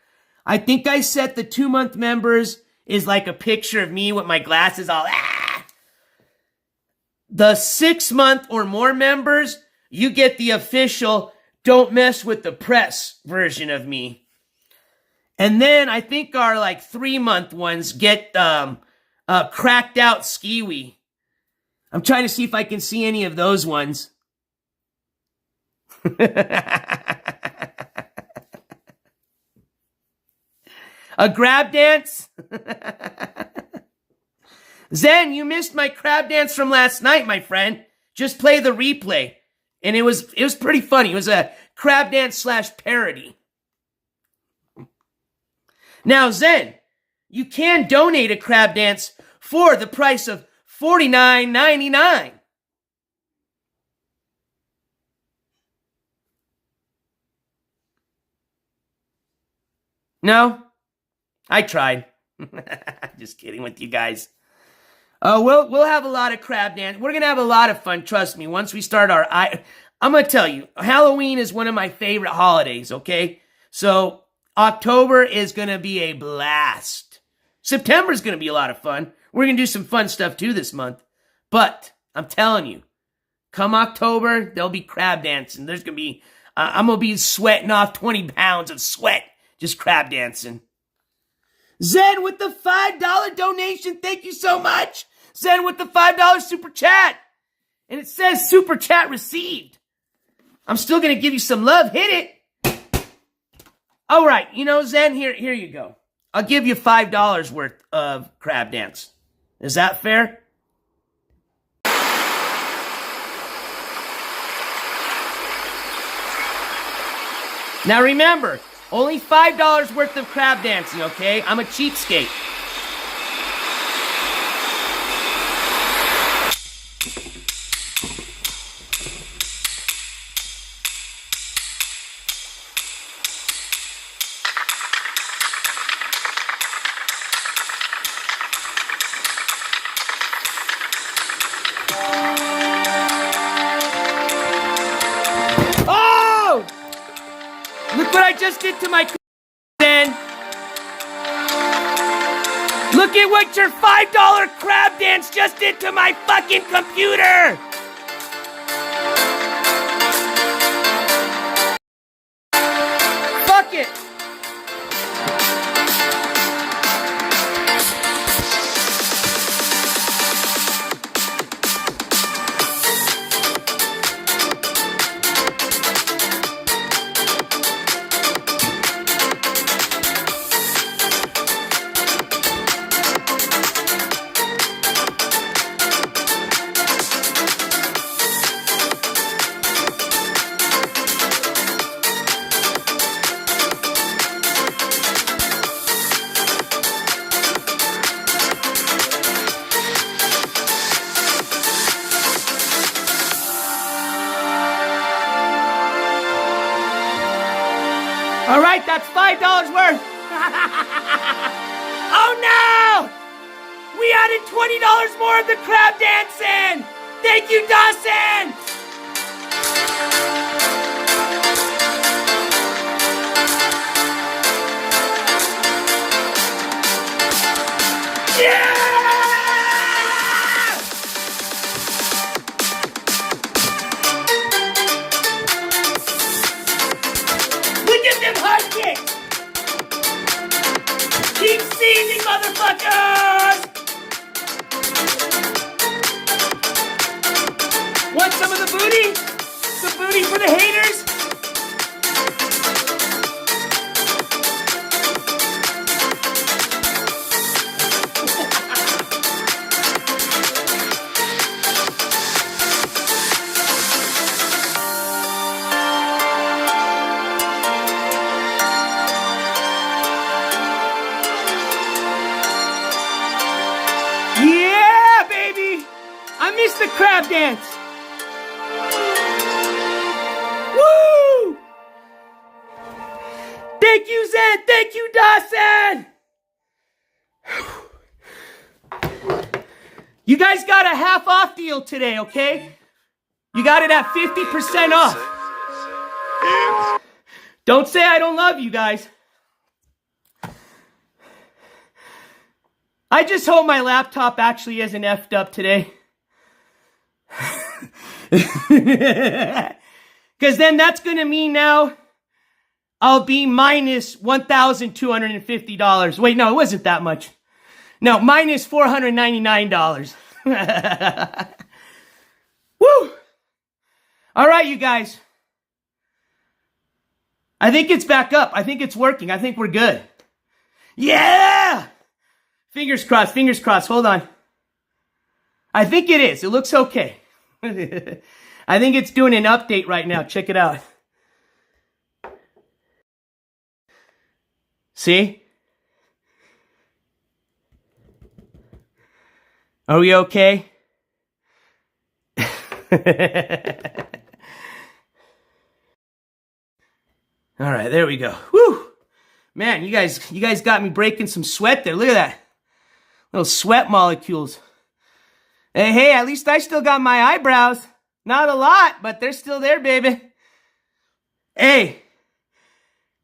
Speaker 1: I think I set the 2-month members is like a picture of me with my glasses all, The 6-month or more members, you get the official don't mess with the press version of me. And then I think our like 3-month ones get cracked out skiwi. I'm trying to see if I can see any of those ones. A grab dance? Zen, you missed my crab dance from last night, my friend. Just play the replay. And it was pretty funny. It was a crab dance / parody. Now, Zen, you can donate a crab dance for the price of $49.99. No? I tried. Just kidding with you guys. We'll have a lot of crab dance. We're going to have a lot of fun, trust me, once we start our... I'm going to tell you, Halloween is one of my favorite holidays, okay? So... October is going to be a blast. September is going to be a lot of fun. We're going to do some fun stuff too this month. But I'm telling you, come October, there'll be crab dancing. There's going to be, I'm going to be sweating off 20 pounds of sweat just crab dancing. Zen with the $5 donation. Thank you so much. Zen with the $5 super chat. And it says super chat received. I'm still going to give you some love. Hit it. All right, you know, Zen, here you go. I'll give you $5 worth of crab dance. Is that fair? Now remember, only $5 worth of crab dancing, okay? I'm a cheapskate. Just did to my then. Look at what your $5 crab dance just did to my fucking computer. Fuck it. All right, that's $5 worth. Oh no! We added $20 more of the crab dancing. Thank you, Dawson. Yeah! Keep seizing, motherfuckers! Want some of the booty? The booty for the haters? Yeah, baby! I missed the crab dance! Thank you, Zen. Thank you, Dawson. You guys got a half off deal today, okay? You got it at 50% off. Don't say I don't love you guys. I just hope my laptop actually isn't effed up today. Because then that's going to mean now I'll be minus $1,250. Wait, no, it wasn't that much. No, minus $499. Woo! All right, you guys. I think it's back up. I think it's working. I think we're good. Yeah! Fingers crossed, fingers crossed. Hold on. I think it is. It looks okay. I think it's doing an update right now. Check it out. See? Are we okay? All right, there we go. Woo! Man, you guys got me breaking some sweat there. Look at that. Little sweat molecules. Hey, at least I still got my eyebrows. Not a lot, but they're still there, baby. Hey,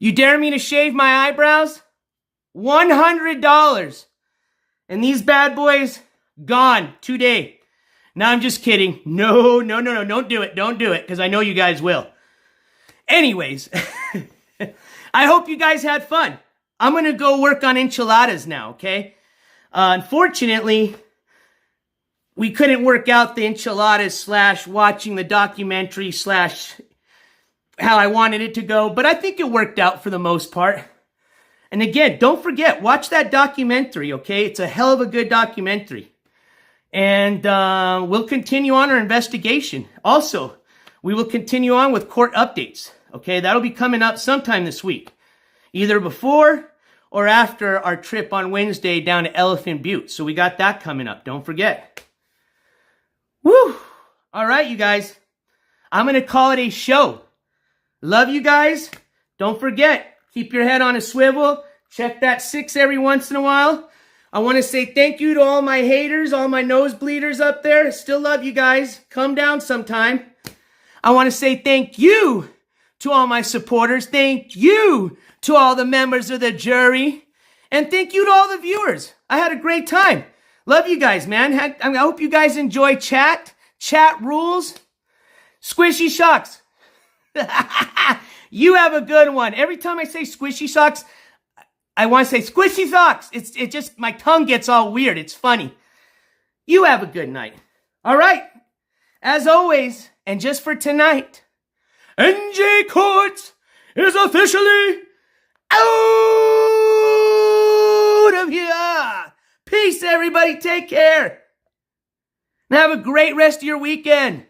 Speaker 1: you dare me to shave my eyebrows? $100. And these bad boys, gone today. No, I'm just kidding. No, don't do it. Don't do it, because I know you guys will. Anyways, I hope you guys had fun. I'm going to go work on enchiladas now, okay? Unfortunately, we couldn't work out the enchiladas / watching the documentary / how I wanted it to go, but I think it worked out for the most part. And again, don't forget, watch that documentary, okay? It's a hell of a good documentary. And we'll continue on our investigation. Also, we will continue on with court updates, okay? That'll be coming up sometime this week, either before or after our trip on Wednesday down to Elephant Butte. So we got that coming up, don't forget. Woo! All right, you guys. I'm going to call it a show. Love you guys. Don't forget, keep your head on a swivel. Check that 6 every once in a while. I want to say thank you to all my haters, all my nosebleeders up there. Still love you guys. Come down sometime. I want to say thank you to all my supporters. Thank you to all the members of the jury. And thank you to all the viewers. I had a great time. Love you guys, man. I hope you guys enjoy chat. Chat rules. Squishy socks. You have a good one. Every time I say squishy socks, I want to say squishy socks. It just, my tongue gets all weird. It's funny. You have a good night. All right. As always, and just for tonight, NJ Courts is officially out of here. Peace, everybody. Take care. And have a great rest of your weekend.